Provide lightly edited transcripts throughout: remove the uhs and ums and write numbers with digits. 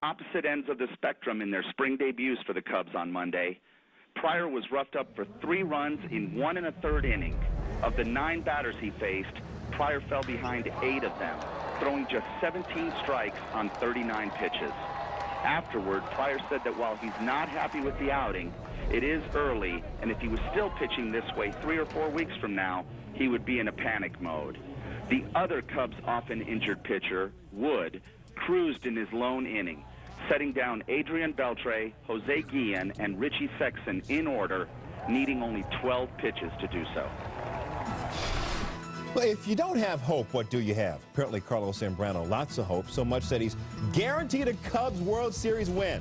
Opposite ends of the spectrum in their spring debuts for the Cubs on Monday. Pryor was roughed up for 3 runs in 1 1/3 inning. Of the 9 batters he faced, Pryor fell behind 8 of them, throwing just 17 strikes on 39 pitches. Afterward, Pryor said that while he's not happy with the outing, it is early, and if he was still pitching this way 3 or 4 weeks from now, he would be in a panic mode. The other Cubs' often injured pitcher, Wood, cruised in his lone inning, setting down Adrian Beltre, Jose Guillen, and Richie Sexton in order, needing only 12 pitches to do so. Well, if you don't have hope, what do you have? Apparently, Carlos Zambrano, lots of hope, so much that he's guaranteed a Cubs World Series win.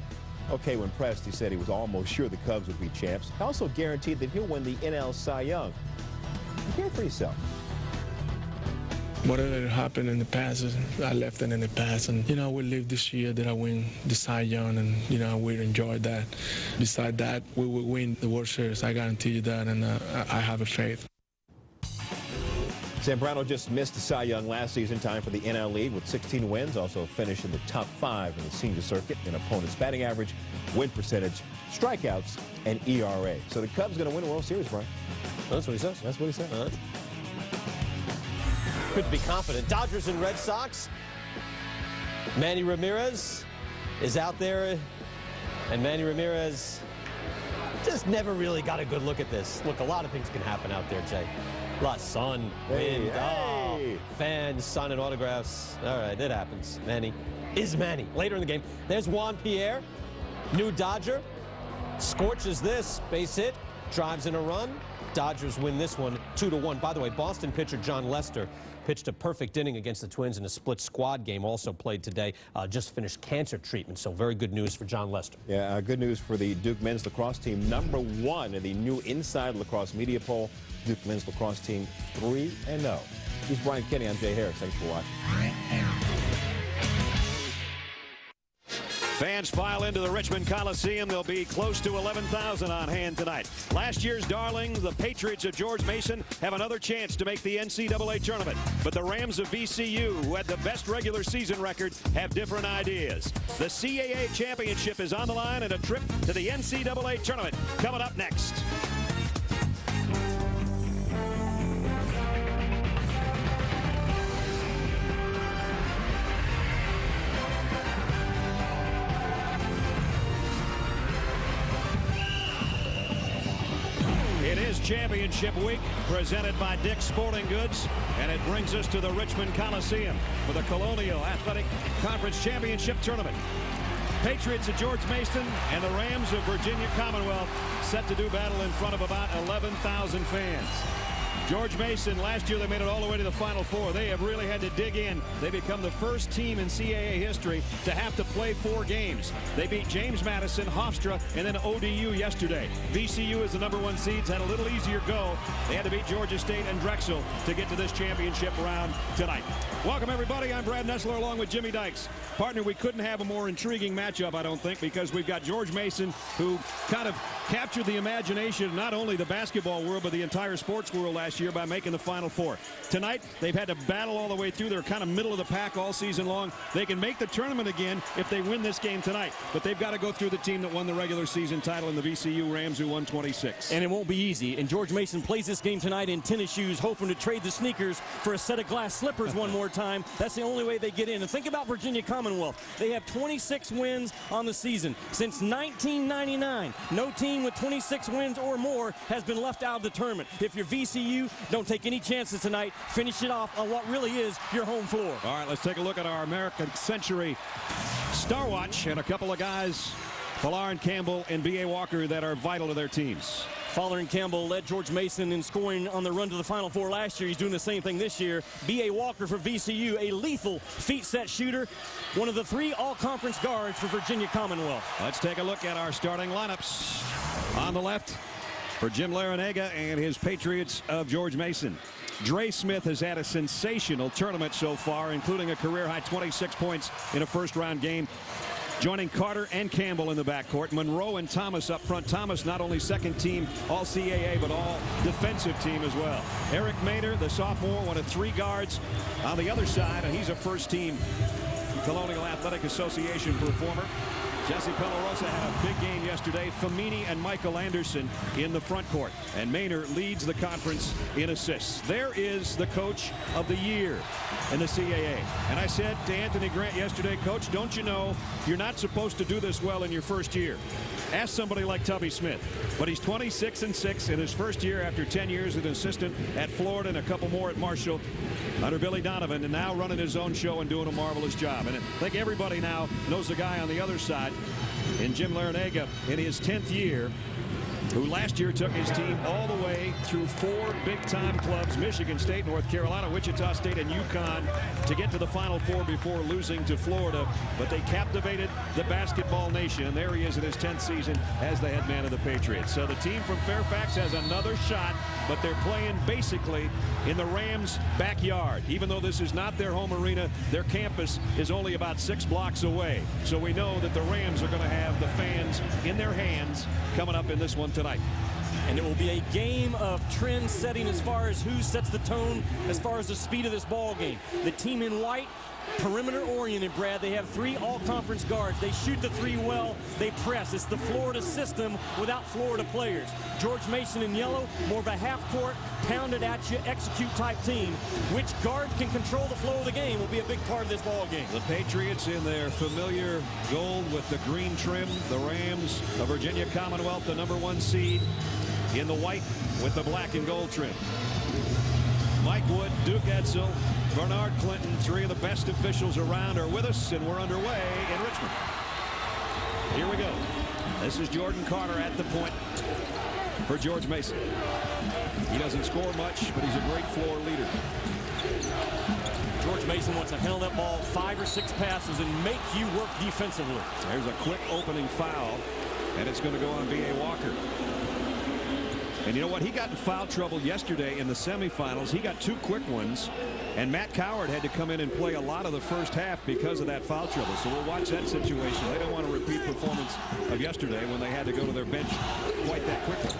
Okay, when pressed, he said he was almost sure the Cubs would be champs. He also guaranteed that he'll win the NL Cy Young. Hear it for yourself. Whatever happened in the past, I left it in the past. And, we live this year that I win the Cy Young, and, we enjoyed that. Besides that, we will win the World Series. I guarantee you that, and I have a faith. Zambrano just missed the Cy Young last season, time for the NL lead with 16 wins, also finished in the top 5 in the senior circuit in opponents' batting average, win percentage, strikeouts, and ERA. So the Cubs going to win the World Series, Brian. That's what he says. That's what he said. Good to be confident. Dodgers and Red Sox. Manny Ramirez is out there, and Manny Ramirez just never really got a good look at this. Look, a lot of things can happen out there, Jay. A lot of sun, wind, fans signing autographs. All right, it happens. Manny is Manny. Later in the game, there's Juan Pierre, new Dodger. Scorches this, base hit, drives in a run. Dodgers win this one 2-1. By the way, Boston pitcher John Lester pitched a perfect inning against the Twins in a split squad game, also played today, just finished cancer treatment, so very good news for John Lester. Yeah, good news for the Duke men's lacrosse team, #1 in the new Inside Lacrosse Media Poll. Duke men's lacrosse team 3-0. He's Brian Kenny. I'm Jay Harris. Thanks for watching. Fans file into the Richmond Coliseum. There'll be close to 11,000 on hand tonight. Last year's darling, the Patriots of George Mason, have another chance to make the NCAA tournament. But the Rams of VCU, who had the best regular season record, have different ideas. The CAA Championship is on the line, and a trip to the NCAA tournament coming up next. It is Championship Week, presented by Dick's Sporting Goods, and it brings us to the Richmond Coliseum for the Colonial Athletic Conference Championship Tournament. Patriots of George Mason and the Rams of Virginia Commonwealth set to do battle in front of about 11,000 fans. George Mason, last year they made it all the way to the Final Four. They have really had to dig in. They become the first team in CAA history to have to play 4 games. They beat James Madison, Hofstra, and then ODU yesterday. VCU is the #1 seeds, had a little easier go. They had to beat Georgia State and Drexel to get to this championship round tonight. Welcome, everybody. I'm Brad Nessler along with Jimmy Dykes. Partner, we couldn't have a more intriguing matchup, I don't think, because we've got George Mason, who kind of captured the imagination of not only the basketball world, but the entire sports world last year by making the Final Four. Tonight, they've had to battle all the way through. They're kind of middle of the pack all season long. They can make the tournament again if they win this game tonight, but they've got to go through the team that won the regular season title in the VCU Rams, who won 26. And it won't be easy. And George Mason plays this game tonight in tennis shoes, hoping to trade the sneakers for a set of glass slippers one more time. That's the only way they get in. And think about Virginia Commonwealth. They have 26 wins on the season. Since 1999, no team with 26 wins or more has been left out of the tournament. If you're VCU, don't take any chances tonight. Finish it off on what really is your home floor. All right, let's take a look at our American Century Star Watch and a couple of guys, Fowler and Campbell and B.A. Walker, that are vital to their teams. Fowler and Campbell led George Mason in scoring on the run to the Final Four last year. He's doing the same thing this year. B.A. Walker for VCU, a lethal feet set shooter, one of the 3 all-conference guards for Virginia Commonwealth. Let's take a look at our starting lineups. On the left, for Jim Larinaga and his Patriots of George Mason, Dre Smith has had a sensational tournament so far, including a career-high 26 points in a first-round game. Joining Carter and Campbell in the backcourt, Monroe and Thomas up front. Thomas not only second team all CAA, but all defensive team as well. Eric Maynor, the sophomore, one of 3 guards on the other side, and he's a first team Colonial Athletic Association performer. Jesse Pellarosa had a big game yesterday. Famini and Michael Anderson in the front court. And Maynor leads the conference in assists. There is the coach of the year in the CAA. And I said to Anthony Grant yesterday, Coach, don't you know you're not supposed to do this well in your first year? Ask somebody like Tubby Smith. But he's 26-6 in his first year after 10 years as an assistant at Florida and a couple more at Marshall under Billy Donovan, and now running his own show and doing a marvelous job. And I think everybody now knows the guy on the other side in Jim Larinaga in his 10th year, who last year took his team all the way through 4 big-time clubs, Michigan State, North Carolina, Wichita State, and UConn, to get to the Final Four before losing to Florida. But they captivated the basketball nation, and there he is in his 10th season as the head man of the Patriots. So the team from Fairfax has another shot, but they're playing basically in the Rams' backyard. Even though this is not their home arena, their campus is only about 6 blocks away. So we know that the Rams are going to have the fans in their hands coming up in this one tonight. And it will be a game of trend setting as far as who sets the tone as far as the speed of this ball game. The team in white, perimeter oriented, Brad. They have 3 all-conference guards. They shoot the 3 well. They press. It's the Florida system without Florida players. George Mason in yellow, more of a half-court, pounded at you, execute type team. Which guards can control the flow of the game will be a big part of this ball game. The Patriots in their familiar gold with the green trim. The Rams of Virginia Commonwealth, the #1 seed, in the white with the black and gold trim. Mike Wood, Duke Edsel, Bernard Clinton, 3 of the best officials around are with us, and we're underway in Richmond. Here we go. This is Jordan Carter at the point for George Mason. He doesn't score much, but he's a great floor leader. George Mason wants to handle that ball 5 or 6 passes and make you work defensively. There's a quick opening foul, and it's going to go on B.A. Walker. And you know what? He got in foul trouble yesterday in the semifinals. He got 2 quick ones, and Matt Coward had to come in and play a lot of the first half because of that foul trouble. So we'll watch that situation. They don't want to repeat performance of yesterday when they had to go to their bench quite that quickly.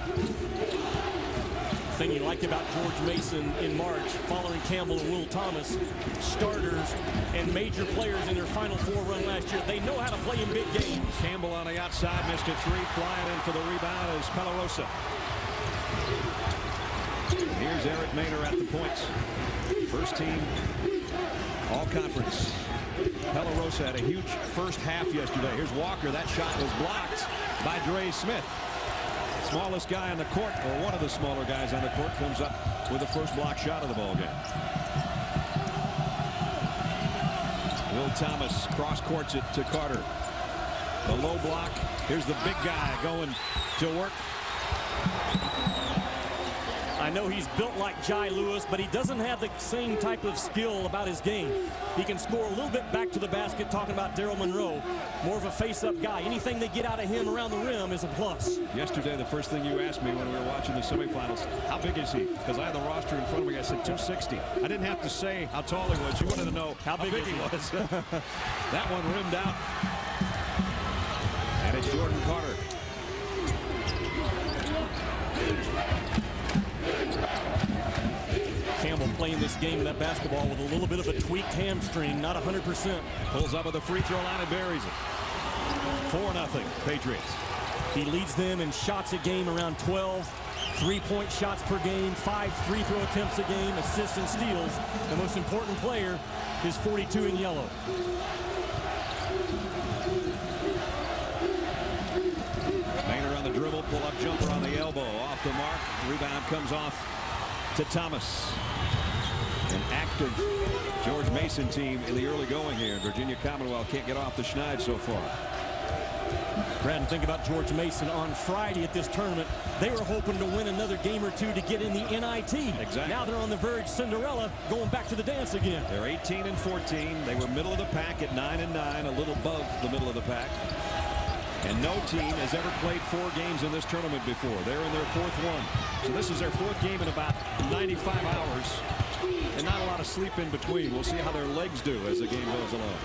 Thing you like about George Mason in March, following Campbell and Will Thomas, starters and major players in their Final Four run last year, they know how to play in big games. Campbell on the outside, missed a 3, flying in for the rebound is Pellarosa. Here's Eric Maynor at the points. First team all-conference. Pellarosa had a huge first half yesterday. Here's Walker. That shot was blocked by Dre Smith. Smallest guy on the court, or one of the smaller guys on the court, comes up with the first block shot of the ball game. Will Thomas cross-courts it to Carter. The low block. Here's the big guy going to work. I know he's built like Jai Lewis, but he doesn't have the same type of skill about his game. He can score a little bit back to the basket, talking about Daryl Monroe. More of a face-up guy. Anything they get out of him around the rim is a plus. Yesterday, the first thing you asked me when we were watching the semifinals, how big is he? Because I had the roster in front of me. I said 260. I didn't have to say how tall he was. You wanted to know how big he was. That one rimmed out. And it's Jordan Carter. Campbell playing this game, that basketball, with a little bit of a tweaked hamstring, not 100%. Pulls up at the free throw line and buries it. 4-0 Patriots. He leads them in shots a game around 12, 3-point shots per game, 5 free throw attempts a game, assists and steals. The most important player is 42 in yellow. Maynor on the dribble, pull-up jumper on the elbow, off the mark. Rebound comes off to Thomas. An active George Mason team in the early going here. Virginia Commonwealth can't get off the schneid so far. Brad, and think about George Mason on Friday at this tournament. They were hoping to win another game or 2 to get in the NIT. Exactly. Now they're on the verge, Cinderella, going back to the dance again. They're 18-14. They were middle of the pack at 9-9, a little above the middle of the pack. And no team has ever played 4 games in this tournament before. They're in their 4th one. So this is their 4th game in about 95 hours. And not a lot of sleep in between. We'll see how their legs do as the game goes along.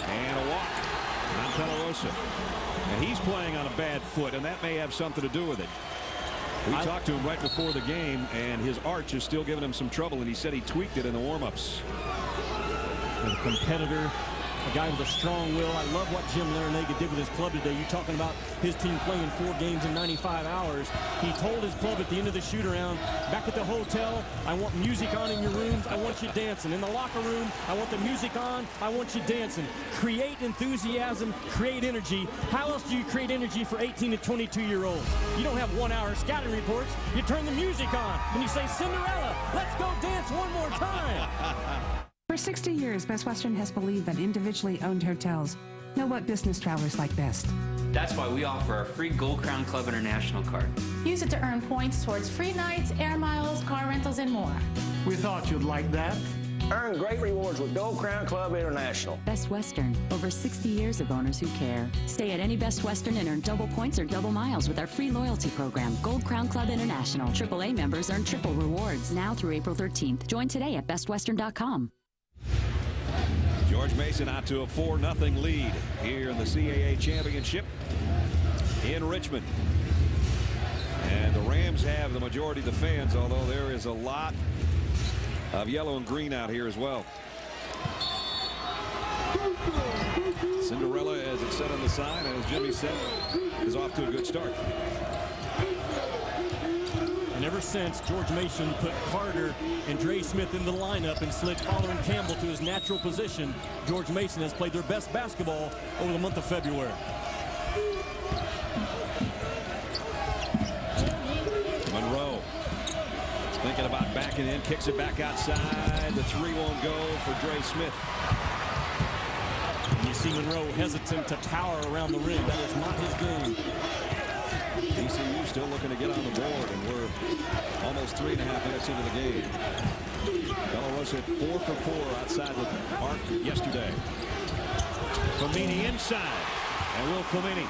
And a walk on Pellarosa. And he's playing on a bad foot, and that may have something to do with it. We talked to him right before the game, and his arch is still giving him some trouble, and he said he tweaked it in the warm-ups. A competitor, a guy with a strong will. I love what Jim Larinaga did with his club today. You're talking about his team playing 4 games in 95 hours. He told his club at the end of the shoot-around, back at the hotel, I want music on in your rooms. I want you dancing. In the locker room, I want the music on. I want you dancing. Create enthusiasm, create energy. How else do you create energy for 18 to 22-year-olds? You don't have 1 hour scouting reports. You turn the music on, and you say, Cinderella, let's go dance one more time. For 60 years, Best Western has believed that individually owned hotels know what business travelers like best. That's why we offer our free Gold Crown Club International card. Use it to earn points towards free nights, air miles, car rentals, and more. We thought you'd like that. Earn great rewards with Gold Crown Club International. Best Western. Over 60 years of owners who care. Stay at any Best Western and earn double points or double miles with our free loyalty program, Gold Crown Club International. AAA members earn triple rewards now through April 13th. Join today at bestwestern.com. George Mason out to a 4-0 lead here in the CAA Championship in Richmond. And the Rams have the majority of the fans, although there is a lot of yellow and green out here as well. Cinderella, as it said on the sign, and as Jimmy said, is off to a good start. And ever since George Mason put Carter and Dre Smith in the lineup and slid Fowler and Campbell to his natural position, George Mason has played their best basketball over the month of February. Monroe thinking about backing in, kicks it back outside. The 3 won't go for Dre Smith. And you see Monroe hesitant to tower around the rim. That is not his game. VCU still looking to get on the board, and we're almost 3.5 minutes into the game. Belarus hit 4 for 4 outside the arc yesterday. Famini inside, and Will Famini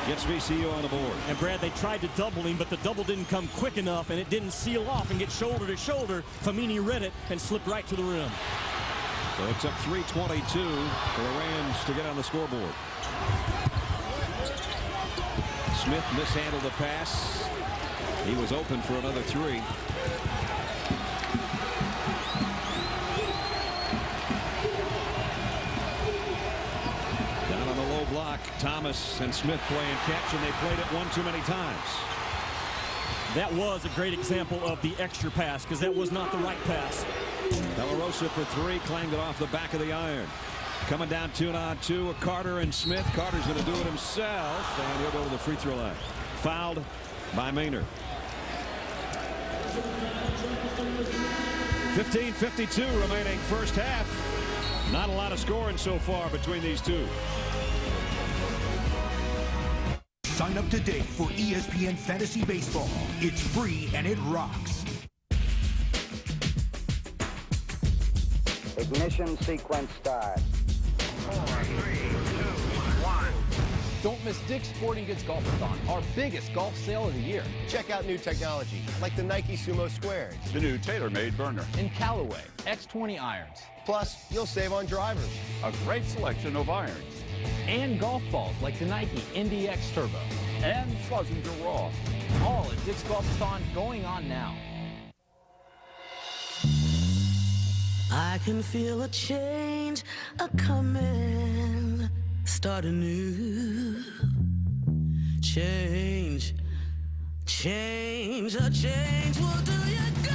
gets VCU on the board. And Brad, they tried to double him, but the double didn't come quick enough, and it didn't seal off and get shoulder to shoulder. Famini read it and slipped right to the rim. So it took 3:22 for the Rams to get on the scoreboard. Smith mishandled the pass. He was open for another 3. Down on the low block, Thomas and Smith playing catch, and they played it one too many times. That was a great example of the extra pass, because that was not the right pass. Belarus for 3, claimed it off the back of the iron. Coming down 2-on-2 with Carter and Smith. Carter's going to do it himself, and he'll go to the free throw line. Fouled by Maynor. 15:52 remaining first half. Not a lot of scoring so far between these two. Sign up today for ESPN Fantasy Baseball. It's free and it rocks. Ignition sequence start. 4, 3, 2, 1. Don't miss Dick's Sporting Goods Golf-a-thon, our biggest golf sale of the year. Check out new technology, like the Nike Sumo Squares. The new TaylorMade burner. And Callaway X20 irons. Plus, you'll save on drivers. A great selection of irons. And golf balls like the Nike Indy X Turbo. And Schlesinger Raw. All at Dick's Golf-a-thon going on now. I can feel a change a-coming, start anew. Change, change, a change will do you good.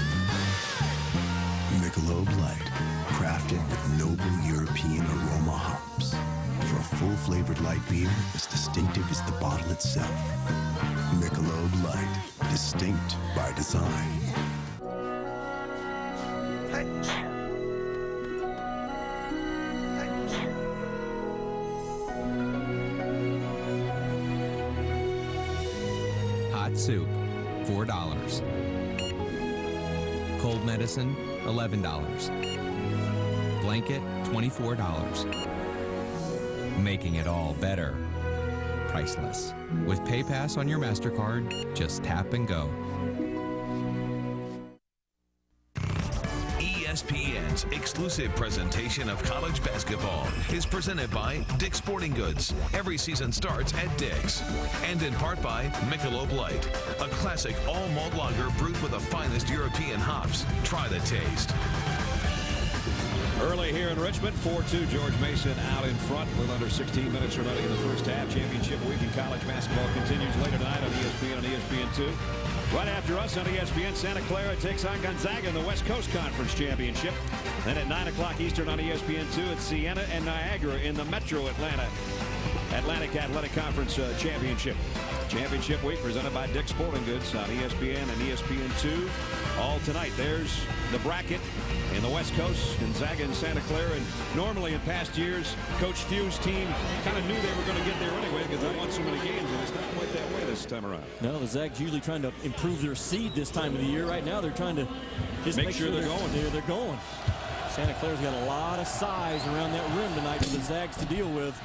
Michelob Light, crafted with noble European aroma hops. For a full-flavored light beer as distinctive as the bottle itself. Michelob Light, distinct by design. Hot soup, $4. Cold medicine, $11. Blanket, $24. Making it all better. Priceless. With PayPass on your MasterCard, just tap and go. ESPN's exclusive exclusive presentation of college basketball is presented by Dick's Sporting Goods. Every season starts at Dick's. And in part by Michelob Light, a classic all-malt lager brewed with the finest European hops. Try the taste. Early here in Richmond, 4-2. George Mason out in front with under 16 minutes remaining in the first half. Championship week in college basketball continues later tonight on ESPN and ESPN2. Right after us on ESPN, Santa Clara takes on Gonzaga in the West Coast Conference Championship. Then at 9 o'clock Eastern on ESPN2, it's Siena and Niagara in the Metro Atlantic Athletic Conference Championship. Championship week presented by Dick's Sporting Goods on ESPN and ESPN2. All tonight. There's the bracket in the West Coast, Gonzaga and Santa Clara. And normally in past years, Coach Few's team kind of knew they were going to get there anyway because they won so many games, and it's not quite that way this time around. No, the Zags usually trying to improve their seed this time of the year. Right now, they're trying to just make sure they're going. They're going. Santa Clara's got a lot of size around that rim tonight for the Zags to deal with.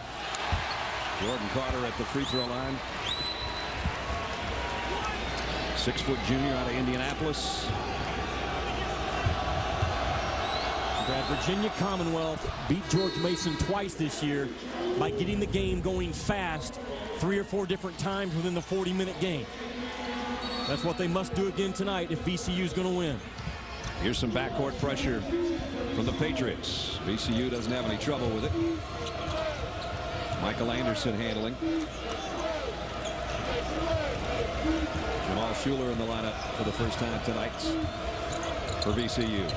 Jordan Carter at the free throw line. 6-foot junior out of Indianapolis. Brad, Virginia Commonwealth beat George Mason twice this year by getting the game going fast 3 or 4 different times within the 40-minute game. That's what they must do again tonight if VCU is going to win. Here's some backcourt pressure from the Patriots. VCU doesn't have any trouble with it. Michael Anderson handling. Jamal Schuler in the lineup for the first time tonight for VCU.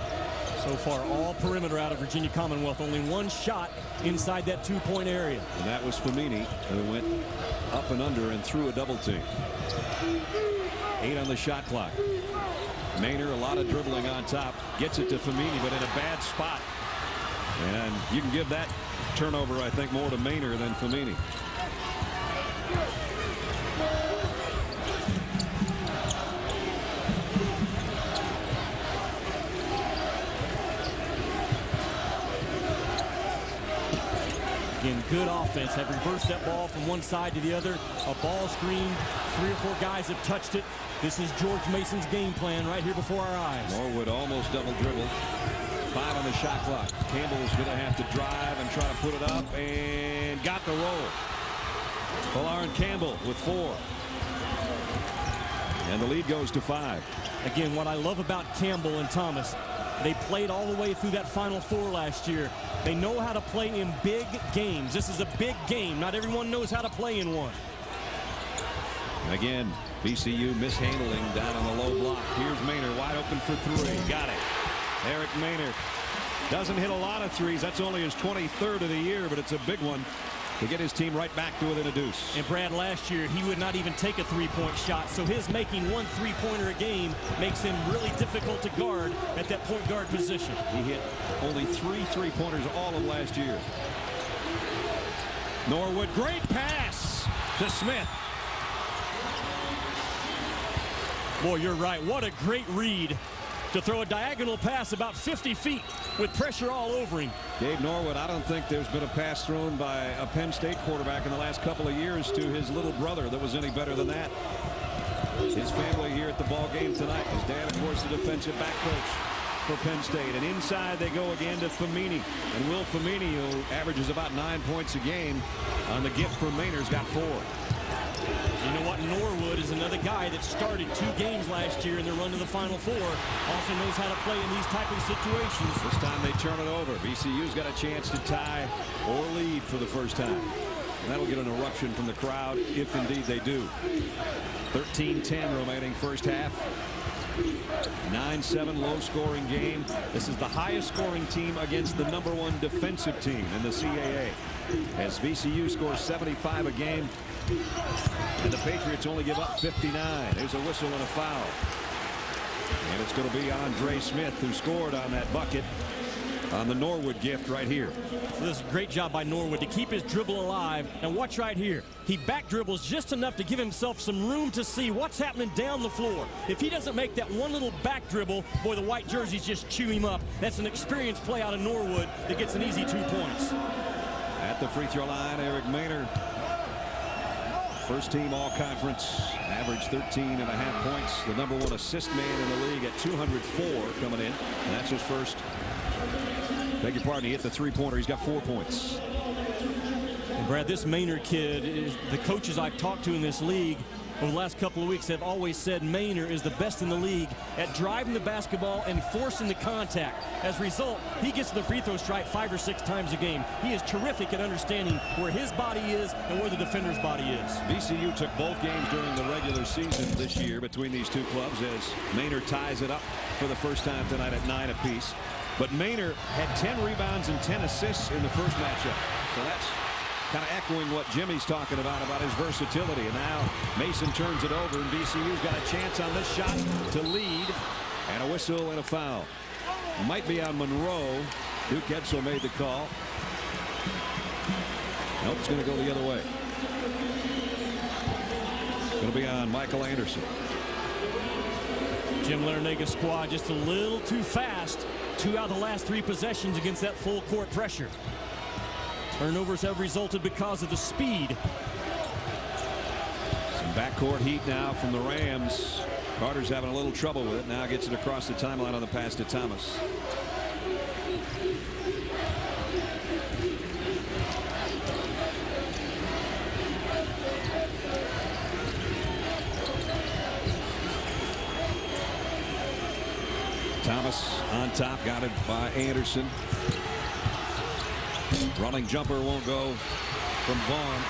So far, all perimeter out of Virginia Commonwealth. Only one shot inside that 2-point area. And that was Famini, who went up and under and threw a double team. 8 on the shot clock. Maynor, a lot of dribbling on top. Gets it to Famini, but in a bad spot. And you can give that turnover, I think, more to Maynor than Famini. Again, good offense. Have reversed that ball from one side to the other. A ball screen. 3 or 4 guys have touched it. This is George Mason's game plan right here before our eyes. Norwood almost double dribble. 5 on the shot clock. Campbell's going to have to drive and try to put it up, and got the roll. Valarin Campbell with 4. And the lead goes to 5. Again, what I love about Campbell and Thomas, they played all the way through that Final Four last year. They know how to play in big games. This is a big game. Not everyone knows how to play in one. Again, VCU mishandling down on the low block. Here's Maynor wide open for 3. Got it. Eric Maynor doesn't hit a lot of threes. That's only his 23rd of the year, but it's a big one to get his team right back to within a deuce. And Brad, last year, he would not even take a 3-point shot. So his making 1 3-pointer a game makes him really difficult to guard at that point guard position. He hit only 3 3-pointers all of last year. Norwood, great pass to Smith. Boy, you're right. What a great read to throw a diagonal pass about 50 feet with pressure all over him. Gabe Norwood, I don't think there's been a pass thrown by a Penn State quarterback in the last couple of years to his little brother that was any better than that. His family here at the ball game tonight. His dad, of course, the defensive back coach for Penn State. And inside they go again to Famini. And Will Famini, who averages about 9 points a game on the gift from Maynor's, got 4. You know what? Norwood is another guy that started 2 games last year in their run to the Final Four. Also knows how to play in these type of situations. This time they turn it over. VCU's got a chance to tie or lead for the first time. And that'll get an eruption from the crowd if indeed they do. 13-10 remaining first half. 9-7 low-scoring game. This is the highest scoring team against the #1 defensive team in the CAA. As VCU scores 75 a game. And the Patriots only give up 59. There's a whistle and a foul. And it's going to be Andre Smith who scored on that bucket on the Norwood gift right here. Well, this is a great job by Norwood to keep his dribble alive. And watch right here. He back dribbles just enough to give himself some room to see what's happening down the floor. If he doesn't make that one little back dribble, boy, the white jerseys just chew him up. That's an experienced play out of Norwood that gets an easy 2 points. At the free throw line, Eric Maynor. First team all-conference, average 13.5 points. The #1 assist man in the league at 204 coming in. And that's his first Beg your pardon, he hit the three-pointer. He's got 4 points. And Brad, this Maynor kid, the coaches I've talked to in this league over the last couple of weeks have always said Maynor is the best in the league at driving the basketball and forcing the contact. As a result, he gets to the free throw stripe 5 or 6 times a game. He is terrific at understanding where his body is and where the defender's body is. VCU took both games during the regular season this year between these two clubs as Maynor ties it up for the first time tonight at 9 apiece. But Maynor had 10 rebounds and 10 assists in the first matchup. So that's kind of echoing what Jimmy's talking about his versatility. And now Mason turns it over, and VCU's got a chance on this shot to lead. And a whistle and a foul. Might be on Monroe. Duke Edsel made the call. Nope, it's going to go the other way. It's going to be on Michael Anderson. Jim Larrañaga's squad just a little too fast. 2 out of the last 3 possessions against that full court pressure. Turnovers have resulted because of the speed. Some backcourt heat now from the Rams. Carter's having a little trouble with it. Now gets it across the timeline on the pass to Thomas. Thomas on top, got it by Anderson. Running jumper won't go from Vaughn.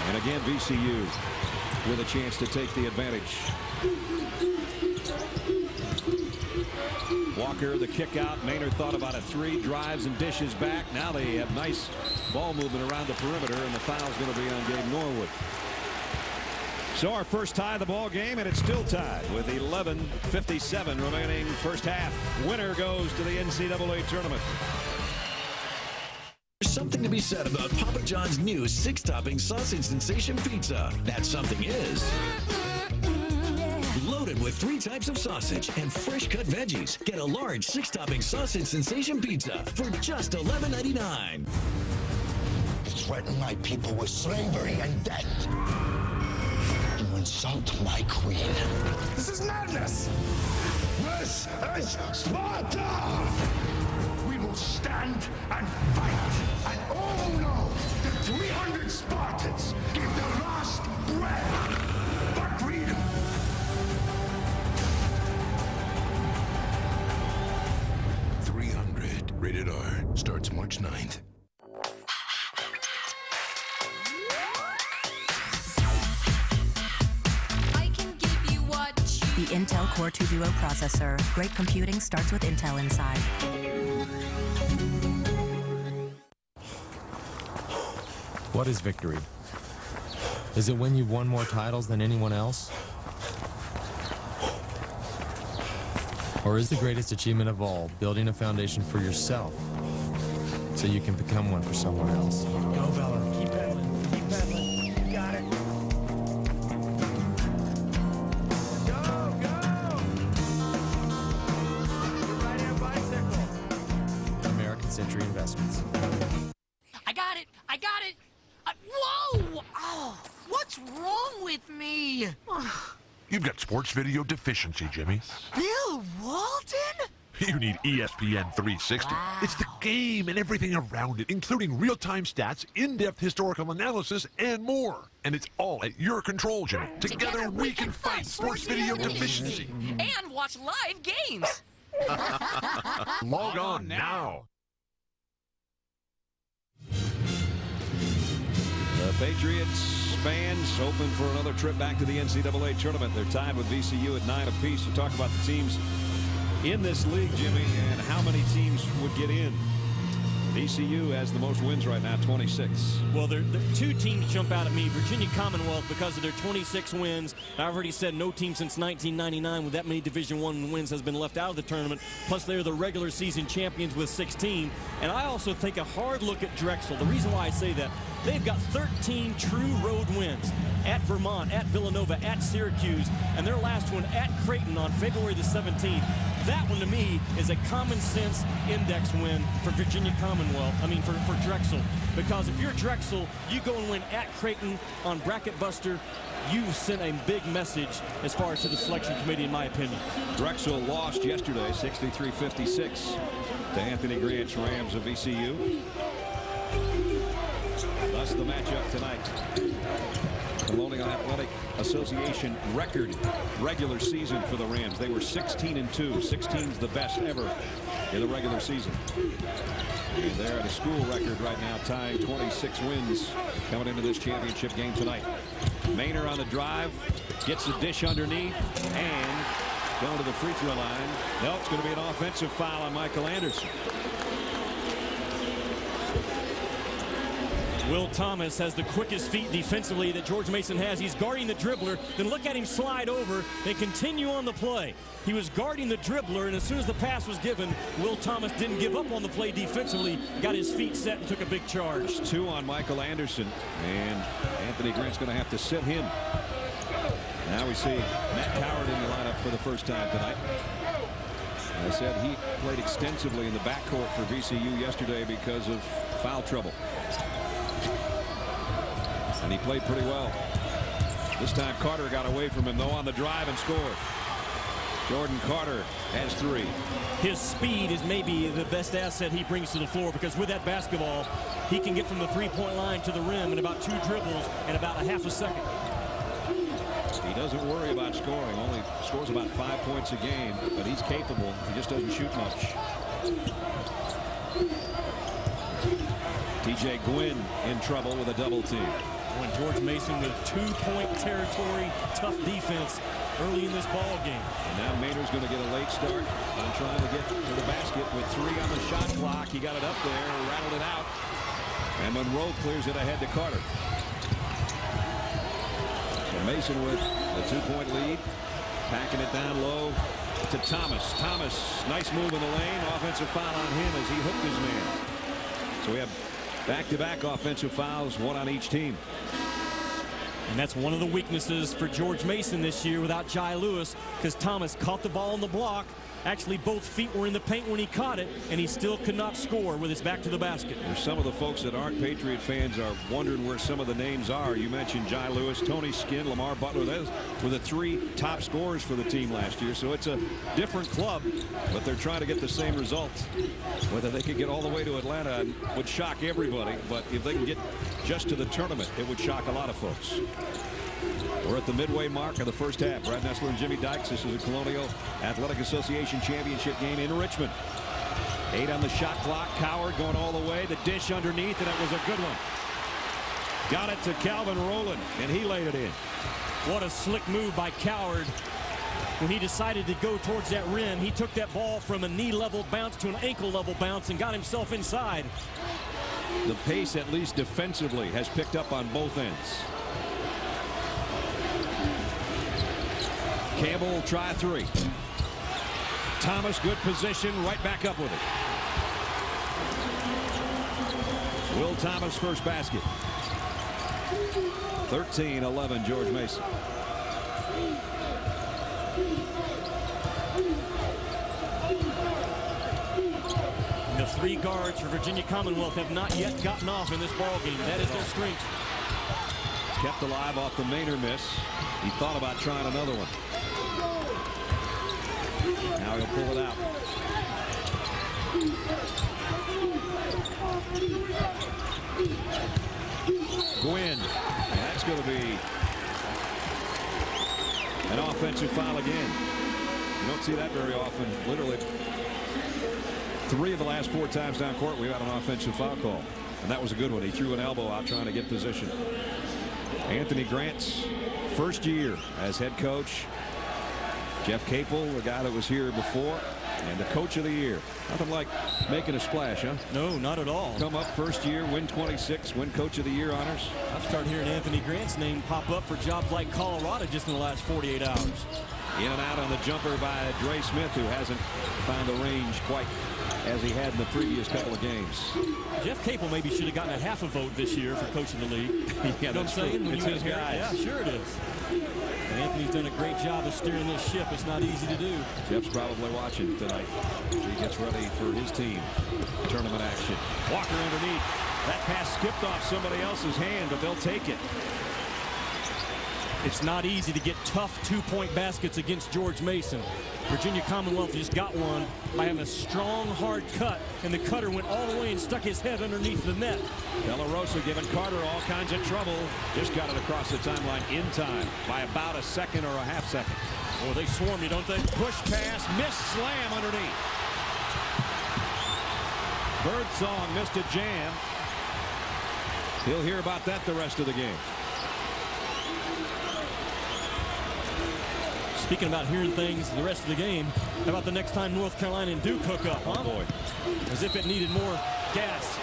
And again, VCU with a chance to take the advantage. Walker, the kick out. Maynor thought about a 3, drives and dishes back. Now they have nice ball movement around the perimeter, and the foul's going to be on Gabe Norwood. So our first tie of the ball game, and it's still tied with 11:57 remaining first half. Winner goes to the NCAA tournament. There's something to be said about Papa John's new 6-topping sausage sensation pizza. That something is loaded with 3 types of sausage and fresh cut veggies. Get a large 6-topping sausage sensation pizza for just $11.99. Threaten my people with slavery and death. You insult my queen. This is madness. This is Sparta. We will stand and fight. And all know that 300 Spartans give their last breath for freedom. Rated R. Starts March 9th. I can give you what you... The Intel Core 2 Duo processor. Great computing starts with Intel inside. What is victory? Is it when you've won more titles than anyone else? Or is the greatest achievement of all building a foundation for yourself so you can become one for someone else? Go, Bella. Keep pedaling. Keep pedaling. You got it. Go, go! Right hand bicycle. American Century Investments. I got it! I got it! Whoa! Oh, what's wrong with me? You've got sports video deficiency, Jimmy. Bill Walton? You need ESPN 360. Wow. It's the game and everything around it, including real-time stats, in-depth historical analysis, and more. And it's all at your control, Jimmy. Together we can fight sports video deficiency. And watch live games. Log on now. The Patriots fans hoping for another trip back to the NCAA tournament. They're tied with VCU at 9 apiece. We'll talk about the teams in this league, Jimmy, and how many teams would get in. VCU has the most wins right now, 26. Well, there 2 teams jump out at me. Virginia Commonwealth, because of their 26 wins. I've already said no team since 1999 with that many Division I wins has been left out of the tournament. Plus, they're the regular season champions with 16. And I also think a hard look at Drexel. The reason why I say that, they've got 13 true road wins at Vermont, at Villanova, at Syracuse, and their last one at Creighton on February the 17th. That one, to me, is a common sense index win for Virginia Commonwealth. I mean, for Drexel. Because if you're Drexel, you go and win at Creighton on Bracket Buster, you've sent a big message as far as to the selection committee, in my opinion. Drexel lost yesterday, 63-56. to Anthony Grant's Rams of VCU. Thus the matchup tonight. Colonial Athletic Association record regular season for the Rams. They were 16-2. 16's the best ever in the regular season. And they're at a school record right now, tying 26 wins coming into this championship game tonight. Maynor on the drive, gets the dish underneath, and going to the free throw line. No, it's going to be an offensive foul on Michael Anderson. Will Thomas has the quickest feet defensively that George Mason has. He's guarding the dribbler. Then look at him slide over and continue on the play. He was guarding the dribbler, and as soon as the pass was given, Will Thomas didn't give up on the play defensively, got his feet set and took a big charge. 2 on Michael Anderson, and Anthony Grant's going to have to sit him. Now we see Matt Coward in the lineup for the first time tonight. I said he played extensively in the backcourt for VCU yesterday because of foul trouble. And he played pretty well. This time Carter got away from him, though, on the drive and scored. Jordan Carter has 3. His speed is maybe the best asset he brings to the floor, because with that basketball, he can get from the three-point line to the rim in about 2 dribbles in about a half a second. He doesn't worry about scoring. Only scores about 5 points a game, but he's capable. He just doesn't shoot much. TJ Gwynn in trouble with a double team. When George Mason with 2-point territory, tough defense early in this ball game. And now Maynor's going to get a late start on trying to get to the basket with 3 on the shot clock. He got it up there, rattled it out, and Monroe clears it ahead to Carter. So Mason with a 2-point lead, packing it down low to Thomas. Thomas, nice move in the lane. Offensive foul on him as he hooked his man. So we have back-to-back offensive fouls, 1 on each team. And that's one of the weaknesses for George Mason this year without Jai Lewis, because Thomas caught the ball on the block. Actually, both feet were in the paint when he caught it, and he still could not score with his back to the basket. There's some of the folks that aren't Patriot fans are wondering where some of the names are. You mentioned Jai Lewis, Tony Skinn, Lamar Butler. Those were the 3 top scorers for the team last year. So it's a different club, but they're trying to get the same results. Whether they could get all the way to Atlanta would shock everybody, but if they can get just to the tournament, it would shock a lot of folks. We're at the midway mark of the first half. Brad Nessler and Jimmy Dykes. This is a Colonial Athletic Association Championship game in Richmond. 8 on the shot clock. Coward going all the way. The dish underneath, and it was a good one. Got it to Calvin Rowland, and he laid it in. What a slick move by Coward. When he decided to go towards that rim, he took that ball from a knee-level bounce to an ankle-level bounce and got himself inside. The pace, at least defensively, has picked up on both ends. Campbell will try 3. Thomas, good position, right back up with it. Will Thomas, first basket. 13-11, George Mason. The 3 guards for Virginia Commonwealth have not yet gotten off in this ball game. That is their strength. It's kept alive off the Maynor miss. He thought about trying another one. Now he'll pull it out. Gwynn. And that's going to be an offensive foul again. You don't see that very often. Literally 3 of the last 4 times down court we've had an offensive foul call. And that was a good one. He threw an elbow out trying to get position. Anthony Grant's first year as head coach. Jeff Capel, the guy that was here before, and the coach of the year. Nothing like making a splash, huh? No, not at all. Come up first year, win 26, win coach of the year honors. I've started hearing Anthony Grant's name pop up for jobs like Colorado just in the last 48 hours. In and out on the jumper by Dre Smith, who hasn't found the range quite as he had in the previous couple of games. Jeff Capel maybe should have gotten a half a vote this year for coach of the league. Yeah, you know what I'm saying? It's his guys. Yeah, sure it is. And Anthony's done a great job of steering this ship. It's not easy to do. Jeff's probably watching tonight. He gets ready for his team. Tournament action. Walker underneath. That pass skipped off somebody else's hand, but they'll take it. It's not easy to get tough two-point baskets against George Mason. Virginia Commonwealth just got one by having a strong, hard cut, and the cutter went all the way and stuck his head underneath the net. De La Rosa giving Carter all kinds of trouble. Just got it across the timeline in time by about a second or a half second. Oh, they swarm you, don't they? Push pass, missed slam underneath. Birdsong missed a jam. He'll hear about that the rest of the game. Speaking about hearing things the rest of the game, how about the next time North Carolina and Duke hook up, huh? Oh, boy. As if it needed more gas.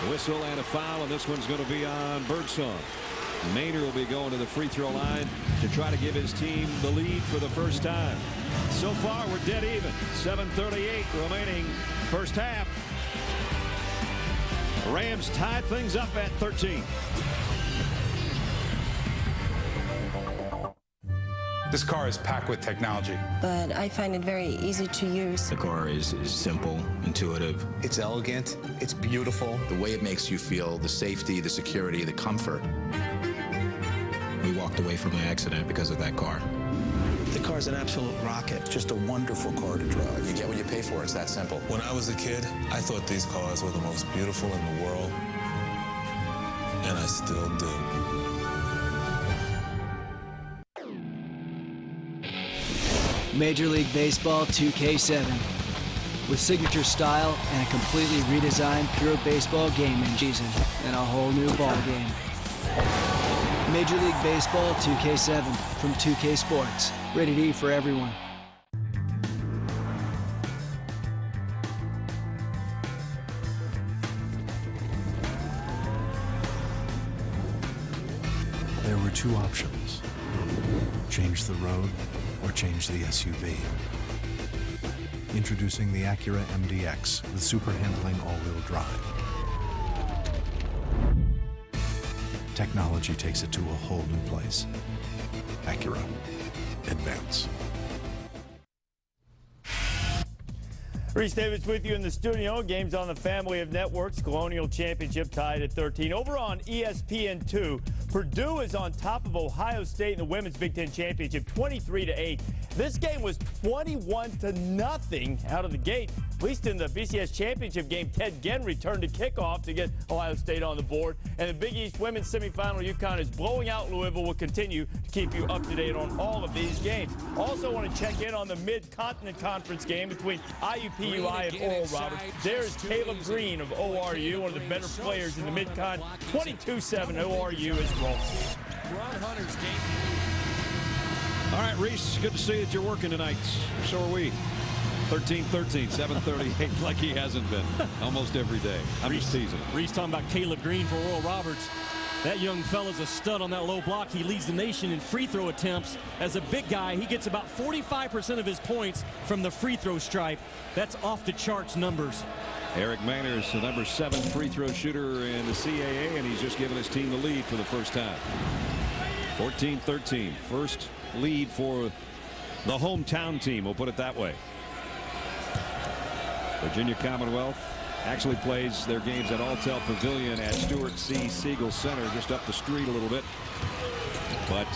A whistle and a foul, and this one's going to be on Birdsong. Maynor will be going to the free throw line to try to give his team the lead for the first time. So far, we're dead even. 7:38 remaining first half. Rams tied things up at 13. This car is packed with technology. But I find it very easy to use. The car is simple, intuitive. It's elegant, it's beautiful. The way it makes you feel, the safety, the security, the comfort. We walked away from the accident because of that car. The car's an absolute rocket. Just a wonderful car to drive. You get what you pay for, it's that simple. When I was a kid, I thought these cars were the most beautiful in the world. And I still do. Major League Baseball 2K7. With signature style and a completely redesigned pure baseball game in season and a whole new ball game. Major League Baseball 2K7 from 2K Sports. Rated E for everyone. There were two options. Change the road or change the SUV. Introducing the Acura MDX with super handling all-wheel drive. Technology takes it to a whole new place. Acura. Advance. Reese Davis with you in the studio. Games on the family of networks. Colonial Championship tied at 13. Over on ESPN2, Purdue is on top of Ohio State in the Women's Big Ten Championship, 23-8. This game was 21-0 out of the gate. At least in the BCS Championship game, Ted Ginn returned to kickoff to get Ohio State on the board. And the Big East Women's Semifinal, UConn is blowing out Louisville. Will continue to keep you up to date on all of these games. Also want to check in on the Mid-Continent Conference game between IUPUI and Oral Roberts. There's Caleb Green of ORU, one of the better players in the Mid-Con. 22-7, ORU is rolling. All right, Reese, good to see that you're working tonight. So are we. 13-13, 7:38, like he hasn't been almost every day. I'm just teasing. Reese talking about Caleb Green for Oral Roberts. That young fella's a stud on that low block. He leads the nation in free throw attempts. As a big guy, he gets about 45% of his points from the free throw stripe. That's off the charts numbers. Eric Maynor is the number 7 free throw shooter in the CAA, and he's just given his team the lead for the first time. 14-13, first lead for the hometown team, we'll put it that way. Virginia Commonwealth actually plays their games at Alltel Pavilion at Stuart C. Siegel Center, just up the street a little bit. But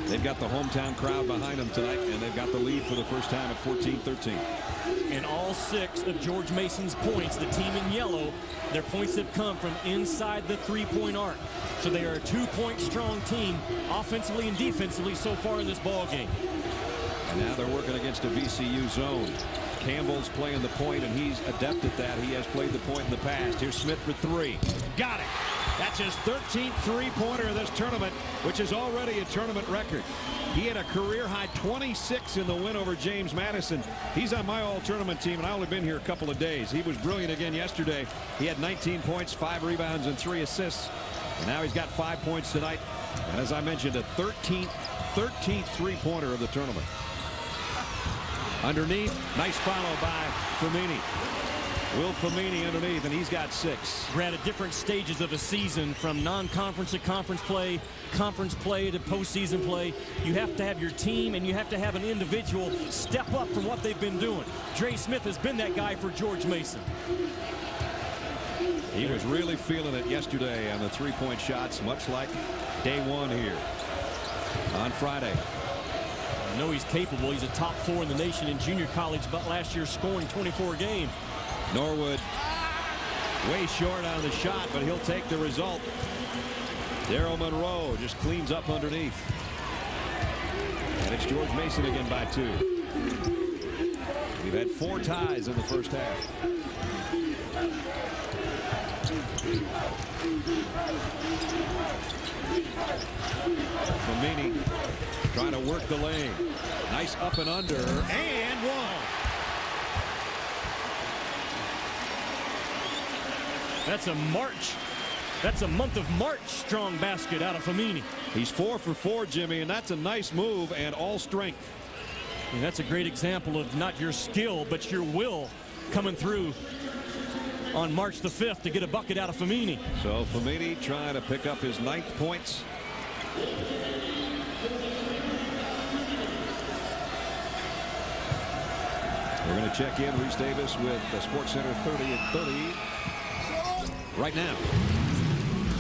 they've got the hometown crowd behind them tonight, and they've got the lead for the first time at 14-13. And all 6 of George Mason's points, the team in yellow, their points have come from inside the three-point arc. So they are a 2-point strong team offensively and defensively so far in this ball game. And now they're working against a VCU zone. Campbell's playing the point, and he's adept at that. He has played the point in the past. Here's Smith for 3. Got it. That's his 13th three-pointer of this tournament, which is already a tournament record. He had a career-high 26 in the win over James Madison. He's on my all-tournament team, and I've only been here a couple of days. He was brilliant again yesterday. He had 19 points, 5 rebounds, and 3 assists. And now he's got 5 points tonight. And as I mentioned, a 13th three-pointer of the tournament. Underneath, nice follow by Femini. Will Femini underneath, and he's got 6. We're at different stages of a season, from non-conference to conference play to postseason play. You have to have your team, and you have to have an individual step up from what they've been doing. Dre Smith has been that guy for George Mason. He was really feeling it yesterday on the three-point shots, much like day 1 here. on Friday. I know he's capable. He's a top 4 in the nation in junior college, but last year scoring 24 a game. Norwood way short on the shot, but he'll take the result. Daryl Monroe just cleans up underneath. And it's George Mason again by 2. We've had 4 ties in the first half. Famini trying to work the lane. Nice up and under, and one. That's a March. That's a month of March strong basket out of Famini. He's 4 for 4, Jimmy, and that's a nice move and all strength. And that's a great example of not your skill, but your will coming through on March the 5th to get a bucket out of Famini. So Famini trying to pick up his 9th points. We're going to check in Reese Davis with SportsCenter 30 at 30 right now.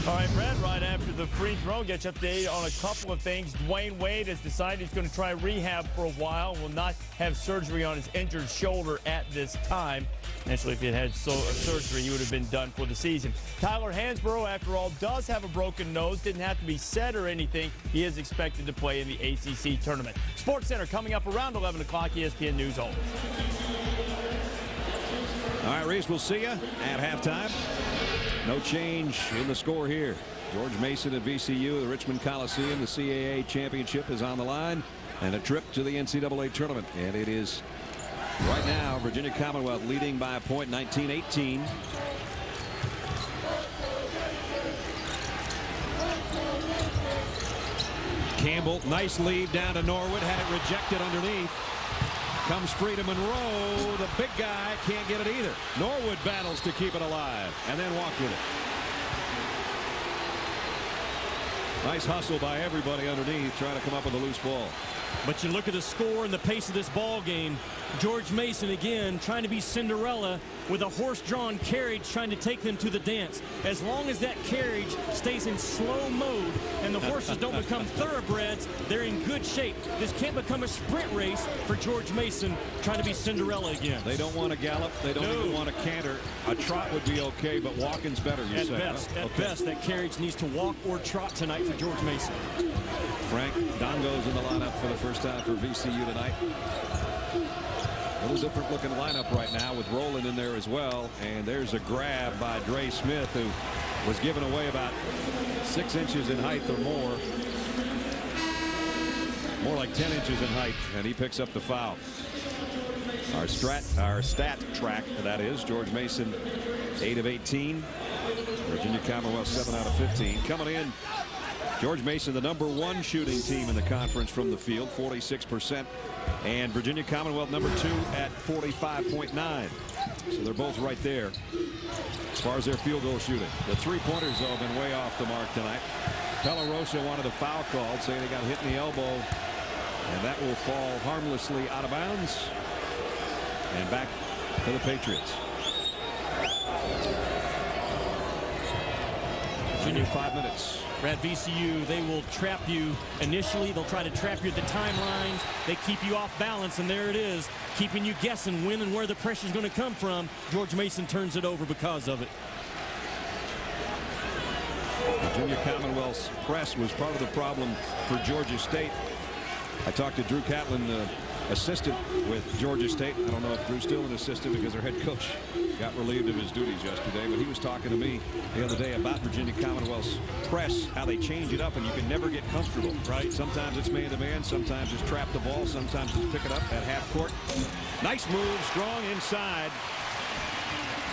All right, Brad, right after the free throw, get you updated on a couple of things. Dwayne Wade has decided he's going to try rehab for a while, will not have surgery on his injured shoulder at this time. Naturally, if he had surgery, he would have been done for the season. Tyler Hansbrough, after all, does have a broken nose. Didn't have to be said or anything. He is expected to play in the ACC tournament. SportsCenter coming up around 11 o'clock, ESPN News Home. All right, Reese, we'll see you at halftime. No change in the score here. George Mason at VCU, the Richmond Coliseum. The CAA Championship is on the line, and a trip to the NCAA tournament. And it is right now Virginia Commonwealth leading by a point, 19-18. Campbell, nice lead down to Norwood, had it rejected underneath. Comes free to Monroe. The big guy can't get it either. Norwood battles to keep it alive and then walked with it. Nice hustle by everybody underneath trying to come up with a loose ball. But you look at the score and the pace of this ball game. George Mason again trying to be Cinderella with a horse-drawn carriage trying to take them to the dance. As long as that carriage stays in slow mode and the horses don't become thoroughbreds, they're in good shape. This can't become a sprint race for George Mason trying to be Cinderella again. They don't want to gallop. They don't even want to canter. A trot would be okay, but walking's better, you say. At best, that carriage needs to walk or trot tonight for George Mason. Frank Dongo's in the lineup for the first time for VCU tonight. A little different looking lineup right now with Rowland in there as well. And there's a grab by Dre Smith, who was given away about 6 inches in height or more. More like 10 inches in height, and he picks up the foul. Our stat track, that is, George Mason 8 of 18. Virginia Commonwealth 7 out of 15. Coming in, George Mason, the #1 shooting team in the conference from the field, 46%. And Virginia Commonwealth #2 at 45.9. So they're both right there as far as their field goal shooting. The three-pointers, though, have been way off the mark tonight. Pelarosa wanted a foul called, saying he got hit in the elbow. And that will fall harmlessly out of bounds. And back to the Patriots. Virginia 5 minutes. At VCU, they will trap you initially. They'll try to trap you at the timelines. They keep you off balance, and there it is, keeping you guessing when and where the pressure is going to come from. George Mason turns it over because of it. Virginia Commonwealth's press was part of the problem for Georgia State. I talked to Drew Catlin, the assistant with Georgia State. I don't know if Drew's still an assistant because their head coach got relieved of his duties yesterday, but he was talking to me the other day about Virginia Commonwealth's press, how they change it up, and you can never get comfortable. Right? Sometimes it's man-to-man, sometimes it's trap the ball, sometimes it's pick it up at half court. Nice move, strong inside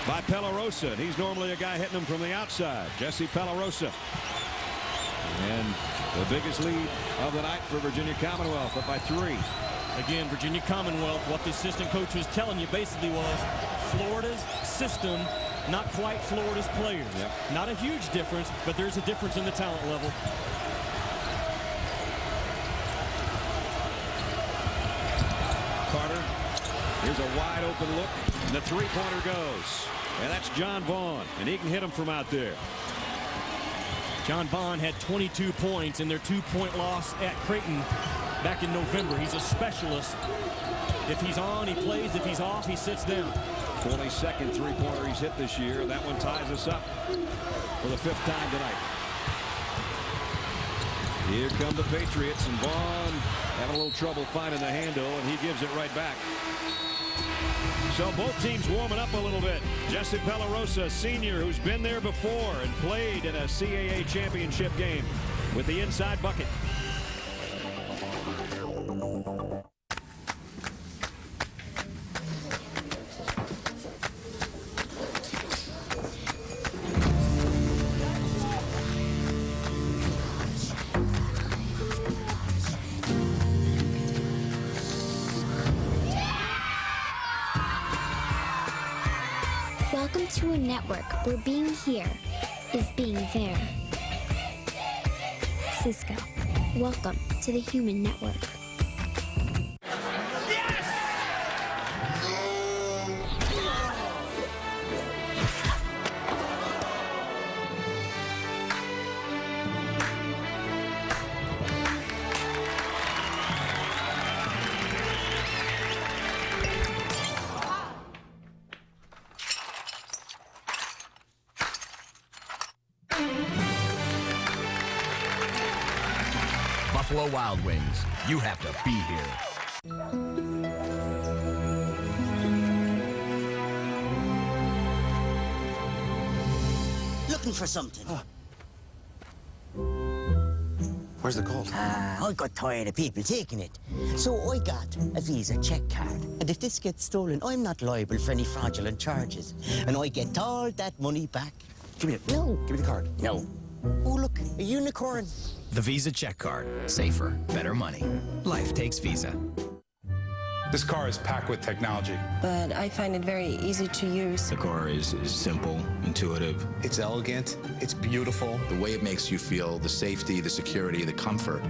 by Pelarosa. He's normally a guy hitting him from the outside. Jesse Pelarosa. And the biggest lead of the night for Virginia Commonwealth, up by 3. Again, Virginia Commonwealth, what the assistant coach was telling you basically was Florida's system, not quite Florida's players. Yep. Not a huge difference, but there's a difference in the talent level. Carter, here's a wide open look, and the three-pointer goes. And that's John Vaughn, and he can hit him from out there. John Vaughn had 22 points in their 2-point loss at Creighton back in November. He's a specialist. If he's on, he plays. If he's off, he sits down. 42nd three-pointer he's hit this year. That one ties us up for the 5th time tonight. Here come the Patriots, and Vaughn having a little trouble finding the handle, and he gives it right back. So both teams warming up a little bit. Jesse Pellarosa, senior, who's been there before and played in a CAA championship game with the inside bucket. Welcome to a network where being here is being there. Cisco, welcome to the Human Network. Buffalo Wild Wings. You have to be here. Looking for something. Where's the gold? I got tired of people taking it. So I got a Visa check card. And if this gets stolen, I'm not liable for any fraudulent charges. And I get all that money back. Give me it. No. Give me the card. No. Oh, look, a unicorn. The Visa check card. Safer, better money. Life takes Visa. This car is packed with technology. But I find it very easy to use. The car is simple, intuitive. It's elegant. It's beautiful. The way it makes you feel, the safety, the security, the comfort.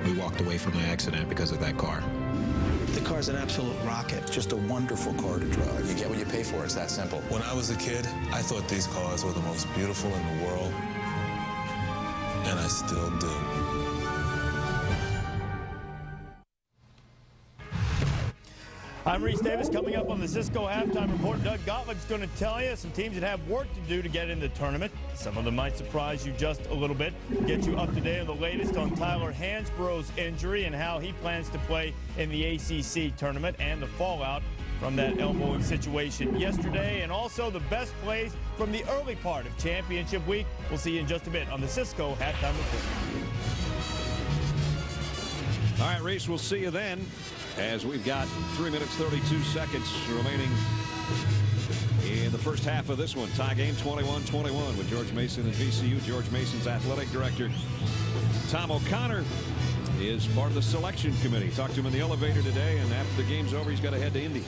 We walked away from an accident because of that car. The car's an absolute rocket. Just a wonderful car to drive. You get what you pay for. It's that simple. When I was a kid, I thought these cars were the most beautiful in the world. And I still do. I'm Reese Davis. Coming up on the Cisco Halftime Report, Doug Gottlieb's going to tell you some teams that have work to do to get in the tournament. Some of them might surprise you just a little bit. Get you up to date on the latest on Tyler Hansborough's injury and how he plans to play in the ACC tournament and the fallout from that elbowing situation yesterday, and also the best plays from the early part of championship week. We'll see you in just a bit on the Cisco Halftime Report. All right, Reese, we'll see you then, as we've got 3 minutes 32 seconds remaining in the first half of this one. Tie game 21-21 with George Mason and VCU. George Mason's athletic director Tom O'Connor is part of the selection committee. Talked to him in the elevator today, and after the game's over, he's got to head to Indy.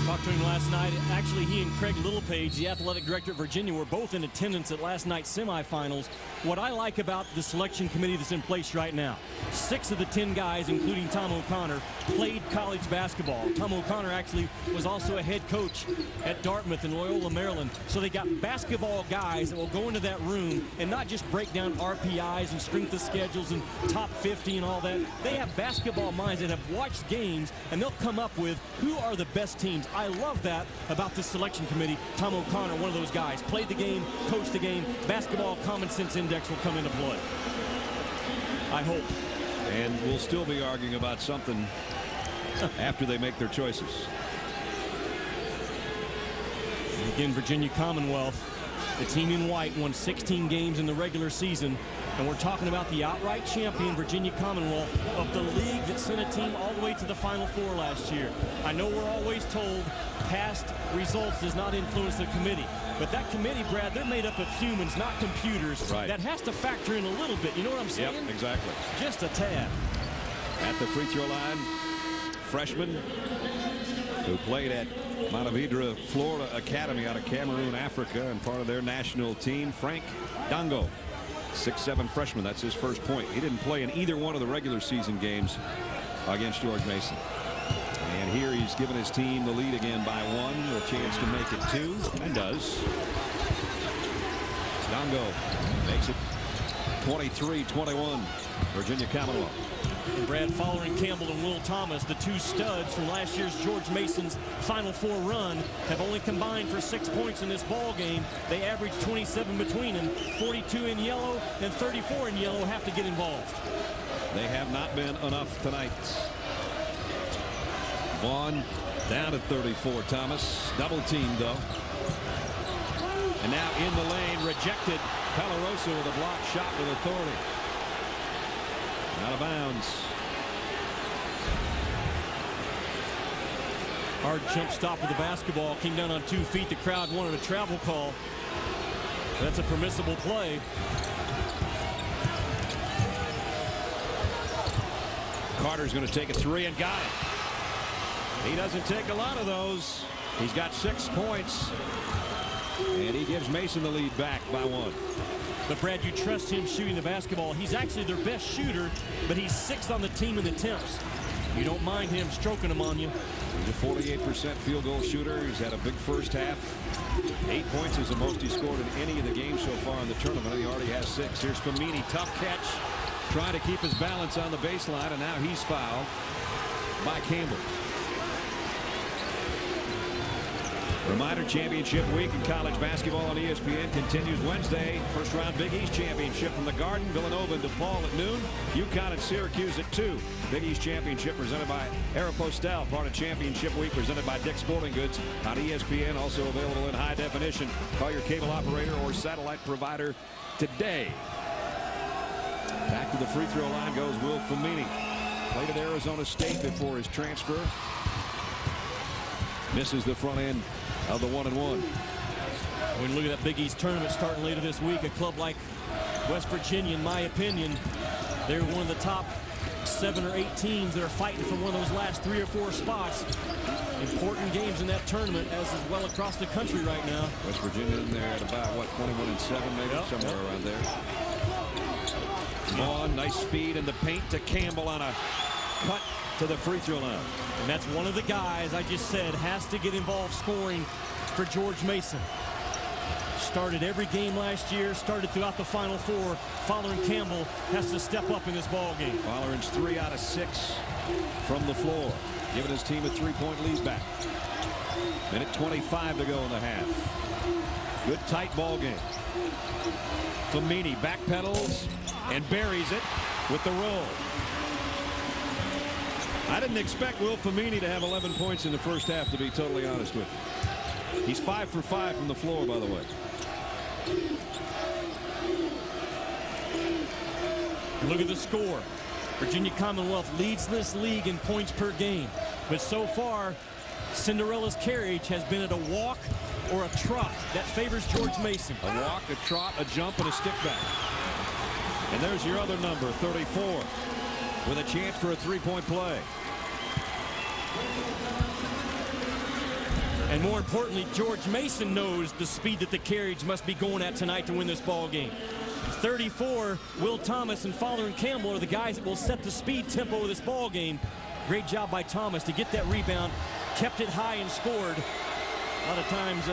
Talked to him last night. Actually, he and Craig Littlepage, the athletic director at Virginia, were both in attendance at last night's semifinals. What I like about the selection committee that's in place right now, 6 of the 10 guys, including Tom O'Connor, played college basketball. Tom O'Connor actually was also a head coach at Dartmouth in Loyola, Maryland. So they got basketball guys that will go into that room and not just break down RPIs and strength of schedules and top 50 and all that. They have basketball minds that have watched games, and they'll come up with who are the best teams. I love that about the selection committee. Tom O'Connor, one of those guys, played the game, coached the game. Basketball common sense index will come into play, I hope. And we'll still be arguing about something after they make their choices. Again, Virginia Commonwealth, the team in white, won 16 games in the regular season. And we're talking about the outright champion, Virginia Commonwealth, of the league that sent a team all the way to the Final Four last year. I know we're always told past results does not influence the committee. But that committee, Brad, they're made up of humans, not computers. Right. That has to factor in a little bit. You know what I'm saying? Yep, exactly. Just a tad. At the free throw line, freshman who played at Montevideo, Florida Academy out of Cameroon, Africa, and part of their national team, Frank Dango. 6'7" freshman. That's his first point. He didn't play in either one of the regular season games against George Mason. And here he's given his team the lead again by 1, with a chance to make it 2, and does. Dongo makes it 23-21. Virginia Commonwealth. And Brad Fowler and Campbell and Will Thomas, the two studs from last year's George Mason's Final Four run, have only combined for 6 points in this ball game. They average 27 between them. 42 in yellow and 34 in yellow have to get involved. They have not been enough tonight. Vaughn down at 34. Thomas double teamed though. And now in the lane, rejected. Palarosa with a block shot with authority. Out of bounds. Hard jump stop with the basketball. Came down on 2 feet. The crowd wanted a travel call. That's a permissible play. Carter's going to take a 3 and got it. He doesn't take a lot of those. He's got 6 points. And he gives Mason the lead back by 1. But Brad, you trust him shooting the basketball. He's actually their best shooter, but he's 6th on the team in attempts. You don't mind him stroking them on you. He's a 48% field goal shooter. He's had a big first half. 8 points is the most he's scored in any of the games so far in the tournament. He already has 6. Here's Famini, tough catch, trying to keep his balance on the baseline, and now he's fouled by Campbell. Reminder, championship week in college basketball on ESPN continues Wednesday. First round Big East championship from the Garden. Villanova and DePaul at noon. UConn and Syracuse at 2. Big East championship presented by Aeropostale. Part of championship week presented by Dick's Sporting Goods on ESPN. Also available in high definition. Call your cable operator or satellite provider today. Back to the free throw line goes Will Famini. Played at Arizona State before his transfer. Misses the front end of the 1-and-1. When you look at that Big East tournament starting later this week, a club like West Virginia, in my opinion, they're one of the top 7 or 8 teams that are fighting for one of those last 3 or 4 spots. Important games in that tournament, as is well across the country right now. West Virginia in there at about, what, 21-7 maybe, somewhere around there. Vaughn, nice speed in the paint to Campbell on a cut to the free throw line. And that's one of the guys I just said has to get involved scoring for George Mason. Started every game last year, started throughout the Final Four. Fowler and Campbell has to step up in this ball game. Fowler earns 3 out of 6 from the floor, giving his team a 3-point lead back. Minute 25 to go in the half. Good tight ball game. Famini backpedals and buries it with the roll. I didn't expect Will Famini to have 11 points in the first half, to be totally honest with you. He's 5 for 5 from the floor, by the way. Look at the score. Virginia Commonwealth leads this league in points per game. But so far, Cinderella's carriage has been at a walk or a trot. That favors George Mason. A walk, a trot, a jump, and a stick back. And there's your other number, 34, with a chance for a 3-point play. And more importantly, George Mason knows the speed that the carriage must be going at tonight to win this ball game. 34, Will Thomas and Fowler and Campbell are the guys that will set the speed tempo of this ball game. Great job by Thomas to get that rebound, kept it high and scored. A lot of times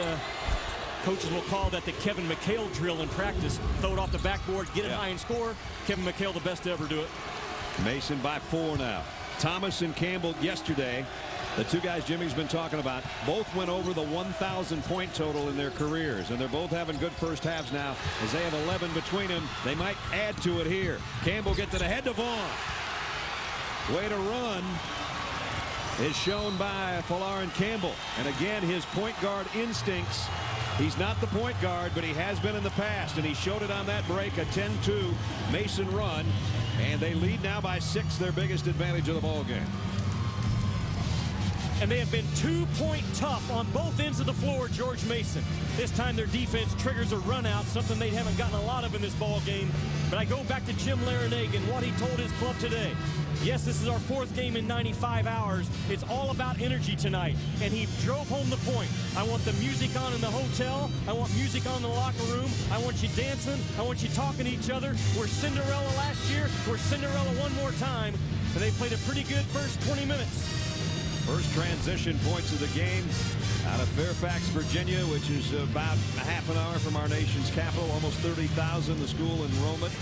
coaches will call that the Kevin McHale drill in practice. Throw it off the backboard, get it high and score. Kevin McHale, the best to ever do it. Mason by 4 now. Thomas and Campbell yesterday, the two guys Jimmy's been talking about, both went over the 1,000 point total in their careers, and they're both having good first halves now as they have 11 between them. They might add to it here. Campbell gets it ahead to Vaughn. Way to run is shown by Fowler and Campbell. And again, his point guard instincts. He's not the point guard, but he has been in the past, and he showed it on that break, a 10-2 Mason run, and they lead now by 6, their biggest advantage of the ball game. And they have been 2-point tough on both ends of the floor, George Mason. This time their defense triggers a run out, something they haven't gotten a lot of in this ball game. But I go back to Jim Larinaga and what he told his club today. Yes, this is our 4th game in 95 hours. It's all about energy tonight. And he drove home the point. I want the music on in the hotel. I want music on in the locker room. I want you dancing. I want you talking to each other. We're Cinderella last year. We're Cinderella one more time. And they played a pretty good first 20 minutes. First transition points of the game out of Fairfax, Virginia, which is about a half an hour from our nation's capital. Almost 30,000 the school enrollment.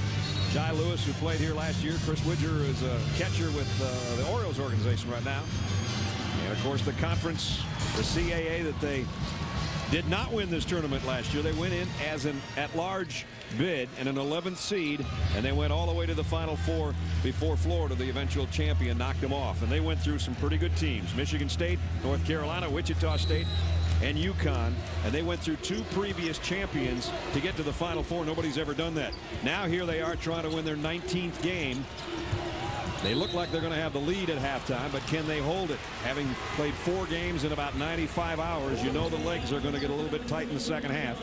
Jai Lewis, who played here last year. Chris Widger is a catcher with the Orioles organization right now. And, of course, the conference, the CAA, that they did not win this tournament last year. They went in as an at-large bid and an 11th seed, and they went all the way to the Final Four before Florida, the eventual champion, knocked them off. And they went through some pretty good teams. Michigan State, North Carolina, Wichita State, and UConn. And they went through 2 previous champions to get to the Final Four. Nobody's ever done that. Now here they are trying to win their 19th game. They look like they're going to have the lead at halftime, but can they hold it? Having played 4 games in about 95 hours, you know the legs are going to get a little bit tight in the second half.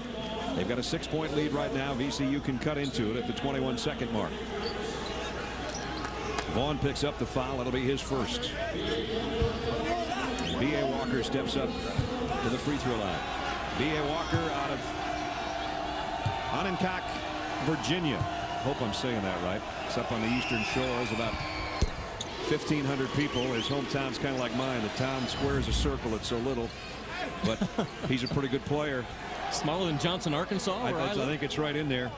They've got a 6-point lead right now. VCU can cut into it at the 21-second mark. Vaughn picks up the foul. It'll be his first. B.A. Walker steps up to the free throw line. B.A. Walker out of Onondaga, Virginia. Hope I'm saying that right. It's up on the eastern shore. It's about 1,500 people. His hometown's kind of like mine. The town square is a circle. It's so little. But he's a pretty good player. Smaller than Johnson, Arkansas? I think it's right in there.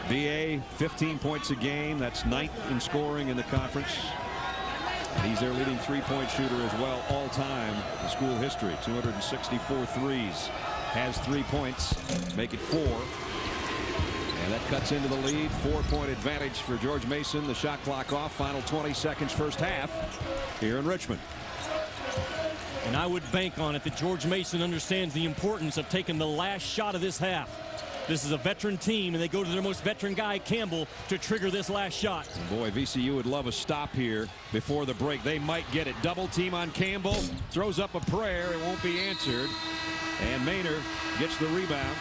VA, 15 points a game. That's 9th in scoring in the conference. And he's their leading 3-point shooter as well all time in school history. 264 threes. Has 3 points. Make it 4. And that cuts into the lead. 4-point advantage for George Mason. The shot clock off. Final 20 seconds first half here in Richmond. And I would bank on it that George Mason understands the importance of taking the last shot of this half. This is a veteran team, and they go to their most veteran guy, Campbell, to trigger this last shot. Boy, VCU would love a stop here before the break. They might get it. Double team on Campbell. Throws up a prayer. It won't be answered. And Maynor gets the rebound.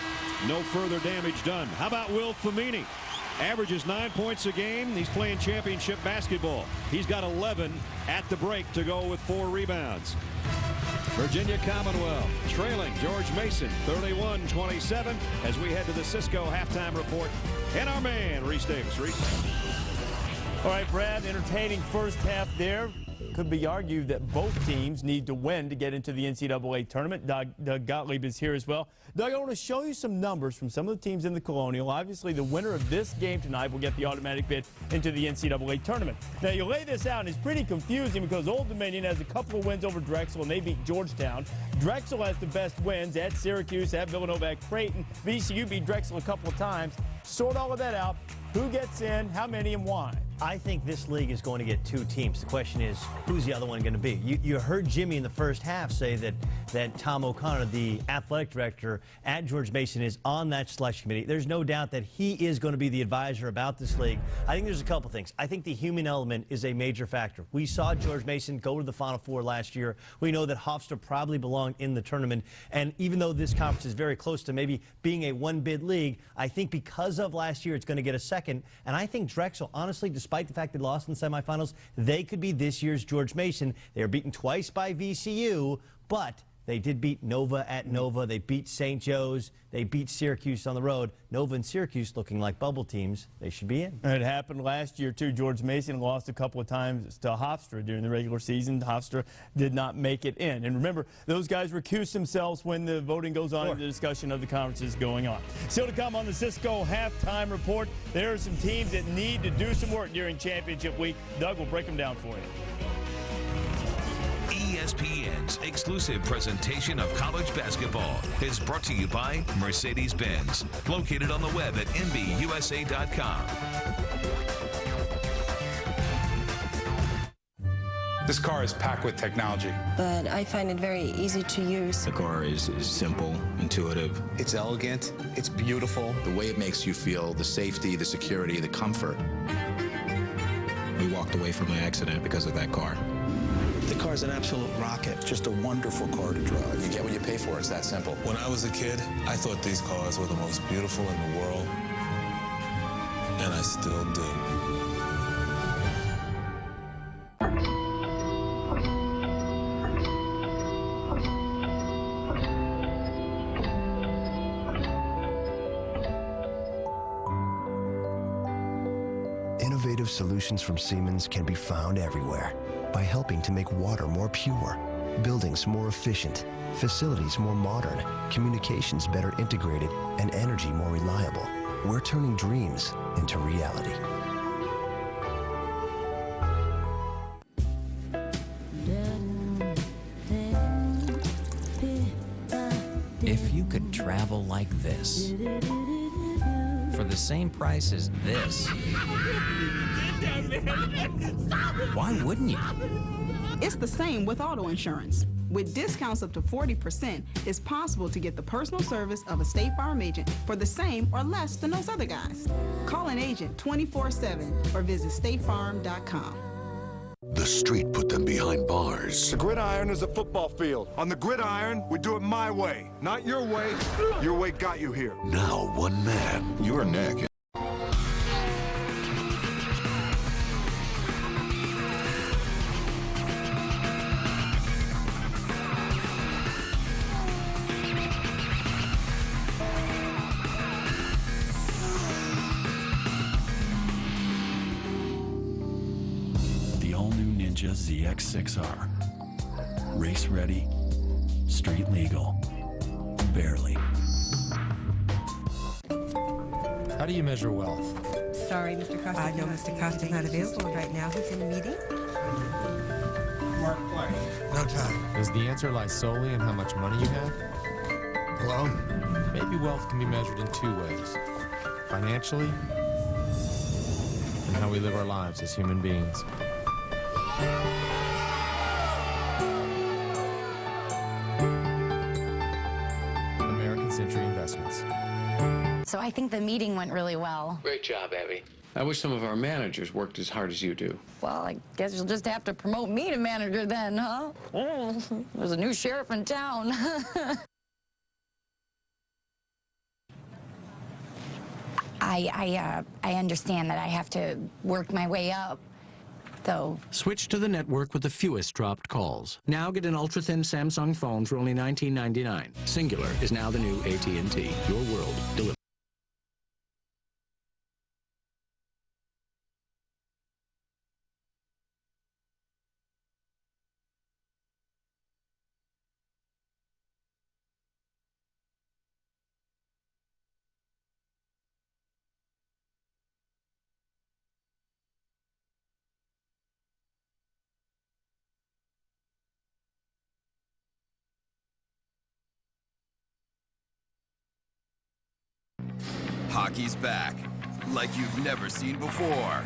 No further damage done. How about Will Femini? Averages 9 points a game. He's playing championship basketball. He's got 11 at the break to go with 4 rebounds. Virginia Commonwealth trailing George Mason 31-27 as we head to the Cisco halftime report. And our man, Reese Davis. Reese. All right, Brad, entertaining first half there. Could be argued that both teams need to win to get into the NCAA tournament. Doug Gottlieb is here as well. Doug, I want to show you some numbers from some of the teams in the Colonial. Obviously, the winner of this game tonight will get the automatic bid into the NCAA tournament. Now, you lay this out, and it's pretty confusing because Old Dominion has a couple of wins over Drexel, and they beat Georgetown. Drexel has the best wins at Syracuse, at Villanova, at Creighton. VCU beat Drexel a couple of times. Sort all of that out. Who gets in, how many, and why? I think this league is going to get 2 teams. The question is, who's the other one going to be? You heard Jimmy in the first half say that Tom O'Connor, the athletic director at George Mason, is on that selection committee. There's no doubt that he is going to be the advisor about this league. I think there's a couple things. I think the human element is a major factor. We saw George Mason go to the Final Four last year. We know that Hofstra probably belonged in the tournament. And even though this conference is very close to maybe being a 1-bid league, I think because of last year, it's going to get a second. And I think Drexel, honestly, despite the fact they lost in the semifinals, they could be this year's George Mason. They were beaten twice by VCU, but they did beat Nova at Nova. They beat St. Joe's. They beat Syracuse on the road. Nova and Syracuse looking like bubble teams. They should be in. It happened last year, too. George Mason lost a couple of times to Hofstra during the regular season. Hofstra did not make it in. And remember, those guys recuse themselves when the voting goes on and the discussion of the conferences going on. Still to come on the Cisco halftime report, there are some teams that need to do some work during championship week. Doug will break them down for you. ESPN's exclusive presentation of college basketball is brought to you by Mercedes-Benz, located on the web at MBUSA.com. This car is packed with technology. But I find it very easy to use. The car is simple, intuitive. It's elegant. It's beautiful. The way it makes you feel, the safety, the security, the comfort. We walked away from an accident because of that car. The car's an absolute rocket. Just a wonderful car to drive. You get what you pay for. It's that simple. When I was a kid, I thought these cars were the most beautiful in the world. And I still do. Innovative solutions from Siemens can be found everywhere by helping to make water more pure Buildings more efficient, facilities more modern, communications better integrated, and energy more reliable. We're turning dreams into reality. If you could travel like this, for the same price as this, why wouldn't you? It's the same with auto insurance. With discounts up to 40%, it's possible to get the personal service of a State Farm agent for the same or less than those other guys. Call an agent 24/7 or visit statefarm.com. The street put them behind bars. The gridiron is a football field. On the gridiron, we do it my way, not your way. Your way got you here. Now one man. Your neck. ZX6R. Race ready, street legal, barely. How do you measure wealth? Sorry, Mr. Costa. No, Mr. Costa's not available right now. He's in a meeting. Mark Play. No time. Does the answer lie solely in how much money you have? Hello? Maybe wealth can be measured in two ways. Financially, and how we live our lives as human beings. American Century Investments. So I think the meeting went really well. Great job, Abby. I wish some of our managers worked as hard as you do. Well, I guess you'll just have to promote me to manager then, huh? There's a new sheriff in town. I understand that I have to work my way up. Though. Switch to the network with the fewest dropped calls. Now get an ultra-thin Samsung phone for only $19.99. Singular is now the new AT&T. Your world delivered. Hockey's back, like you've never seen before.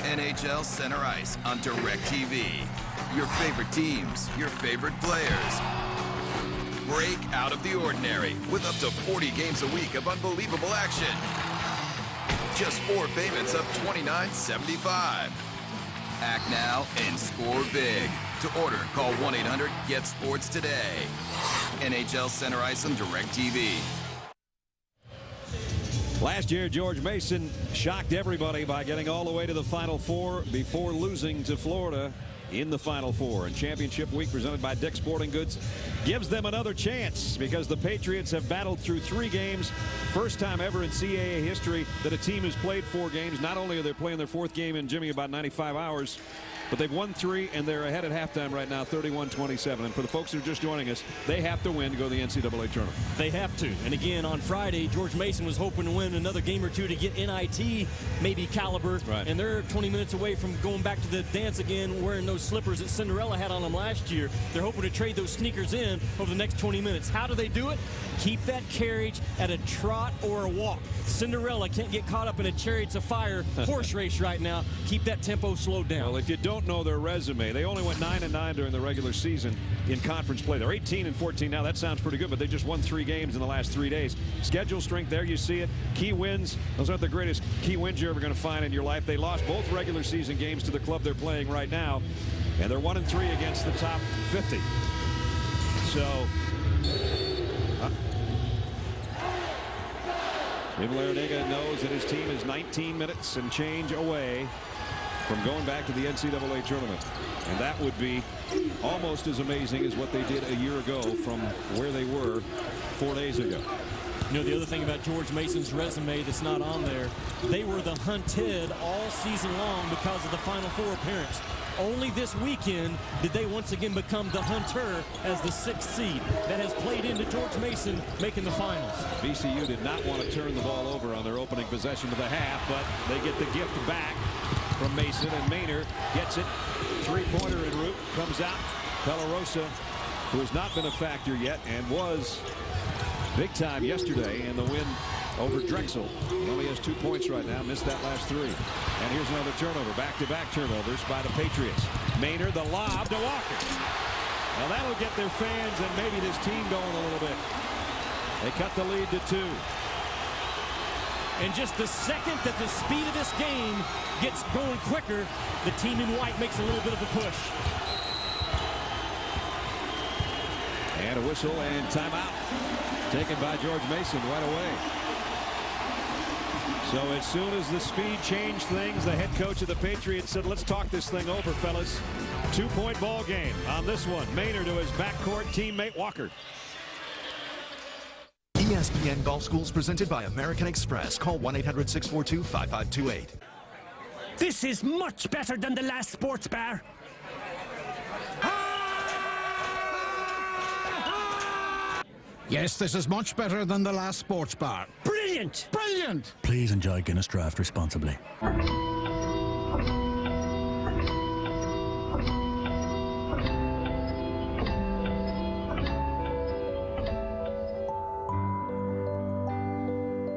NHL Center Ice on DirecTV. Your favorite teams, your favorite players. Break out of the ordinary with up to 40 games a week of unbelievable action. Just 4 payments of $29.75. Act now and score big. To order, call 1-800-GET-SPORTS today. NHL Center Ice on DirecTV. Last year, George Mason shocked everybody by getting all the way to the Final Four before losing to Florida in the Final Four. And Championship Week, presented by Dick's Sporting Goods, gives them another chance because the Patriots have battled through 3 games. First time ever in CAA history that a team has played 4 games. Not only are they playing their 4th game in, Jimmy, about 95 hours, but they've won 3, and they're ahead at halftime right now, 31-27. And for the folks who are just joining us, they have to win to go to the NCAA tournament. They have to. And again, on Friday, George Mason was hoping to win another game or 2 to get NIT maybe caliber. Right. And they're 20 minutes away from going back to the dance again, wearing those slippers that Cinderella had on them last year. They're hoping to trade those sneakers in over the next 20 minutes. How do they do it? Keep that carriage at a trot or a walk. Cinderella can't get caught up in a Chariots of Fire horse race right now. Keep that tempo slowed down. Well, if you don't know their resume, they only went 9-9 during the regular season in conference play. They're 18-14 now. That sounds pretty good, but they just won 3 games in the last 3 days. Schedule strength, there you see it. Key wins, those aren't the greatest key wins you're ever going to find in your life. They lost both regular season games to the club they're playing right now, and they're 1-3 against the top 50. So Jim Larrañaga knows that his team is 19 minutes and change away from going back to the NCAA tournament. And that would be almost as amazing as what they did a year ago from where they were 4 days ago. You know, the other thing about George Mason's resume that's not on there, they were the hunted all season long because of the Final Four appearance. Only this weekend did they once again become the hunter as the 6th seed. That has played into George Mason making the finals. VCU did not want to turn the ball over on their opening possession of the half, but they get the gift back from Mason, and Maynor gets it. Three-pointer en route, comes out. Pelarosa, who has not been a factor yet and was big time yesterday in the win over Drexel. He only has 2 points right now, missed that last 3. And here's another turnover, back-to-back turnovers by the Patriots. Maynor, the lob to Walker. Now that'll get their fans and maybe this team going a little bit. They cut the lead to 2. And just the second that the speed of this game gets going quicker, the team in white makes a little bit of a push. And a whistle and timeout taken by George Mason right away. So as soon as the speed changed things, the head coach of the Patriots said, let's talk this thing over, fellas. 2-point ball game on this one. Maynor to his backcourt teammate Walker. ESPN Golf Schools presented by American Express. Call 1-800-642-5528. This is much better than the last sports bar. Yes, this is much better than the last sports bar. Brilliant! Brilliant! Please enjoy Guinness Draft responsibly.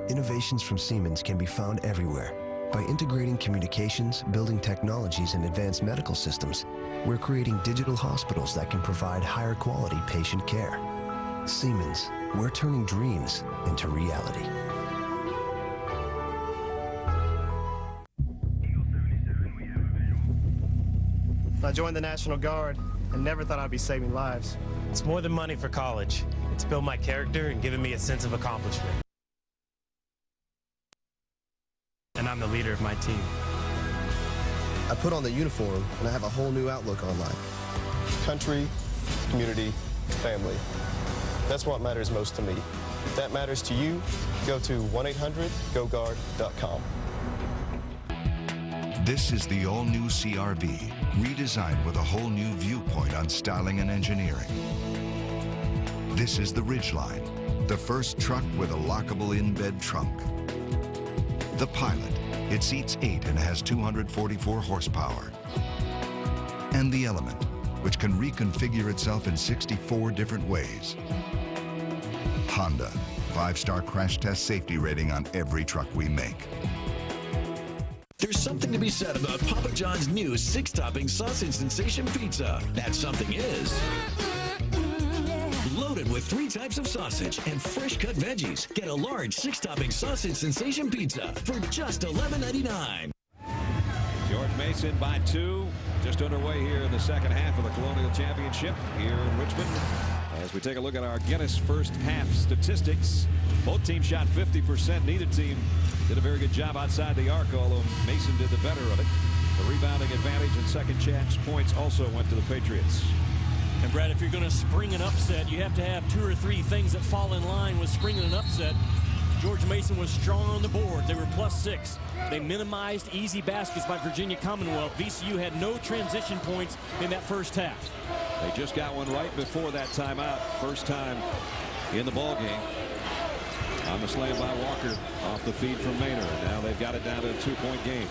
Innovations from Siemens can be found everywhere. By integrating communications, building technologies, and advanced medical systems, we're creating digital hospitals that can provide higher quality patient care. Siemens, we're turning dreams into reality. I joined the National Guard and never thought I'd be saving lives. It's more than money for college. It's built my character and given me a sense of accomplishment. And I'm the leader of my team. I put on the uniform and I have a whole new outlook on life. Country, community, family. That's what matters most to me. If that matters to you, go to 1-800-GO-GUARD.com. This is the all-new CR-V, redesigned with a whole new viewpoint on styling and engineering. This is the Ridgeline, the first truck with a lockable in-bed trunk. The Pilot, it seats 8 and has 244 horsepower. And the Element, which can reconfigure itself in 64 different ways. Honda, 5-star crash test safety rating on every truck we make. There's something to be said about Papa John's new 6-topping sausage sensation pizza. That something is loaded with 3 types of sausage and fresh cut veggies. Get a large 6-topping sausage sensation pizza for just $11.99. George Mason by 2, just underway here in the second half of the Colonial Championship here in Richmond. As we take a look at our Guinness first half statistics, both teams shot 50%. Neither team did a very good job outside the arc, although Mason did the better of it. The rebounding advantage and second chance points also went to the Patriots. And Brad, if you're going to spring an upset, you have to have 2 or 3 things that fall in line with springing an upset. George Mason was strong on the board. They were +6. They minimized easy baskets by Virginia Commonwealth. VCU had no transition points in that first half. They just got one right before that timeout. First time in the ball game. On the slam by Walker off the feed from Maynor. Now they've got it down to a 2-point game.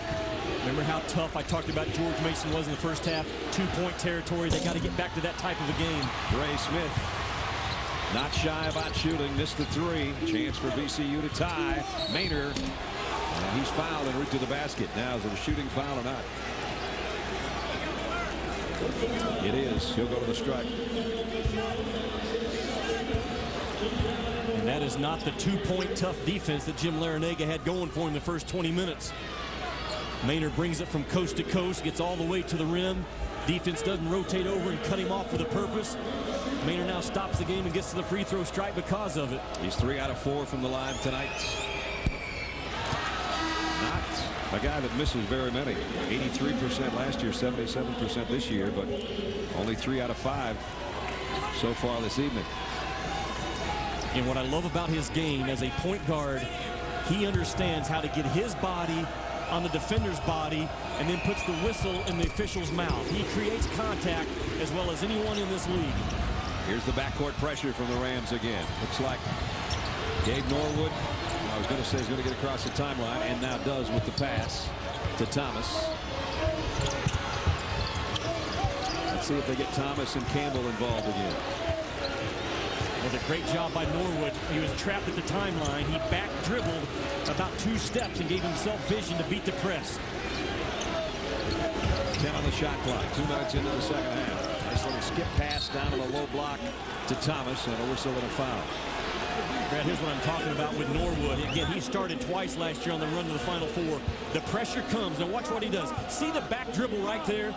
Remember how tough I talked about George Mason was in the first half? 2-point territory. They got to get back to that type of a game. Ray Smith not shy about shooting. Missed the 3. Chance for VCU to tie. Maynor. And he's fouled en route to the basket. Now is it a shooting foul or not? It is. He'll go to the strike. And that is not the 2-point tough defense that Jim Larinaga had going for him the first 20 minutes. Maynor brings it from coast to coast, gets all the way to the rim. Defense doesn't rotate over and cut him off with a purpose. Maynor now stops the game and gets to the free throw strike because of it. He's 3 out of 4 from the line tonight. Not a guy that misses very many. 83% last year, 77% this year, but only 3 out of 5 so far this evening. And what I love about his game as a point guard, he understands how to get his body on the defender's body and then puts the whistle in the official's mouth. He creates contact as well as anyone in this league. Here's the backcourt pressure from the Rams again. Looks like Gabe Norwood, I was going to say he's going to get across the timeline, and now does with the pass to Thomas. Let's see if they get Thomas and Campbell involved again. Was a great job by Norwood. He was trapped at the timeline. He back dribbled about 2 steps and gave himself vision to beat the press. 10 on the shot clock. 2 minutes into the second half. Nice little skip pass down to the low block to Thomas, and a whistle and a foul. Brad, here's what I'm talking about with Norwood. Again, he started twice last year on the run to the Final Four. The pressure comes. Now watch what he does. See the back dribble right there?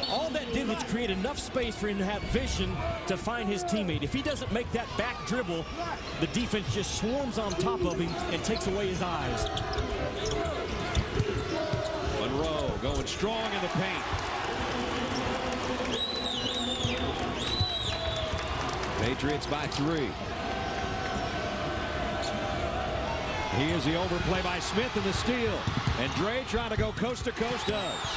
All that did was create enough space for him to have vision to find his teammate. If he doesn't make that back dribble, the defense just swarms on top of him and takes away his eyes. Monroe going strong in the paint. Patriots by 3. Here's the overplay by Smith and the steal. And Dre trying to go coast to coast does.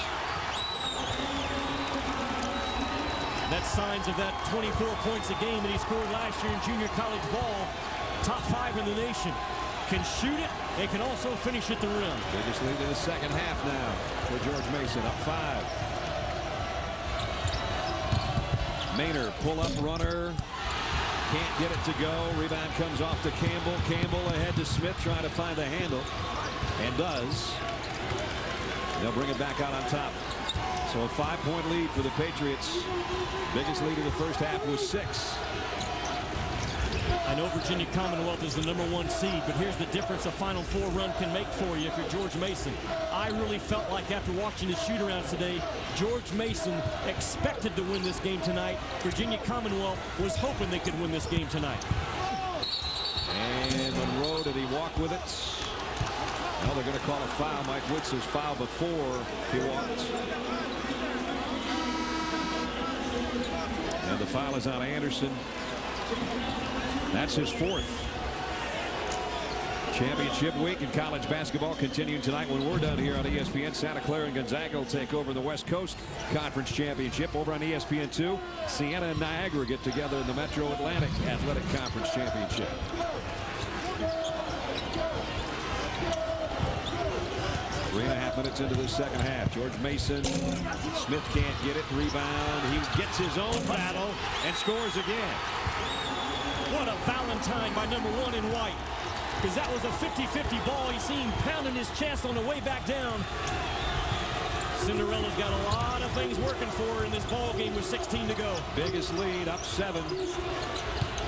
That's signs of that 24 points a game that he scored last year in junior college ball. Top 5 in the nation. Can shoot it and can also finish at the rim. Biggest lead in the second half now for George Mason, up 5. Maynor, pull-up runner. Can't get it to go. Rebound comes off to Campbell. Campbell ahead to Smith, trying to find the handle. And does. They'll bring it back out on top. So a 5-point lead for the Patriots. Biggest lead of the first half was 6. I know Virginia Commonwealth is the #1 seed, but here's the difference a Final Four run can make for you if you're George Mason. I really felt like after watching the shoot-arounds today, George Mason expected to win this game tonight. Virginia Commonwealth was hoping they could win this game tonight. And Monroe, did he walk with it? Now they're going to call a foul. Mike Witz's foul before he walked. And the foul is on Anderson. That's his 4th. Championship week in college basketball continuing tonight when we're done here on ESPN. Santa Clara and Gonzaga will take over the West Coast Conference Championship. Over on ESPN2, Siena and Niagara get together in the Metro Atlantic Athletic Conference Championship. Three and a half minutes into the second half. George Mason. Smith can't get it. Rebound. He gets his own battle and scores again. What a Valentine by #1 in white. Because that was a 50-50 ball. You see him pounding his chest on the way back down. Cinderella's got a lot of things working for her in this ball game with 16 to go. Biggest lead, up 7.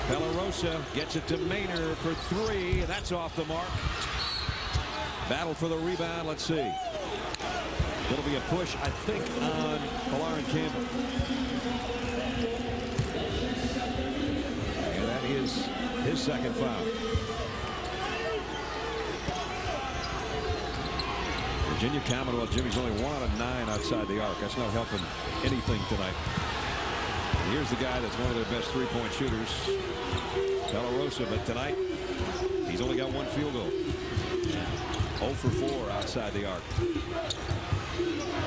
Pelarosa gets it to Maynor for 3. That's off the mark. Battle for the rebound. Let's see. It'll be a push, I think, on Kalarin Campbell. And that is his second foul. Virginia Commonwealth, Jimmy's only 1 of 9 outside the arc. That's not helping anything tonight. And here's the guy that's one of their best three-point shooters, Pelarosa, but tonight he's only got 1 field goal. 0 for 4 outside the arc.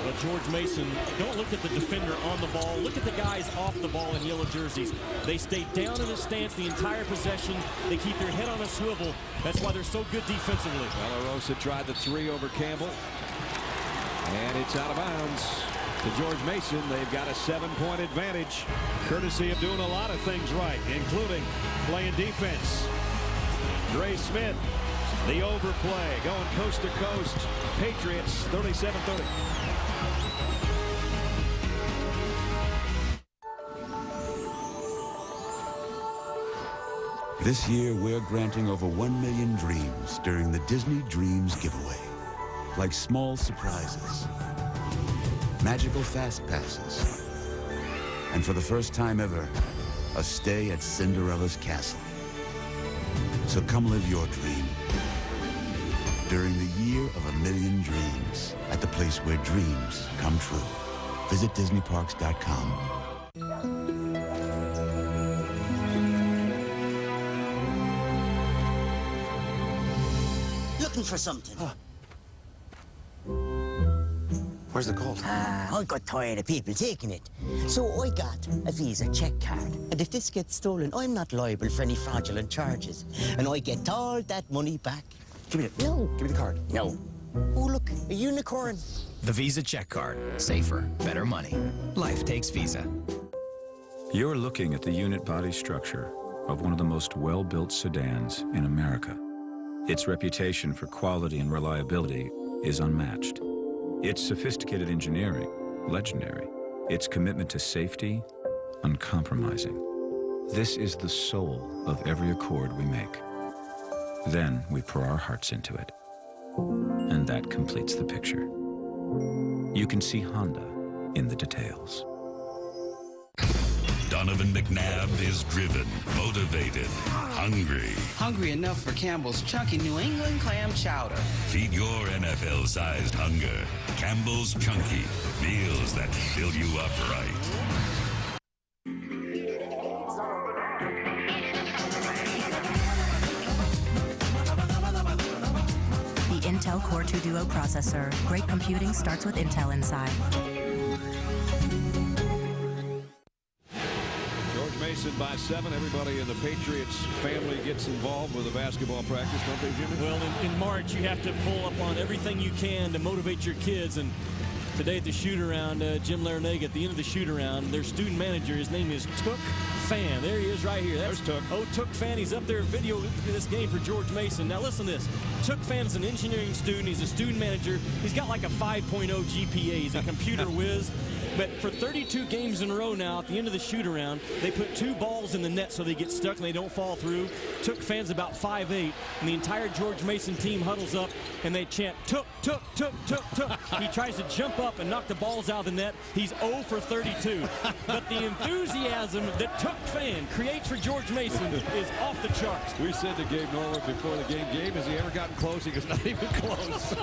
But George Mason, don't look at the defender on the ball. Look at the guys off the ball in yellow jerseys. They stay down in the stance the entire possession. They keep their head on a swivel. That's why they're so good defensively. Pelarosa tried the 3 over Campbell. And it's out of bounds to George Mason. They've got a 7-point advantage, courtesy of doing a lot of things right, including playing defense. Dre Smith, the overplay, going coast to coast. Patriots 37-30. This year, we're granting over 1 million dreams during the Disney Dreams giveaway. Like small surprises, magical fast passes, and for the first time ever, a stay at Cinderella's castle. So come live your dream during the year of 1 million dreams at the place where dreams come true. Visit DisneyParks.com. Looking for something. Where's the gold? I got tired of people taking it. So I got a Visa check card. And if this gets stolen, I'm not liable for any fraudulent charges. And I get all that money back. Give me it. No. Give me the card. No. Oh, look, a unicorn. The Visa check card. Safer, better money. Life takes Visa. You're looking at the unit body structure of one of the most well-built sedans in America. Its reputation for quality and reliability is unmatched. Its sophisticated engineering, legendary. Its commitment to safety, uncompromising. This is the soul of every Accord we make. Then we pour our hearts into it. And that completes the picture. You can see Honda in the details. Donovan McNabb is driven, motivated, hungry. Hungry enough for Campbell's chunky New England clam chowder. Feed your NFL-sized hunger. Campbell's Chunky. Meals that fill you up right. The Intel Core 2 Duo processor. Great computing starts with Intel inside. Mason by 7. Everybody in the Patriots family gets involved with a basketball practice, don't they, Jimmy? Well, in March, you have to pull up on everything you can to motivate your kids. And today at the shoot-around, Jim Larinaga, at the end of the shoot-around, their student manager, his name is Took Fan. There he is right here. That's Took. Oh, Took Fan. He's up there video this game for George Mason. Now, listen to this. Took Fan is an engineering student. He's a student manager. He's got like a 5.0 GPA. He's a computer whiz. But for 32 games in a row now, at the end of the shoot-around, they put 2 balls in the net so they get stuck and they don't fall through. Took Fan's about 5'8", and the entire George Mason team huddles up, and they chant, Took, Took, Took, Took, Took. He tries to jump up and knock the balls out of the net. He's 0 for 32. But the enthusiasm that Took Fan creates for George Mason is off the charts. We said to Gabe Norwood before the game, Gabe, has he ever gotten close? He goes, not even close.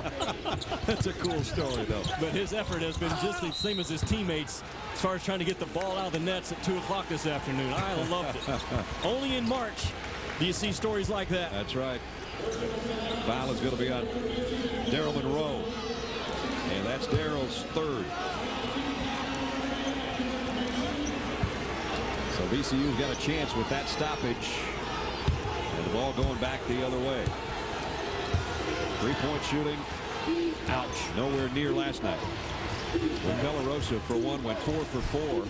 That's a cool story, though. But his effort has been just the same as his teammates as far as trying to get the ball out of the nets at 2 o'clock this afternoon. I loved it. Only in March do you see stories like that. That's right. Foul is going to be on Daryl Monroe. And that's Daryl's 3rd. So VCU's got a chance with that stoppage. And the ball going back the other way. 3-point shooting. Ouch. Nowhere near last night. When Bellarosa, for one, went 4 for 4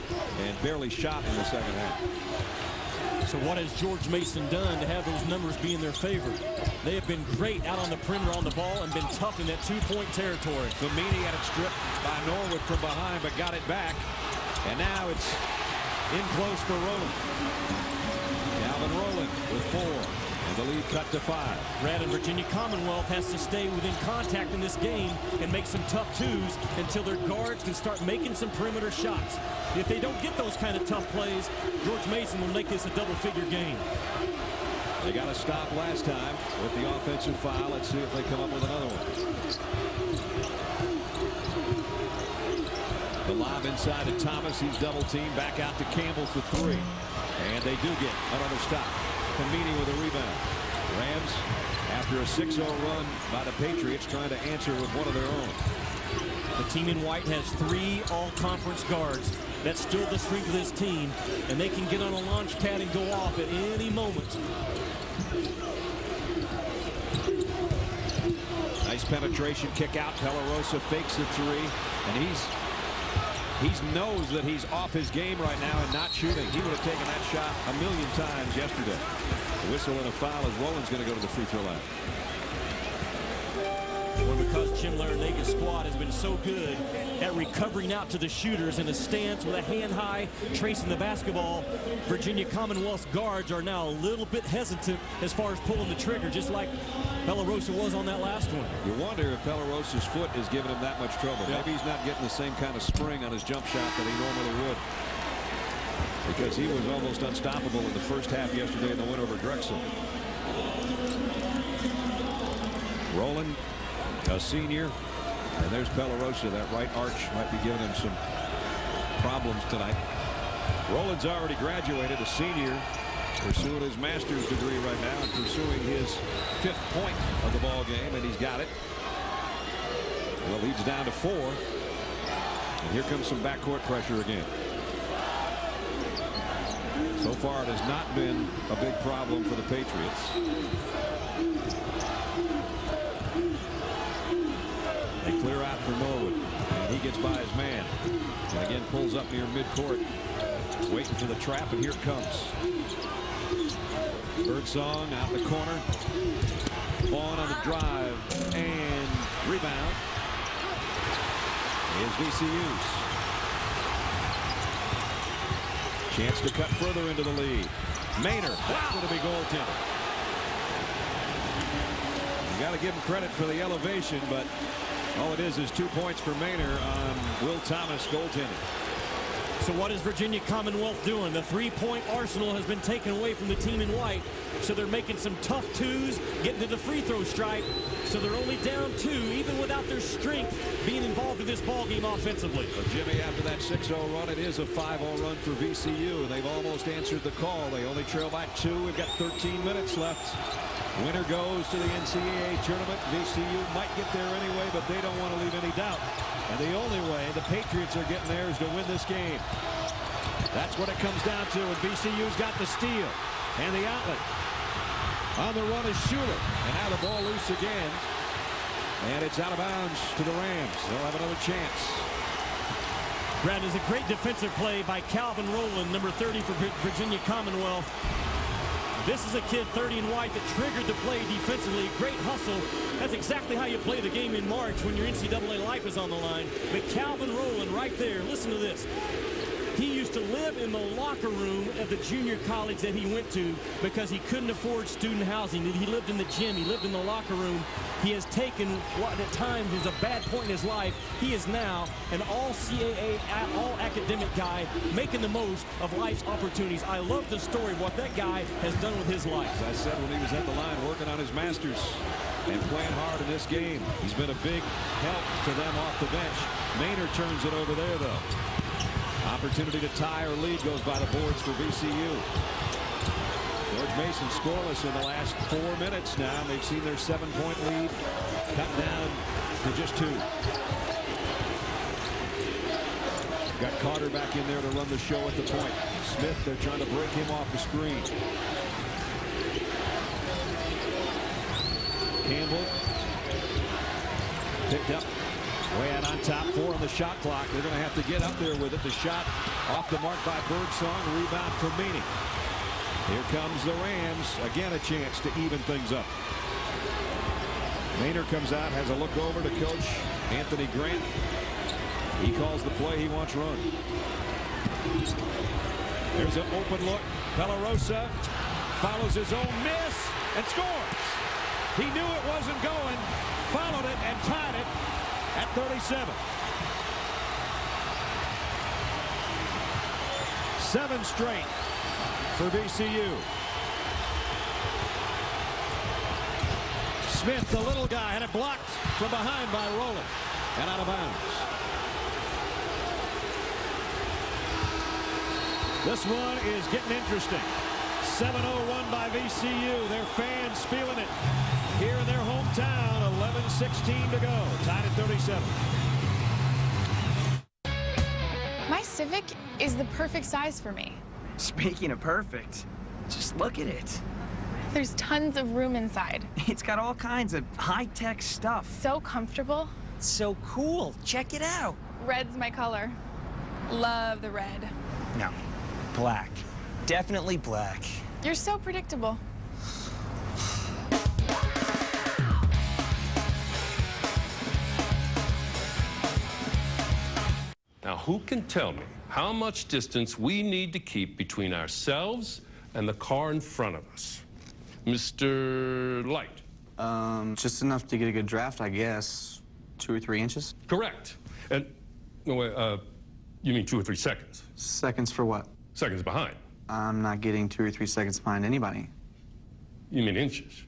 and barely shot in the second half. So what has George Mason done to have those numbers be in their favor? They have been great out on the perimeter on the ball and been tough in that 2-point territory. Famini had it stripped by Norwood from behind, but got it back. And now it's in close for Rowland. Calvin Rowland with 4. And the lead cut to 5. Brad, and Virginia Commonwealth has to stay within contact in this game and make some tough twos until their guards can start making some perimeter shots. If they don't get those kind of tough plays, George Mason will make this a double-figure game. They got a stop last time with the offensive foul. Let's see if they come up with another one. The lob inside to Thomas. He's double-teamed. Back out to Campbell for 3. And they do get another stop. Famini with a rebound. Rams, after a 6-0 run by the Patriots, trying to answer with one of their own. The team in white has 3 all-conference guards. That's still the strength of this team, and they can get on a launch pad and go off at any moment. Nice penetration kick out. Bellarosa fakes the 3, and he knows that he's off his game right now and not shooting. He would have taken that shot a million times yesterday. A whistle and a foul as Rowland's going to go to the free throw line. Well, because Jim Larinaga's squad has been so good at recovering out to the shooters in a stance with a hand high, tracing the basketball, Virginia Commonwealth's guards are now a little bit hesitant as far as pulling the trigger, just like Bellarosa was on that last one. You wonder if Bellarosa's foot is giving him that much trouble. Yep. Maybe he's not getting the same kind of spring on his jump shot that he normally would. Because he was almost unstoppable in the first half yesterday in the win over Drexel. Rowland, a senior, and there's Bellarosa. That right arch might be giving him some problems tonight. Rowland's already graduated, a senior, pursuing his master's degree right now and pursuing his 5th point of the ball game, and he's got it. Well, leads down to 4. And here comes some backcourt pressure again. So far, it has not been a big problem for the Patriots. They clear out for Norwood, and he gets by his man. And again, pulls up near midcourt, waiting for the trap, and here it comes. Birdsong out in the corner. Vaughn on the drive, and rebound is VCU's. Chance to cut further into the lead. Maynor, that's going to be goaltending. You got to give him credit for the elevation, but all it is 2 points for Maynor on Will Thomas goaltending. So what is Virginia Commonwealth doing? The three-point arsenal has been taken away from the team in white, so they're making some tough twos, getting to the free throw stripe, so they're only down 2, even without their strength being involved in this ball game offensively. Well, Jimmy, after that 6-0 run, it is a 5-0 run for VCU, and they've almost answered the call. They only trail by 2. We've got 13 minutes left. Winner goes to the NCAA tournament. VCU might get there anyway, but they don't want to leave any doubt. And the only way the Patriots are getting there is to win this game. That's what it comes down to, and VCU's got the steal and the outlet. On the run is Schuler, and now the ball loose again. And it's out of bounds to the Rams. They'll have another chance. Brad, is a great defensive play by Calvin Rowland, number 30 for Virginia Commonwealth. This is a kid 30 in white that triggered the play defensively. Great hustle. That's exactly how you play the game in March when your NCAA life is on the line. But Calvin Rowland right there, listen to this. He used to live in the locker room at the junior college that he went to because he couldn't afford student housing. He lived in the gym. He lived in the locker room. He has taken what at times was a bad point in his life. He is now an all-CAA, all-academic guy making the most of life's opportunities. I love the story of what that guy has done with his life. As I said when he was at the line working on his master's and playing hard in this game, he's been a big help to them off the bench. Maynor turns it over there, though. Opportunity to tie or lead goes by the boards for VCU. George Mason scoreless in the last 4 minutes now. They've seen their 7-point lead cut down to just 2. Got Carter back in there to run the show at the point. Smith, they're trying to break him off the screen. Campbell picked up. Way out on top, 4 on the shot clock. They're going to have to get up there with it. The shot off the mark by Birdsong. Rebound for Meany. Here comes the Rams. Again, a chance to even things up. Maynor comes out, has a look over to Coach Anthony Grant. He calls the play he wants run. There's an open look. Pellarosa follows his own miss and scores. He knew it wasn't going, followed it and tied it at 37. 7 straight for VCU. Smith, the little guy, had it blocked from behind by Rowland and out of bounds. This one is getting interesting. 7-0 run by VCU. Their fans feeling it here in their hometown. 11:16 to go. Tied at 37. My Civic is the perfect size for me. Speaking of perfect, just look at it. There's tons of room inside. It's got all kinds of high-tech stuff. So comfortable. So cool. Check it out. Red's my color. Love the red. No, black. Definitely black. You're so predictable. Now, who can tell me how much distance we need to keep between ourselves and the car in front of us? Mr. Light. Just enough to get a good draft, I guess. 2 or 3 inches? Correct. And, no, wait, you mean 2 or 3 seconds? Seconds for what? Seconds behind. I'm not getting 2 or 3 seconds behind anybody. You mean inches?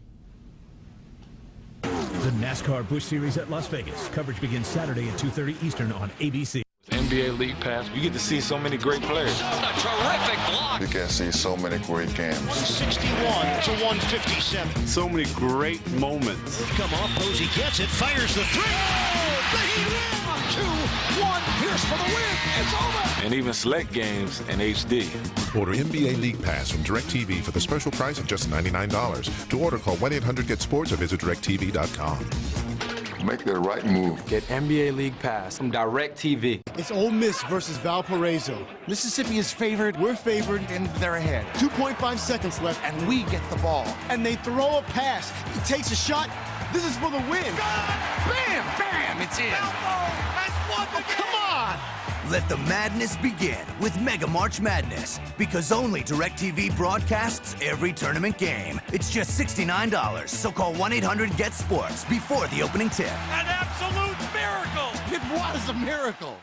The NASCAR Busch Series at Las Vegas. Coverage begins Saturday at 2:30 Eastern on ABC. NBA League Pass, you get to see so many great players. A terrific block. You can see so many great games. 161 to 157. So many great moments. Come off, Posey gets it, fires the three. Oh, the Heat win! 2-1, Pierce for the win. It's over. And even select games in HD. Order NBA League Pass from DirecTV for the special price of just $99. To order, call 1-800-GET-SPORTS or visit DirecTV.com. Make the right move. Get NBA League Pass from DirecTV. It's Ole Miss versus Valparaiso. Mississippi is favored, we're favored, and they're ahead. 2.5 seconds left, and we get the ball. And they throw a pass. He takes a shot. This is for the win. Bam! Bam! It's in. Oh, come on! Let the madness begin with Mega March Madness, because only DirecTV broadcasts every tournament game. It's just $69, so call 1-800-GET-SPORTS before the opening tip. An absolute miracle! It was a miracle.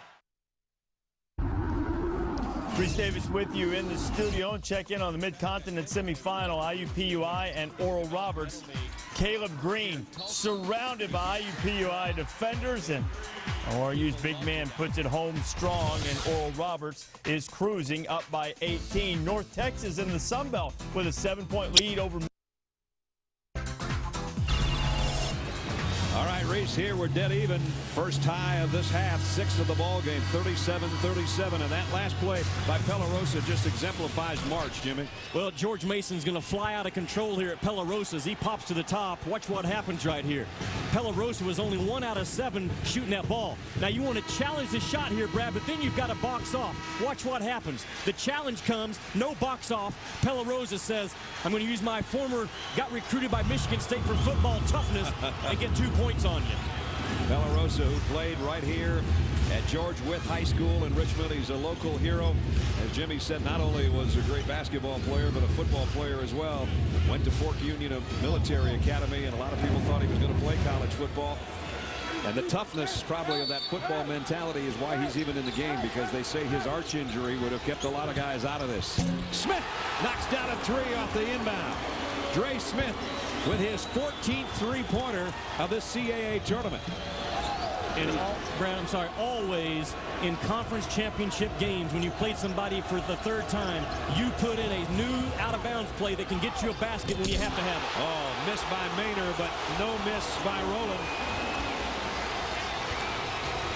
Chris Davis with you in the studio and check in on the Mid-Continent semifinal. IUPUI and Oral Roberts. Caleb Green surrounded by IUPUI defenders, and ORU's big man puts it home strong, and Oral Roberts is cruising up by 18. North Texas in the Sun Belt with a 7-point lead over. All right, Reese, here we're dead even. First tie of this half, 6th of the ball game, 37-37, and that last play by Pelarosa just exemplifies March, Jimmy. Well, George Mason's going to fly out of control here at Pelarosa's. He pops to the top. Watch what happens right here. Pelarosa was only 1 out of 7 shooting that ball. Now, you want to challenge the shot here, Brad, but then you've got to box off. Watch what happens. The challenge comes, no box off. Pelarosa says, I'm going to use my got recruited by Michigan State for football toughness and get 2 points on you. Pelarosa, who played right here at George Wythe High School in Richmond. He's a local hero. As Jimmy said, not only was a great basketball player, but a football player as well. Went to Fork Union Military Academy, and a lot of people thought he was going to play college football. And the toughness probably of that football mentality is why he's even in the game, because they say his arch injury would have kept a lot of guys out of this. Smith knocks down a 3 off the inbound. Dre Smith with his 14th three-pointer of the CAA tournament. And Brad, I'm sorry, always in conference championship games, when you played somebody for the 3rd time, you put in a new out-of-bounds play that can get you a basket when you have to have it. Oh, missed by Maynor, but no miss by Rowland.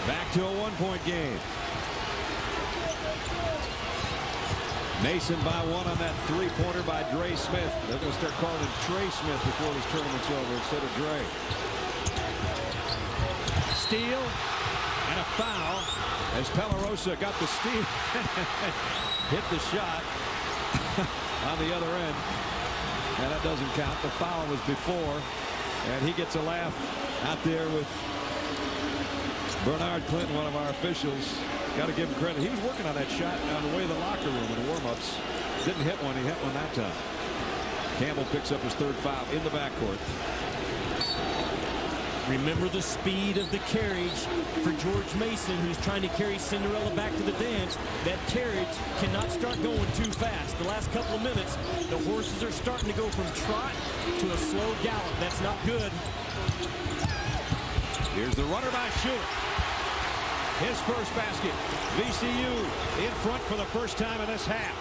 Back to a 1-point game. Mason by 1 on that 3-pointer by Dre Smith. They're going to start calling him Trey Smith before this tournament's over instead of Dre. Steal and a foul as Pelarosa got the steal. Hit the shot on the other end. And that doesn't count. The foul was before. And he gets a laugh out there with Bernard Clinton, one of our officials. Got to give him credit. He was working on that shot on the way to the locker room in warm-ups. Didn't hit one. He hit one that time. Campbell picks up his 3rd foul in the backcourt. Remember the speed of the carriage for George Mason, who's trying to carry Cinderella back to the dance. That carriage cannot start going too fast. The last couple of minutes, the horses are starting to go from trot to a slow gallop. That's not good. Here's the runner by Schuler. His first basket. VCU in front for the first time in this half.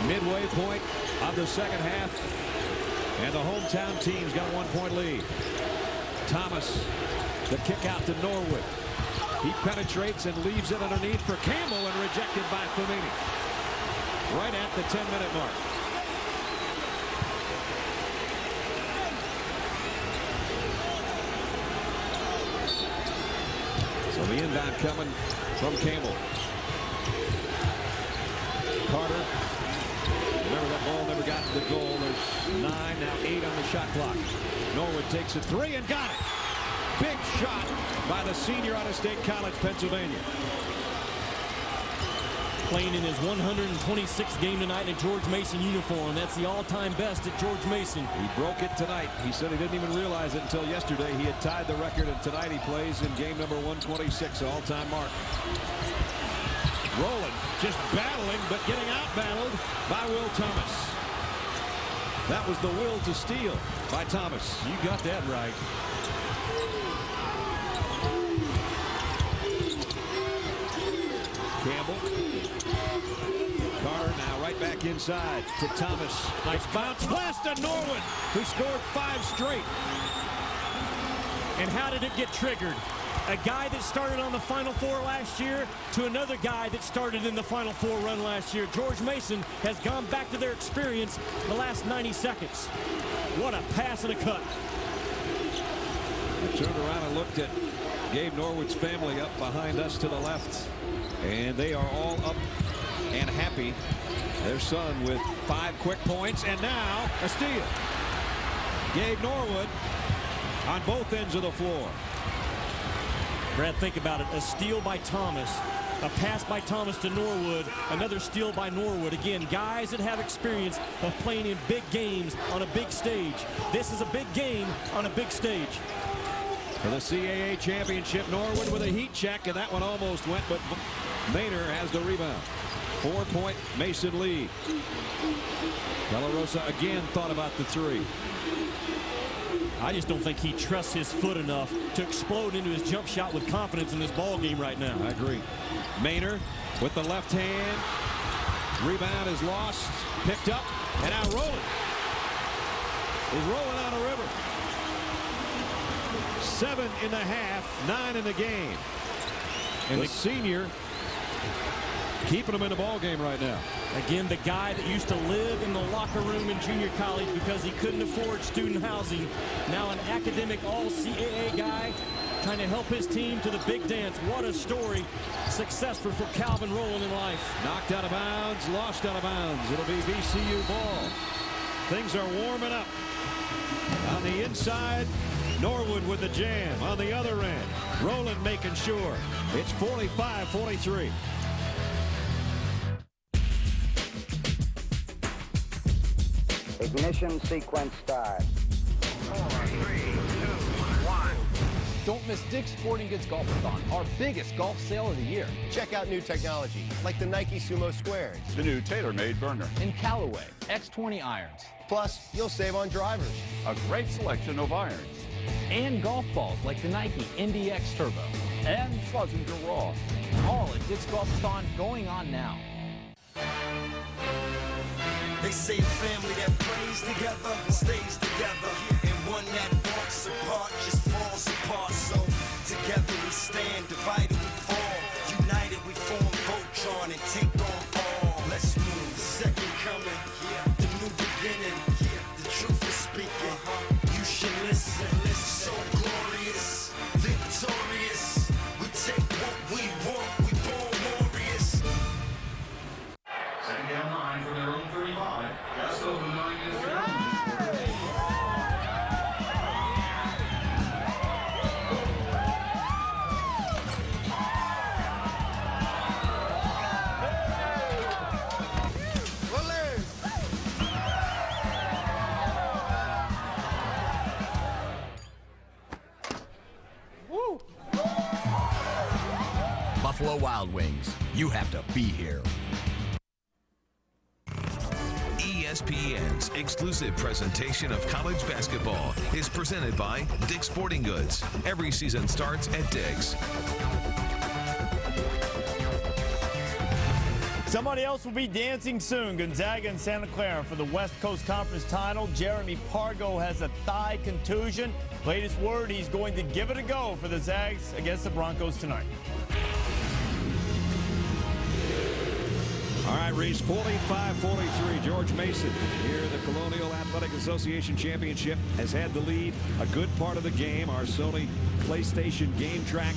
Midway point of the second half, and the hometown team's got a 1-point lead. Thomas, the kick out to Norwood. He penetrates and leaves it underneath for Campbell, and rejected by Fumini. Right at the 10-minute mark. So the inbound coming from Campbell. Carter. Remember, that ball never got to the goal. There's 9, now 8 on the shot clock. Norwood takes a 3 and got it. Big shot by the senior out of State College, Pennsylvania. Playing in his 126th game tonight in a George Mason uniform. That's the all-time best at George Mason. He broke it tonight. He said he didn't even realize it until yesterday. He had tied the record, and tonight he plays in game number 126, all-time mark. Rowland just battling, but getting out-battled by Will Thomas. That was the will to steal by Thomas. You got that right. Campbell. Carter now right back inside to Thomas. Nice bounce pass to Norwood, who scored 5 straight. And how did it get triggered? A guy that started on the Final Four last year to another guy that started in the Final Four run last year. George Mason has gone back to their experience the last 90 seconds. What a pass and a cut. I turned around and looked at Gabe Norwood's family up behind us to the left, and they are all up and happy. Their son with 5 quick points, and now a steal. Gabe Norwood on both ends of the floor. Brad, think about it. A steal by Thomas, a pass by Thomas to Norwood, another steal by Norwood. Again, guys that have experience of playing in big games on a big stage. This is a big game on a big stage. For the CAA Championship, Norwood with a heat check, and that one almost went, but Maynor has the rebound. 4-point Mason lead. De La Rosa again thought about the 3. I just don't think he trusts his foot enough to explode into his jump shot with confidence in this ball game right now. I agree. Maynor with the left hand. Rebound is lost. Picked up. And now rolling. He's rolling on a river. 7.5, 9 in the game. And the senior keeping him in the ball game right now. Again, the guy that used to live in the locker room in junior college because he couldn't afford student housing. Now an academic all-CAA guy trying to help his team to the big dance. What a story. Successful for Calvin Rowland in life. Knocked out of bounds, lost out of bounds. It'll be VCU ball. Things are warming up. On the inside, Norwood with the jam. On the other end, Rowland making sure. It's 45-43. Ignition sequence start. 4, 3, 2, 1. Don't miss Dick's Sporting Goods Golf-a-thon, our biggest golf sale of the year. Check out new technology, like the Nike Sumo Squares. The new tailor-made burner. And Callaway X20 irons. Plus, you'll save on drivers. A great selection of irons. And golf balls like the Nike Indy X Turbo. And Schlesinger Raw. All at Dick's Golf-a-thon going on now. They say a family that plays together stays together, and one that walks apart just falls apart. So together we stand, divided we fall, united we form Voltron and take on all. Let's move. The second coming, the new beginning, the truth is speaking. You should listen. So glorious, victorious. We take what we want. We born warriors. Second down 9 for their own 35. Let's go for 9 minutes to go. Buffalo Wild Wings. You have to be here. ESPN's exclusive presentation of college basketball is presented by Dick's Sporting Goods. Every season starts at Dick's. Somebody else will be dancing soon. Gonzaga and Santa Clara for the West Coast Conference title. Jeremy Pargo has a thigh contusion. Latest word, he's going to give it a go for the Zags against the Broncos tonight. All right, Reese, 45-43. George Mason here in the Colonial Athletic Association Championship has had the lead a good part of the game. Our Sony PlayStation game track.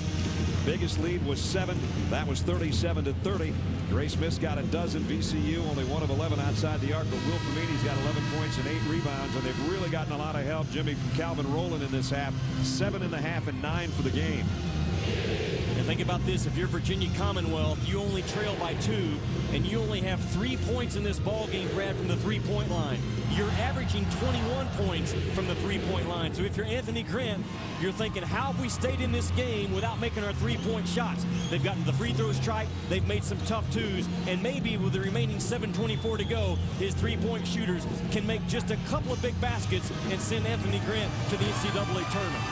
Biggest lead was 7. That was 37-30. Gray Smith's got a dozen. VCU only 1 of 11 outside the arc, but Will Fermini's got 11 points and 8 rebounds, and they've really gotten a lot of help, Jimmy, from Calvin Rowland in this half. 7.5 and 9 for the game. And think about this, if you're Virginia Commonwealth, you only trail by 2, and you only have 3 points in this ball game, Brad, from the three-point line. You're averaging 21 points from the three-point line. So if you're Anthony Grant, you're thinking, how have we stayed in this game without making our three-point shots? They've gotten the free throw strike, they've made some tough twos, and maybe with the remaining 7:24 to go, his three-point shooters can make just a couple of big baskets and send Anthony Grant to the NCAA tournament.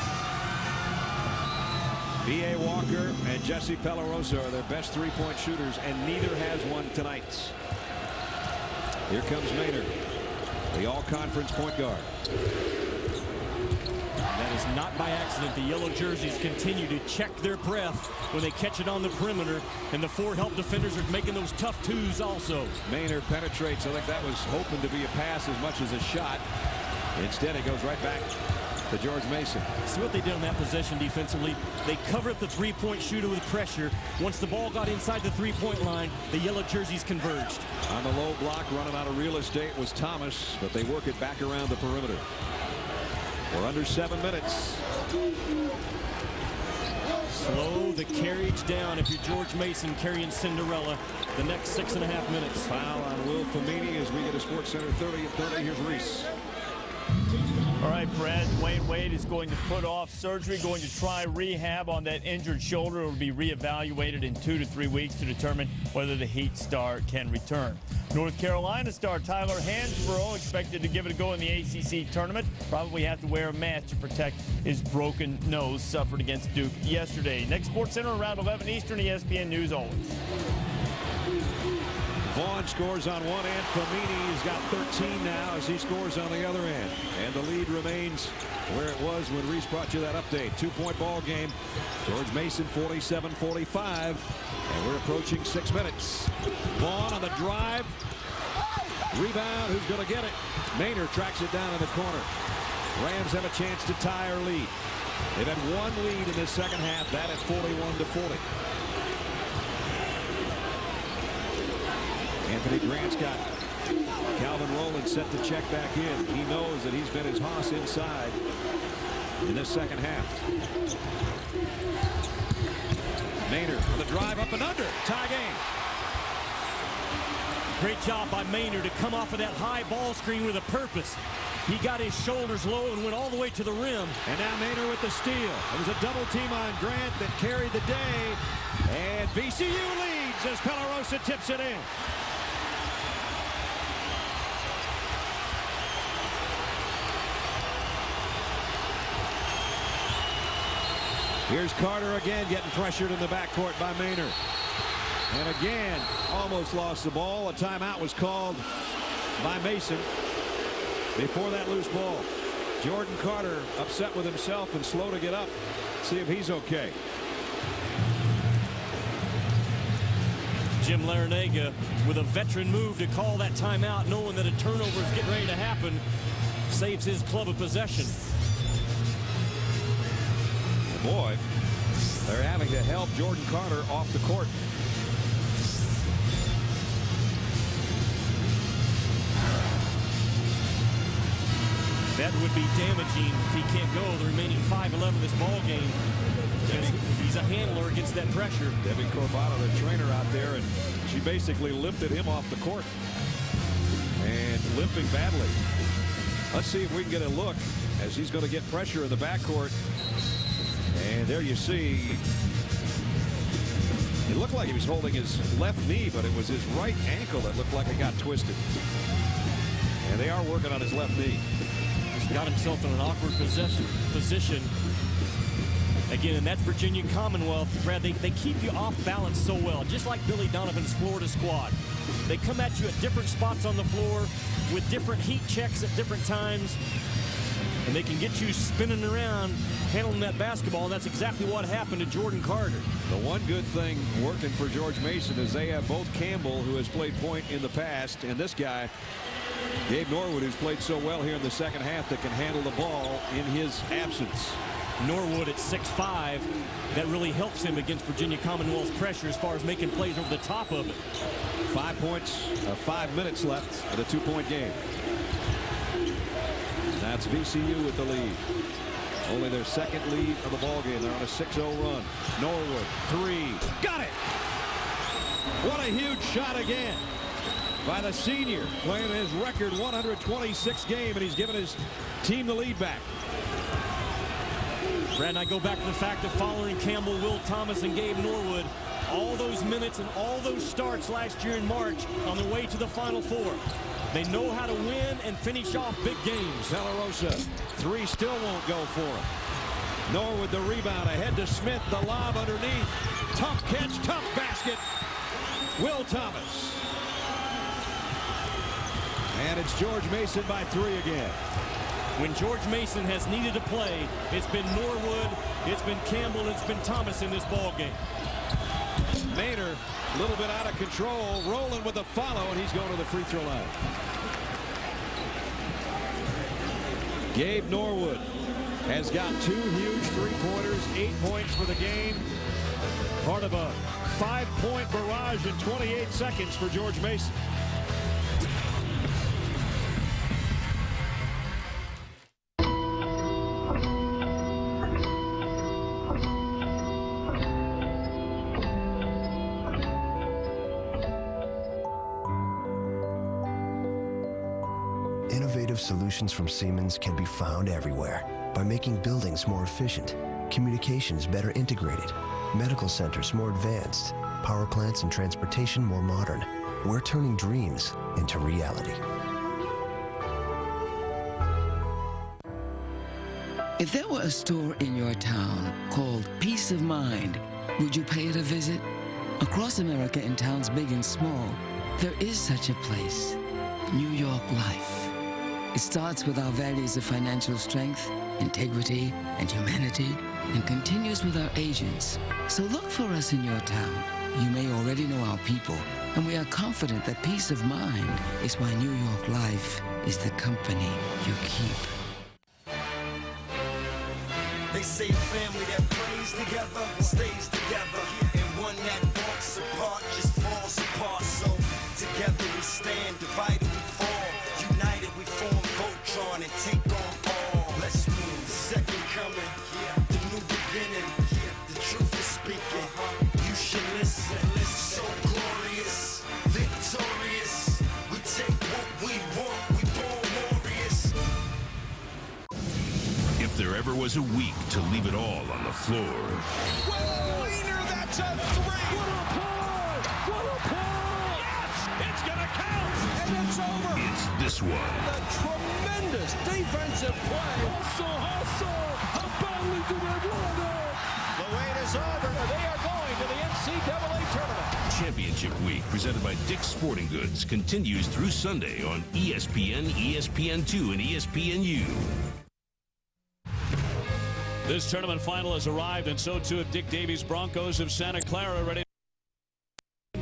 B.A. Walker and Jesse Pelarosa are their best three-point shooters, and neither has one tonight. Here comes Maynor, the all-conference point guard. That is not by accident. The yellow jerseys continue to check their breath when they catch it on the perimeter, and the 4 help defenders are making those tough twos also. Maynor penetrates. I think that was hoping to be a pass as much as a shot. Instead, it goes right back to George Mason. See what they did on that possession defensively. They covered the three-point shooter with pressure. Once the ball got inside the three-point line, the yellow jerseys converged. On the low block, running out of real estate was Thomas, but they work it back around the perimeter. We're under 7 minutes. Slow the carriage down if you're George Mason carrying Cinderella the next 6.5 minutes. Foul on Will Famini as we get a Sports Center 30 at 30. Here's Reese. All right, Brad, Dwayne Wade is going to put off surgery, going to try rehab on that injured shoulder. It will be reevaluated in 2 to 3 weeks to determine whether the Heat star can return. North Carolina star Tyler Hansbrough expected to give it a go in the ACC tournament. Probably have to wear a mask to protect his broken nose suffered against Duke yesterday. Next Sports Center around 11 Eastern, ESPN News always. Vaughn scores on one end. Famini's got 13 now as he scores on the other end. And the lead remains where it was when Reese brought you that update. 2-point ball game. George Mason 47-45. And we're approaching 6 minutes. Vaughn on the drive. Rebound. Who's going to get it? Maynor tracks it down in the corner. Rams have a chance to tie or lead. They've had one lead in this second half. That at 41-40. Anthony Grant's got Calvin Rowland set to check back in. He knows that he's been his hoss inside in this second half. Maynor on the drive up and under. Tie game. Great job by Maynor to come off of that high ball screen with a purpose. He got his shoulders low and went all the way to the rim. And now Maynor with the steal. It was a double team on Grant that carried the day. And VCU leads as Pelarosa tips it in. Here's Carter again getting pressured in the backcourt by Maynor. And again, almost lost the ball. A timeout was called by Mason before that loose ball. Jordan Carter upset with himself and slow to get up. See if he's okay. Jim Larinaga with a veteran move to call that timeout, knowing that a turnover is getting ready to happen. Saves his club a possession. Boy, they're having to help Jordan Carter off the court. That would be damaging if he can't go the remaining 5-11 of this ball game. He's a handler against that pressure. Debbie Corbata, the trainer out there, and she basically lifted him off the court. And limping badly. Let's see if we can get a look as he's going to get pressure in the backcourt. And there you see, it looked like he was holding his left knee, but it was his right ankle that looked like it got twisted. And they are working on his left knee. He's got himself in an awkward position. Again, and that's Virginia Commonwealth. Brad, they keep you off balance so well, just like Billy Donovan's Florida squad. They come at you at different spots on the floor with different heat checks at different times. And they can get you spinning around, handling that basketball, and that's exactly what happened to Jordan Carter. The one good thing working for George Mason is they have both Campbell, who has played point in the past, and this guy, Gabe Norwood, who's played so well here in the second half, that can handle the ball in his absence. Norwood at 6'5", that really helps him against Virginia Commonwealth's pressure as far as making plays over the top of it. 5 points, 5 minutes left in a 2-point game. That's VCU with the lead. Only their second lead of the ball game. They're on a 6-0 run. Norwood, 3. Got it! What a huge shot again by the senior, playing his record 126 game, and he's given his team the lead back. Brad and I go back to the fact that following Campbell, Will Thomas, and Gabe Norwood, all those minutes and all those starts last year in March on their way to the Final Four. They know how to win and finish off big games. Salarosa, 3 still won't go for him. Norwood the rebound, ahead to Smith, the lob underneath. Tough catch, tough basket. Will Thomas. And it's George Mason by 3 again. When George Mason has needed to play, it's been Norwood, it's been Campbell, it's been Thomas in this ball game. Maynor, a little bit out of control, rolling with a follow, and he's going to the free throw line. Gabe Norwood has got 2 huge three-pointers, 8 points for the game. Part of a 5-point barrage in 28 seconds for George Mason. Innovative solutions from Siemens can be found everywhere by making buildings more efficient, communications better integrated, medical centers more advanced, power plants and transportation more modern. We're turning dreams into reality. If there were a store in your town called Peace of Mind, would you pay it a visit? Across America, in towns big and small, there is such a place. New York Life. It starts with our values of financial strength, integrity, and humanity, and continues with our agents. So look for us in your town. You may already know our people, and we are confident that peace of mind is why New York Life is the company you keep. They say family that plays together stays together, and one that walks apart just falls apart. So together we stand, divided we fall, united we form Voltron and take on all. Let's move. The second coming, the new beginning, the truth is speaking. You should listen. So glorious, victorious. We take what we want. We born warriors. If there ever was a week to leave it all on the floor. Maynor, that's a 3. What a pull! What a pull! Yes! It's gonna count! And it's over! It's this one. The tremendous defensive play. Hustle! How badly do they want it? The wait is over. They are going to the NCAA tournament. Championship Week, presented by Dick's Sporting Goods, continues through Sunday on ESPN, ESPN2, and ESPNU. This tournament final has arrived, and so too have Dick Davies Broncos of Santa Clara, ready.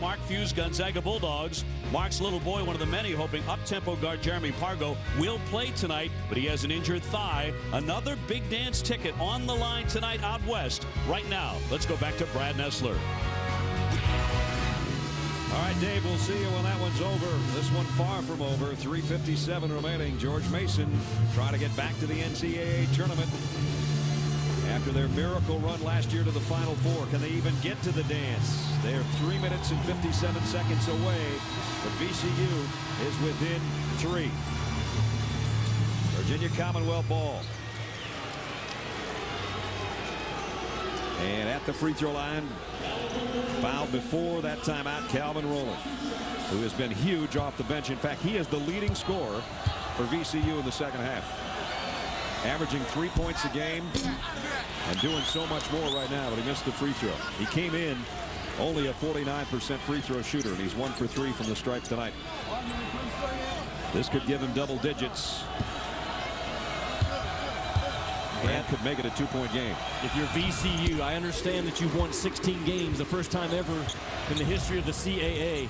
Mark Fuse Gonzaga Bulldogs. Mark's little boy, one of the many, hoping up-tempo guard Jeremy Pargo will play tonight, but he has an injured thigh. Another big dance ticket on the line tonight out west. Right now, let's go back to Brad Nessler. All right, Dave, we'll see you when that one's over. This one far from over. 3:57 remaining. George Mason trying to get back to the NCAA tournament. After their miracle run last year to the Final Four, can they even get to the dance? They're 3 minutes and 57 seconds away, but VCU is within 3. Virginia Commonwealth ball. And at the free throw line, fouled before that timeout, Calvin Rowland, who has been huge off the bench. In fact, he is the leading scorer for VCU in the second half, averaging 3 points a game and doing so much more right now, but he missed the free throw. He came in only a 49% free throw shooter, and he's 1 for 3 from the stripe tonight. This could give him double digits and could make it a 2-point game. If you're VCU, I understand that you've won 16 games, the first time ever in the history of the CAA.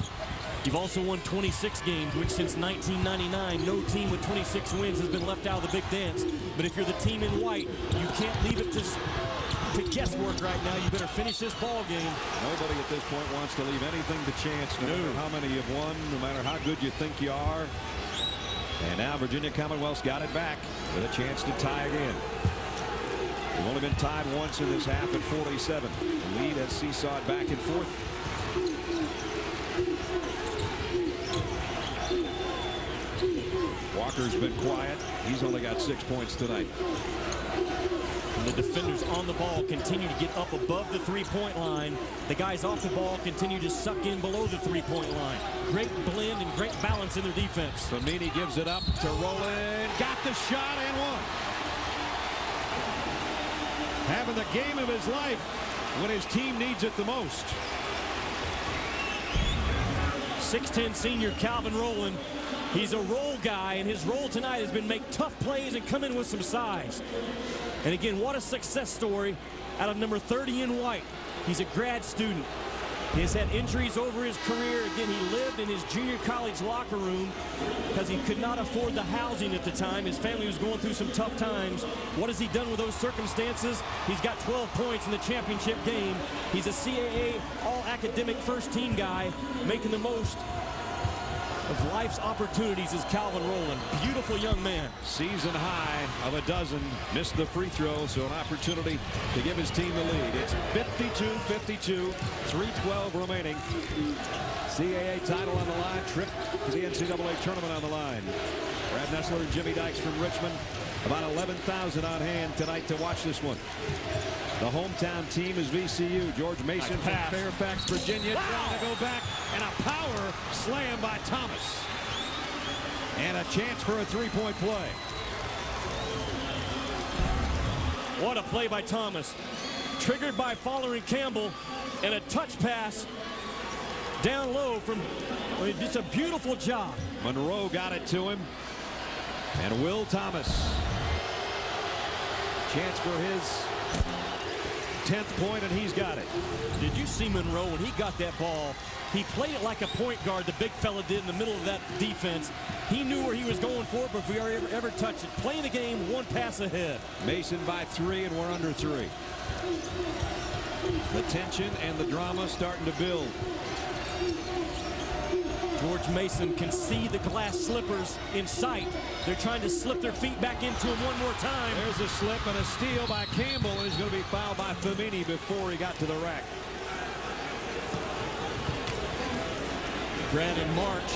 You've also won 26 games, which since 1999, no team with 26 wins has been left out of the big dance. But if you're the team in white, you can't leave it to guesswork right now. You better finish this ball game. Nobody at this point wants to leave anything to chance, no matter how many you've won, no matter how good you think you are. And now Virginia Commonwealth's got it back with a chance to tie again. They've only been tied once in this half at 47. The lead has seesawed back and forth. Walker's been quiet. He's only got 6 points tonight. And the defenders on the ball continue to get up above the three-point line. The guys off the ball continue to suck in below the three-point line. Great blend and great balance in their defense. Famini gives it up to Rowland. Got the shot and one. Having the game of his life when his team needs it the most. 6'10" senior Calvin Rowland. He's a roll guy, and his role tonight has been make tough plays and come in with some size. And again, what a success story out of number 30 in white. He's a grad student. He has had injuries over his career. Again, he lived in his junior college locker room because he could not afford the housing at the time. His family was going through some tough times. What has he done with those circumstances? He's got 12 points in the championship game. He's a CAA all-academic first-team guy, making the most of life's opportunities is Calvin Rowland. Beautiful young man. Season high of a dozen. Missed the free throw, so an opportunity to give his team the lead. It's 52-52, 3:12 remaining. CAA title on the line. Trip to the NCAA tournament on the line. Brad Nessler and Jimmy Dykes from Richmond. About 11,000 on hand tonight to watch this one. The hometown team is VCU. George Mason from Fairfax, Virginia, trying to go back, and a power slam by Thomas. And a chance for a three-point play. What a play by Thomas. Triggered by Fowler and Campbell, and a touch pass down low from, just a beautiful job. Monroe got it to him. And Will Thomas. Chance for his 10th point, and he's got it. Did you see Monroe when he got that ball? He played it like a point guard, the big fella did in the middle of that defense. He knew where he was going for it, but if we ever touched it, playing the game one pass ahead. Mason by 3, and we're under 3. The tension and the drama starting to build. George Mason can see the glass slippers in sight. They're trying to slip their feet back into him one more time. There's a slip and a steal by Campbell, and he's going to be fouled by Famini before he got to the rack. Brad, in March,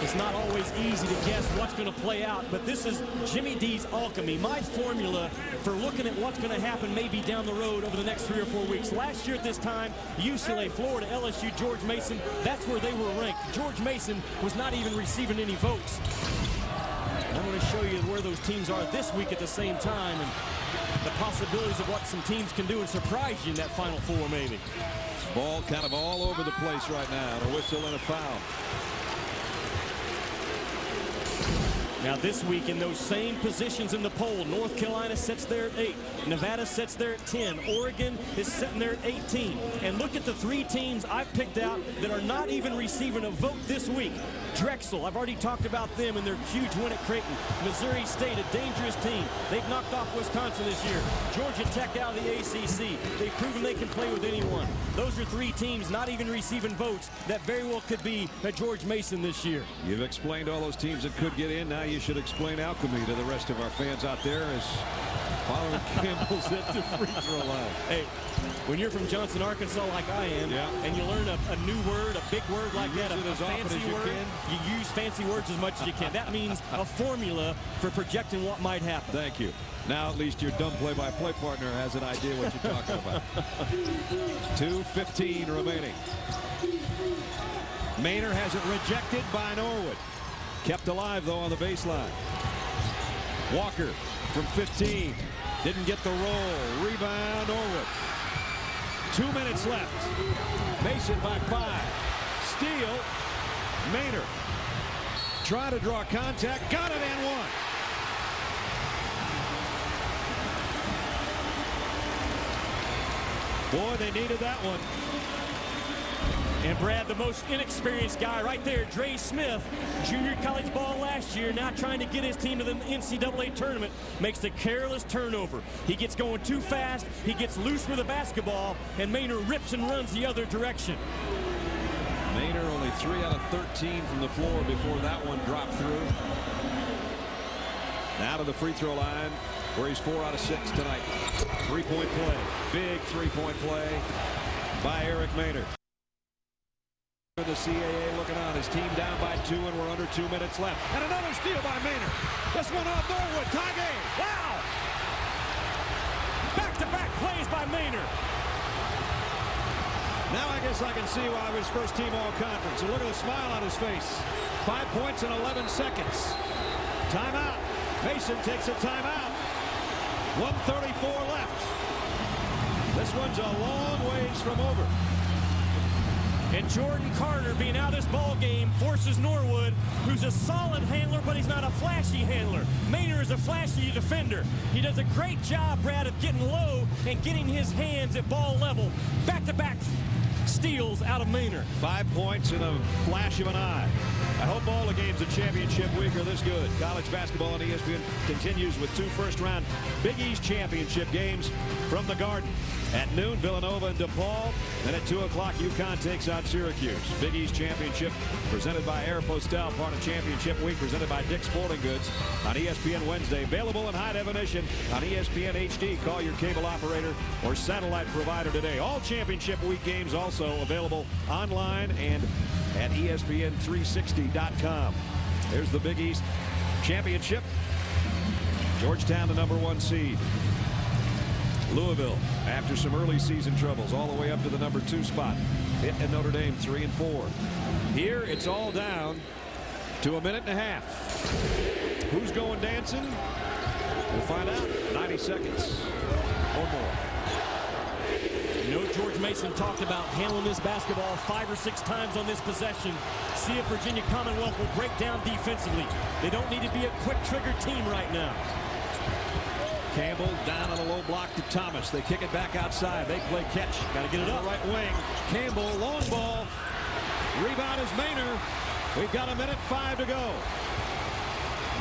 it's not always easy to guess what's going to play out, but this is Jimmy D's alchemy. My formula for looking at what's going to happen maybe down the road over the next 3 or 4 weeks. Last year at this time, UCLA, Florida, LSU, George Mason, that's where they were ranked. George Mason was not even receiving any votes. And I'm going to show you where those teams are this week at the same time, and the possibilities of what some teams can do and surprise you in that Final Four maybe. Ball kind of all over the place right now, and a whistle and a foul. Now this week in those same positions in the poll, North Carolina sits there at 8. Nevada sits there at 10. Oregon is sitting there at 18. And look at the 3 teams I've picked out that are not even receiving a vote this week. Drexel, I've already talked about them and their huge win at Creighton. Missouri State, a dangerous team. They've knocked off Wisconsin this year. Georgia Tech out of the ACC. They've proven they can play with anyone. Those are 3 teams not even receiving votes that very well could be at George Mason this year. You've explained all those teams that could get in. Now you should explain alchemy to the rest of our fans out there as Fowler Campbell's at the free throw line. Hey, when you're from Johnson, Arkansas, like I am, and you learn a new word, a big word like that, a fancy word, you use fancy words as much as you can. That means a formula for projecting what might happen. Thank you. Now at least your dumb play-by-play partner has an idea what you're talking about. 2:15 remaining. Maynor has it rejected by Norwood. Kept alive, though, on the baseline. Walker from 15. Didn't get the roll. Rebound, Norwood. 2 minutes left. Mason by 5. Steal. Maynor. Trying to draw contact. Got it and one. Boy, they needed that one. And Brad, the most inexperienced guy right there, Dre Smith, junior college ball last year, now trying to get his team to the NCAA tournament, makes the careless turnover. He gets going too fast, he gets loose with a basketball, and Maynor rips and runs the other direction. Maynor only 3 out of 13 from the floor before that one dropped through. Now to the free throw line, where he's 4 out of 6 tonight. Three-point play. Big three-point play by Eric Maynor. The CAA looking on. His team down by 2, and we're under 2 minutes left. And another steal by Maynor. This one off Norwood. Tie game. Wow! Back-to-back plays by Maynor. Now I guess I can see why he was first team all-conference. And look at the smile on his face. 5 points in 11 seconds. Timeout. Mason takes a timeout. 1:34 left. This one's a long ways from over. And Jordan Carter, being out of this ball game, forces Norwood, who's a solid handler, but he's not a flashy handler. Maynor is a flashy defender. He does a great job, Brad, of getting low and getting his hands at ball level. Back-to-back steals out of Maynor. 5 points in a flash of an eye. I hope all the games of championship week are this good. College basketball on ESPN continues with 2 first-round Big East championship games from the Garden. At noon, Villanova and DePaul. Then at 2 o'clock, UConn takes on Syracuse. Big East Championship presented by Aeropostale, part of Championship Week, presented by Dick's Sporting Goods on ESPN Wednesday. Available in high definition on ESPN HD. Call your cable operator or satellite provider today. All Championship Week games also available online and at ESPN360.com. There's the Big East Championship. Georgetown, the #1 seed. Louisville, after some early season troubles, all the way up to the #2 spot. Pitt and Notre Dame 3 and 4. Here, it's all down to a minute and a half. Who's going dancing? We'll find out. 90 seconds or more. You know, George Mason talked about handling this basketball 5 or 6 times on this possession. See if Virginia Commonwealth will break down defensively. They don't need to be a quick trigger team right now. Campbell down on the low block to Thomas. They kick it back outside. They play catch. Got to get it up. Right wing. Campbell, long ball. Rebound is Maynor. We've got 1:05 to go.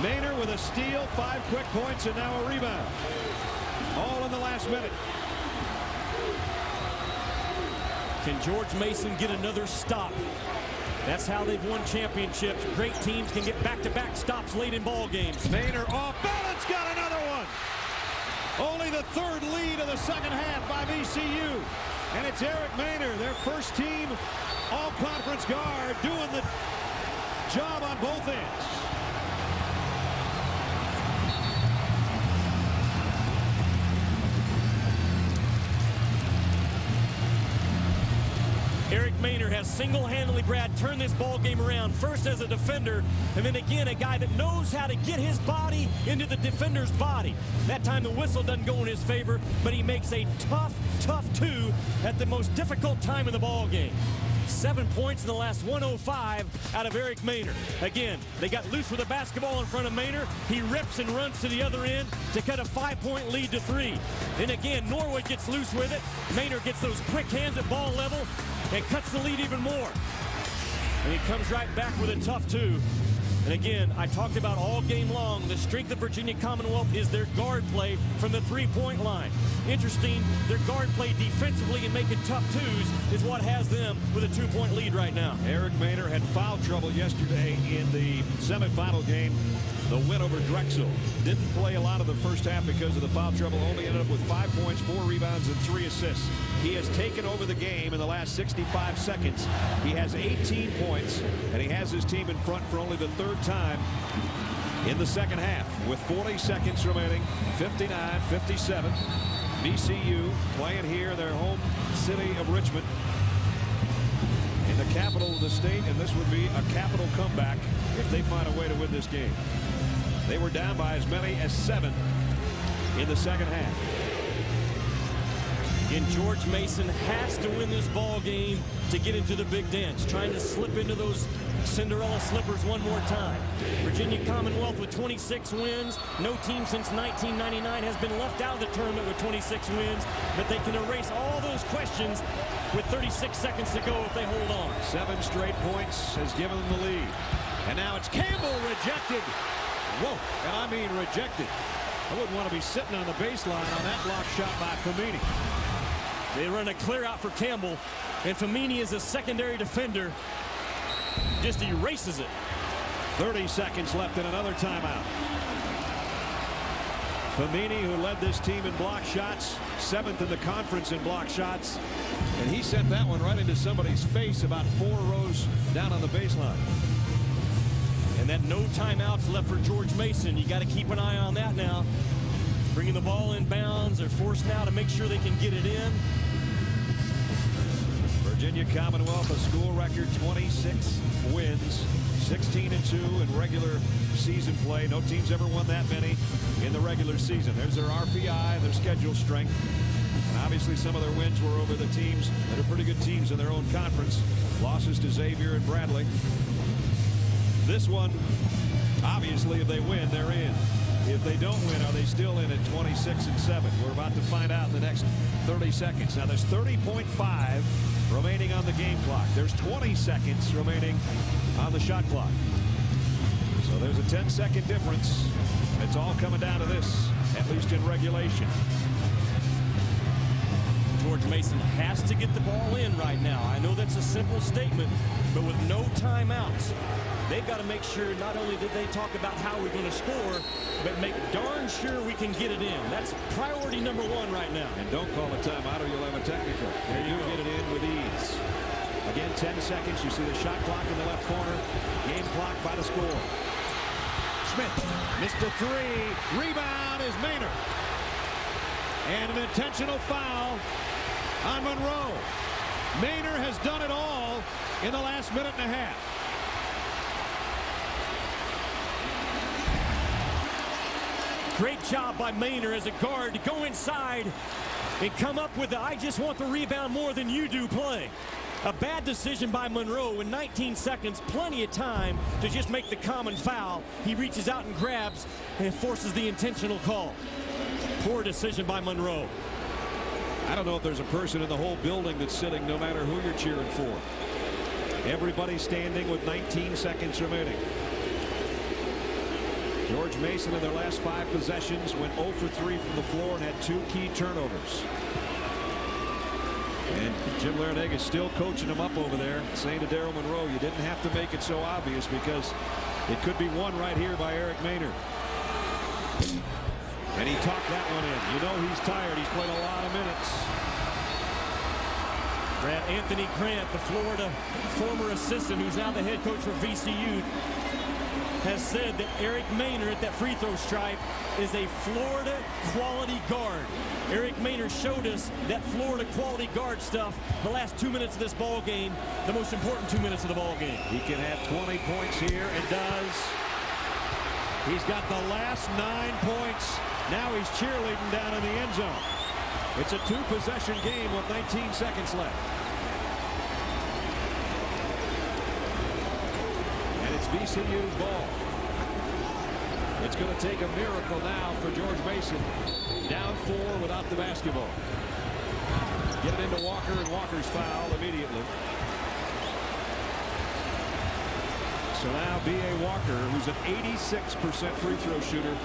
Maynor with a steal, 5 quick points, and now a rebound. All in the last minute. Can George Mason get another stop? That's how they've won championships. Great teams can get back-to-back stops late in ball games. Maynor off balance, got another one. Only the 3rd lead of the second half by VCU. And it's Eric Maynor, their first team all-conference guard, doing the job on both ends. Eric Maynor has single-handedly, Brad, turned this ball game around, first as a defender, and then again a guy that knows how to get his body into the defender's body. That time the whistle doesn't go in his favor, but he makes a tough 2 at the most difficult time in the ball game. 7 points in the last 1:05 out of Eric Maynor. Again, they got loose with the basketball in front of Maynor. He rips and runs to the other end to cut a 5-point lead to 3. Then again, Norwood gets loose with it. Maynor gets those quick hands at ball level and cuts the lead even more. And he comes right back with a tough 2. And again, I talked about all game long, the strength of Virginia Commonwealth is their guard play from the 3-point line. Interesting, their guard play defensively and making tough 2s is what has them with a 2-point lead right now. Eric Maynor had foul trouble yesterday in the semifinal game, the win over Drexel. Didn't play a lot of the first half because of the foul trouble, only ended up with 5 points, 4 rebounds, and 3 assists. He has taken over the game in the last 65 seconds. He has 18 points, and he has his team in front for only the 3rd time in the second half. With 40 seconds remaining, 59-57. VCU playing here, their home city of Richmond, in the capital of the state, and this would be a capital comeback if they find a way to win this game. They were down by as many as 7 in the second half. And George Mason has to win this ball game to get into the big dance, trying to slip into those Cinderella slippers one more time. Virginia Commonwealth with 26 wins. No team since 1999 has been left out of the tournament with 26 wins, but they can erase all those questions with 36 seconds to go if they hold on. 7 straight points has given them the lead. And now it's Campbell rejected. Whoa, and I mean rejected. I wouldn't want to be sitting on the baseline on that block shot by Famini. They run a clear out for Campbell, and Famini is a secondary defender. Just erases it. 30 seconds left in another timeout. Famini, who led this team in block shots, 7th in the conference in block shots, and he sent that one right into somebody's face about 4 rows down on the baseline. And then no timeouts left for George Mason. You got to keep an eye on that now. Bringing the ball in bounds. They're forced now to make sure they can get it in. Virginia Commonwealth, a school record 26 wins, 16-2 in regular season play. No team's ever won that many in the regular season. There's their RPI, their schedule strength. And obviously some of their wins were over the teams that are pretty good teams in their own conference. Losses to Xavier and Bradley. This one, obviously, if they win, they're in. If they don't win, are they still in at 26-7? We're about to find out in the next 30 seconds. Now, there's 30.5 remaining on the game clock. There's 20 seconds remaining on the shot clock. So there's a 10-second difference. It's all coming down to this, at least in regulation. George Mason has to get the ball in right now. I know that's a simple statement, but with no timeouts, they've got to make sure not only did they talk about how we're going to score, but make darn sure we can get it in. That's priority number 1 right now. And don't call a timeout or you'll have a technical. There you get it in with ease. Again, 10 seconds. You see the shot clock in the left corner. Game clock by the score. Smith missed a 3. Rebound is Maynor. And an intentional foul on Monroe. Maynor has done it all in the last minute and a half. Great job by Maynor as a guard to go inside and come up with the I just want the rebound more than you do play. A bad decision by Monroe in 19 seconds, plenty of time to just make the common foul. He reaches out and grabs and forces the intentional call. Poor decision by Monroe. I don't know if there's a person in the whole building that's sitting no matter who you're cheering for. Everybody standing with 19 seconds remaining. George Mason in their last 5 possessions went 0 for 3 from the floor and had 2 key turnovers. And Jim Larinaga is still coaching him up over there, saying to Daryl Monroe, you didn't have to make it so obvious because it could be one right here by Eric Maynor. And he talked that one in. You know he's tired. He's played a lot of minutes. Anthony Grant, the Florida former assistant who's now the head coach for VCU, has said that Eric Maynor at that free throw stripe is a Florida quality guard. Eric Maynor showed us that Florida quality guard stuff the last 2 minutes of this ball game, the most important 2 minutes of the ball game. He can have 20 points here and does. He's got the last 9 points. Now he's cheerleading down in the end zone. It's a 2-possession game with 19 seconds left. And it's VCU's ball. It's going to take a miracle now for George Mason. Down 4 without the basketball. Get it into Walker, and Walker's foul immediately. So now B.A. Walker, who's an 86% free throw shooter,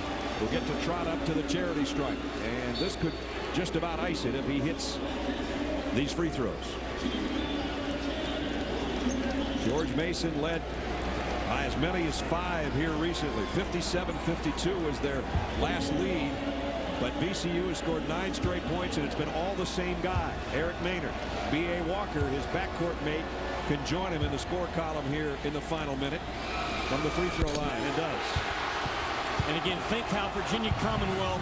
will get to trot up to the charity stripe. And this could just about ice it if he hits these free throws. George Mason led by as many as 5 here recently. 57-52 was their last lead. But VCU has scored 9 straight points, and it's been all the same guy, Eric Maynor. B.A. Walker, his backcourt mate, can join him in the score column here in the final minute from the free throw line, and does. And again, think how Virginia Commonwealth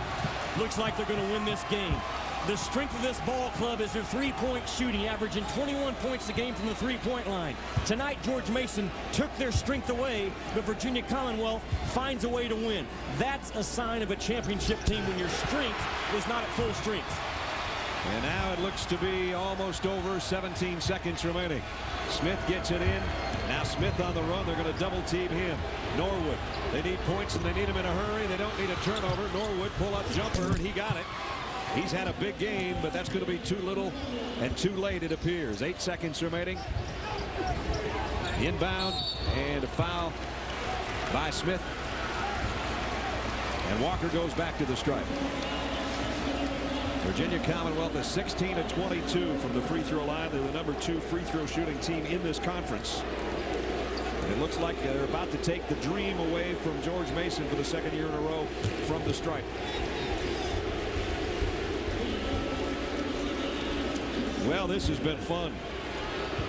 looks like they're going to win this game. The strength of this ball club is their three-point shooting, averaging 21 points a game from the three-point line. Tonight, George Mason took their strength away, but Virginia Commonwealth finds a way to win. That's a sign of a championship team when your strength is not at full strength. And now it looks to be almost over. 17 seconds remaining. Smith gets it in. Now Smith on the run. They're going to double team him. Norwood. They need points and they need him in a hurry. They don't need a turnover. Norwood pull up jumper, and he got it. He's had a big game, but that's going to be too little and too late, it appears. 8 seconds remaining. Inbound, and a foul by Smith. And Walker goes back to the stripe. Virginia Commonwealth is 16-22 from the free throw line. They're the number 2 free throw shooting team in this conference. And it looks like they're about to take the dream away from George Mason for the second year in a row from the stripe. Well, this has been fun.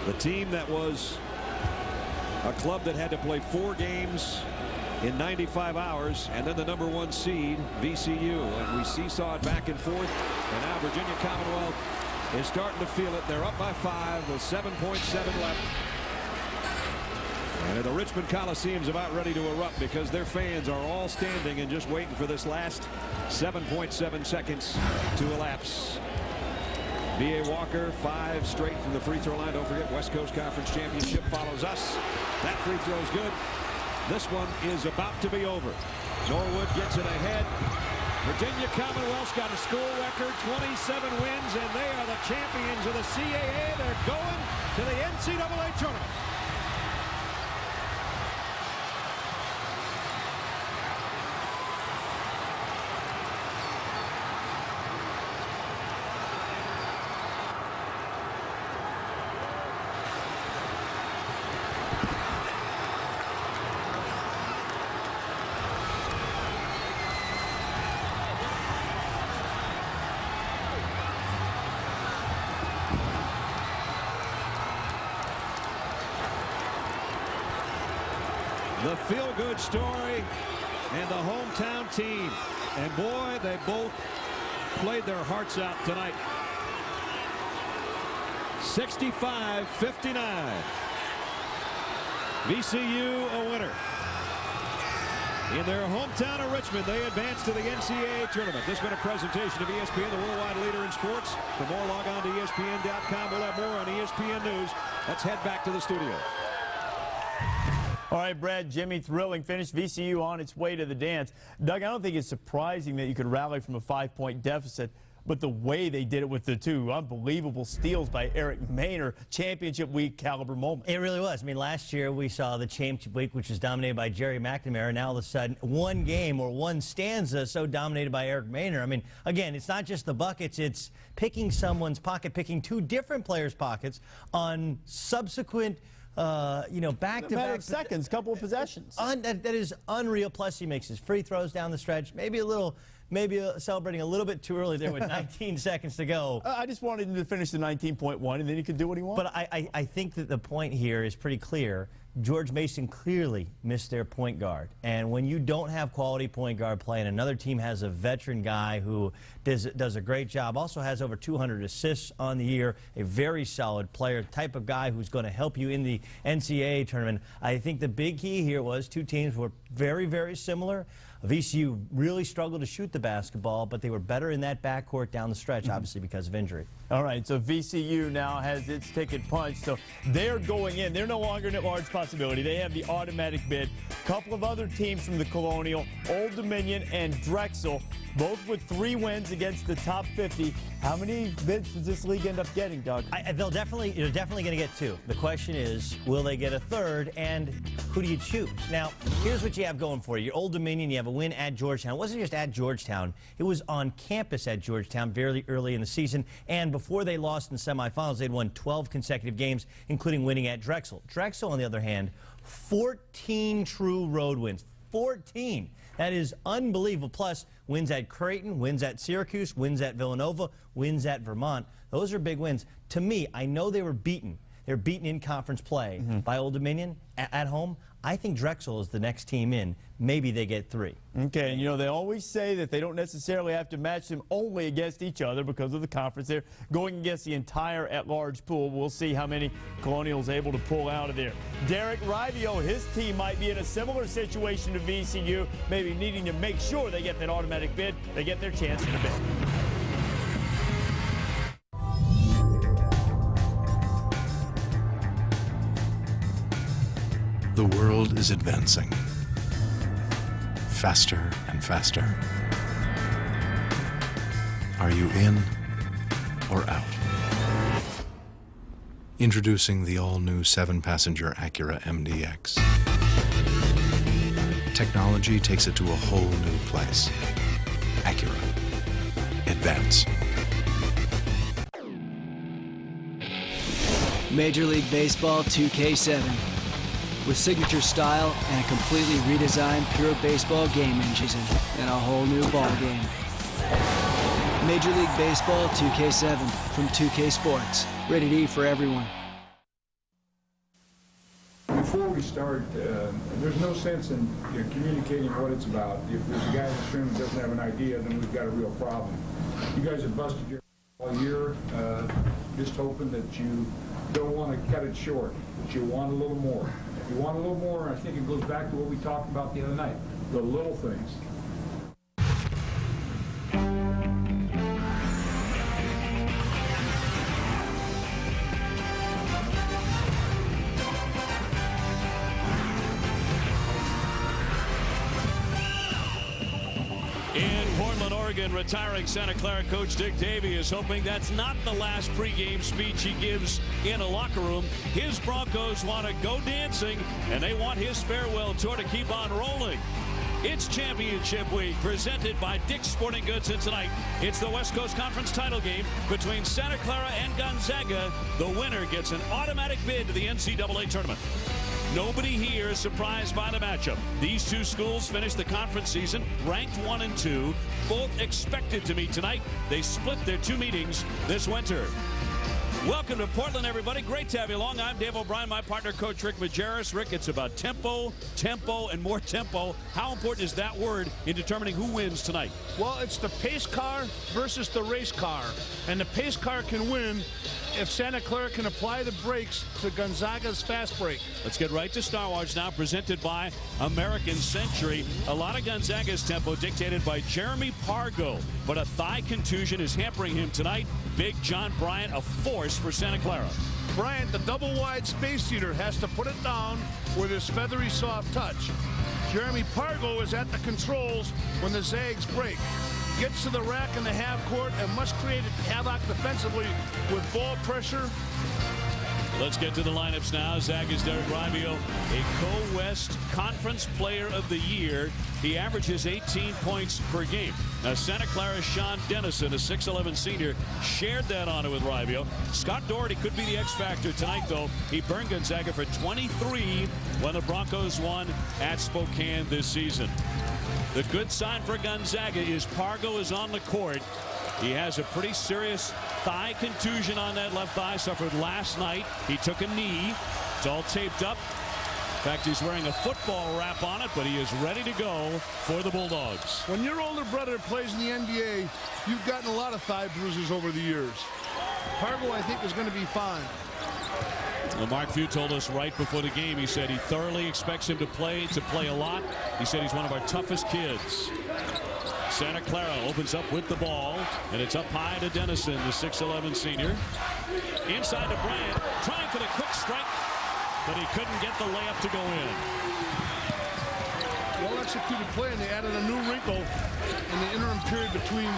The team that was a club that had to play 4 games in 95 hours, and then the #1 seed, VCU, and we seesawed back and forth, and now Virginia Commonwealth is starting to feel it. They're up by 5 with 7.7 left. And the Richmond Coliseum's about ready to erupt because their fans are all standing and just waiting for this last 7.7 seconds to elapse. B.A. Walker, 5 straight from the free throw line. Don't forget, West Coast Conference Championship follows us. That free throw is good. This one is about to be over. Norwood gets it ahead. Virginia Commonwealth's got a school record, 27 wins, and they are the champions of the CAA. They're going to the NCAA tournament. The feel-good story and the hometown team. And boy, they both played their hearts out tonight. 65-59. VCU a winner. In their hometown of Richmond, they advance to the NCAA tournament. This has been a presentation of ESPN, the worldwide leader in sports. For more, log on to ESPN.com. We'll have more on ESPN News. Let's head back to the studio. All right, Brad, Jimmy, thrilling finish. VCU on its way to the dance. Doug, I don't think it's surprising that you could rally from a 5-point deficit, but the way they did it with the 2 unbelievable steals by Eric Maynor, championship week caliber moment. It really was. I mean, last year we saw the championship week, which was dominated by Jerry McNamara. Now all of a sudden, one game or one stanza so dominated by Eric Maynor. I mean, again, it's not just the buckets. It's picking someone's pocket, picking 2 different players' pockets on subsequent back-to-back seconds, couple of possessions. That is unreal. Plus, he makes his free throws down the stretch. Maybe celebrating a little bit too early there with 19 seconds to go. I just wanted him to finish the 19.1, and then he could do what he wanted. But I think that the point here is pretty clear. George Mason clearly missed their point guard. And when you don't have quality point guard play and another team has a veteran guy who does a great job, also has over 200 assists on the year, a very solid player, type of guy who's going to help you in the NCAA tournament, I think the big key here was 2 teams were very, very similar. VCU really struggled to shoot the basketball, but they were better in that backcourt down the stretch, obviously because of injury. All right, so VCU now has its ticket punched, so they're going in. They're no longer an at-large possibility. They have the automatic bid. A couple of other teams from the Colonial, Old Dominion and Drexel, both with 3 wins against the top 50. How many bids does this league end up getting, Doug? They're definitely going to get 2. The question is, will they get a 3rd, and who do you choose? Now, here's what you have going for you. Your Old Dominion, you have a win at Georgetown. It wasn't just at Georgetown. It was on campus at Georgetown very early in the season, and before they lost in semifinals, they'd won 12 consecutive games, including winning at Drexel. Drexel, on the other hand, 14 true road wins. 14. That is unbelievable. Plus, wins at Creighton, wins at Syracuse, wins at Villanova, wins at Vermont. Those are big wins. To me, I know they were beaten. They're beaten in conference play by Old Dominion at home. I think Drexel is the next team in. Maybe they get 3. Okay, and they always say that they don't necessarily have to match them only against each other because of the conference. They're going against the entire at-large pool. We'll see how many Colonials able to pull out of there. Derek Rivio, his team might be in a similar situation to VCU, maybe needing to make sure they get that automatic bid. They get their chance in a bid. The world is advancing, faster and faster. Are you in or out? Introducing the all-new 7-passenger Acura MDX. Technology takes it to a whole new place. Acura. Advance. Major League Baseball 2K7. With signature style and a completely redesigned pure baseball game engine and a whole new ball game. Major League Baseball 2K7 from 2K Sports. Rated E for everyone. Before we start, there's no sense in communicating what it's about. If there's a guy in this room that doesn't have an idea, then we've got a real problem. You guys have busted your all year, just hoping that you don't want to cut it short, that you want a little more. If you want a little more, I think it goes back to what we talked about the other night, the little things. In Portland, Oregon, retiring Santa Clara coach Dick Davey is hoping that's not the last pregame speech he gives in a locker room. His Broncos want to go dancing, and they want his farewell tour to keep on rolling. It's championship week, presented by Dick's Sporting Goods, and tonight it's the West Coast Conference title game between Santa Clara and Gonzaga. The winner gets an automatic bid to the NCAA tournament. Nobody here is surprised by the matchup. These two schools finished the conference season ranked 1 and 2, both expected to meet tonight. They split their two meetings this winter. Welcome to Portland, everybody. Great to have you along. I'm Dave O'Brien, my partner, Coach Rick Majerus. Rick, it's about tempo, and more tempo. How important is that word in determining who wins tonight? Well, it's the pace car versus the race car. And the pace car can win if Santa Clara can apply the brakes to Gonzaga's fast break. Let's get right to Star Wars now, presented by American Century. A lot of Gonzaga's tempo dictated by Jeremy Pargo, but a thigh contusion is hampering him tonight. Big John Bryant, a force for Santa Clara. Bryant, the double-wide space heater, has to put it down with his feathery soft touch. Jeremy Pargo is at the controls when the Zags break. Gets to the rack in the half court and must create havoc defensively with ball pressure. Let's get to the lineups now. Zaga's Derek Ribio, a Co-West Conference Player of the Year. He averages 18 points per game. Now, Santa Clara's Sean Dennison, a 6'11 senior, shared that honor with Ribio. Scott Doherty could be the X factor tonight, though. He burned Gonzaga for 23 when the Broncos won at Spokane this season. The good sign for Gonzaga is Pargo is on the court. He has a pretty serious thigh contusion on that left thigh, suffered last night. He took a knee. It's all taped up. In fact, he's wearing a football wrap on it, but he is ready to go for the Bulldogs. When your older brother plays in the NBA, you've gotten a lot of thigh bruises over the years. Pargo, I think, is going to be fine. Well, Mark Few told us right before the game, he said he thoroughly expects him to play a lot. He said he's one of our toughest kids. Santa Clara opens up with the ball, and it's up high to Dennison, the 6'11 senior. Inside to Bryant, trying for the quick strike, but he couldn't get the layup to go in. Well executed play, and they added a new wrinkle in the interim period between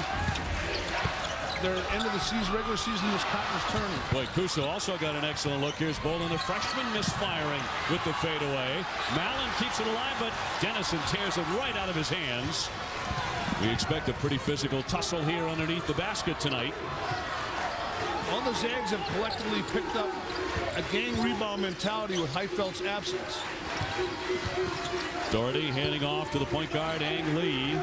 their end of the season, regular season, this conference tournament. Boy, Kuso also got an excellent look. Here's Bolin, the freshman, misfiring with the fadeaway. Mallon keeps it alive, but Dennison tears it right out of his hands. We expect a pretty physical tussle here underneath the basket tonight. All the Zags have collectively picked up a gang rebound mentality with Heifeld's absence. Doherty handing off to the point guard, Ang Lee.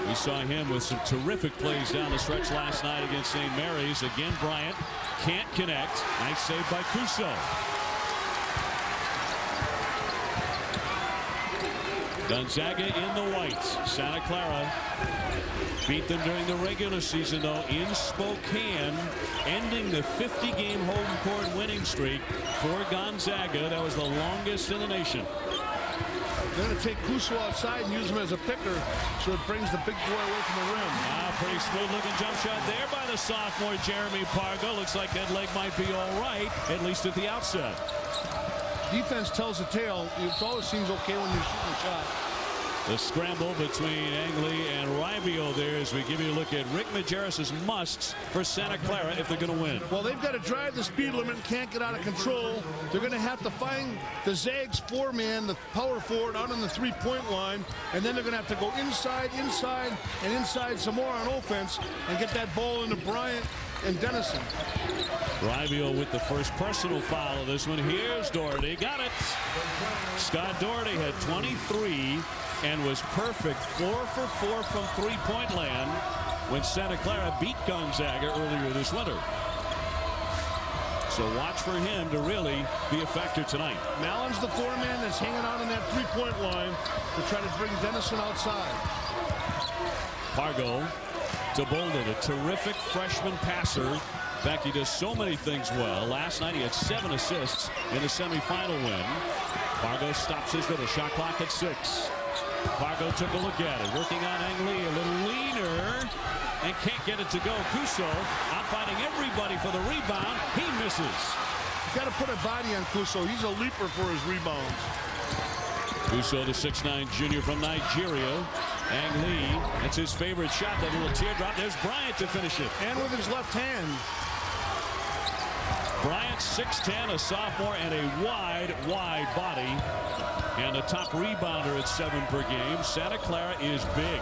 We saw him with some terrific plays down the stretch last night against St. Mary's. Again, Bryant can't connect. Nice save by Kuso. Gonzaga in the whites. Santa Clara beat them during the regular season, though, in Spokane, ending the 50-game home court winning streak for Gonzaga. That was the longest in the nation. They're going to take Kuso outside and use him as a picker, so it brings the big boy away from the rim. Pretty smooth-looking jump shot there by the sophomore Jeremy Pargo. Looks like that leg might be all right, at least at the outset. Defense tells the tale. It always seems okay when you're shooting a shot. The scramble between Ang Lee and Ribio there as we give you a look at Rick Majerus' musts for Santa Clara if they're going to win. Well, they've got to drive the speed limit and can't get out of control. They're going to have to find the Zags four-man, the power forward, out on the three-point line, and then they're going to have to go inside, and inside some more on offense and get that ball into Bryant and Dennison. Ribio with the first personal foul of this one. Here's Doherty. Got it. Scott Doherty had 23 and was perfect 4 for 4 from three-point land. when Santa Clara beat Gonzaga earlier this winter. So watch for him to really be a factor tonight. Mallon's the four-man that's hanging out on that three-point line to try to bring Dennison outside. Pargo to Bolden, a terrific freshman passer. In fact, he does so many things well. Last night he had 7 assists in the semifinal win. Pargo stops his middle shot clock at 6. Pargo took a look at it, working on Ang Lee, a little leaner, and can't get it to go. Kuso out fighting everybody for the rebound. He misses. Got to put a body on Kuso. He's a leaper for his rebounds. Kuso, the 6'9" junior from Nigeria. Ang Lee, that's his favorite shot, that little teardrop. There's Bryant to finish it. And with his left hand. Bryant, 6'10", a sophomore, and a wide body. And the top rebounder at 7 per game. Santa Clara is big.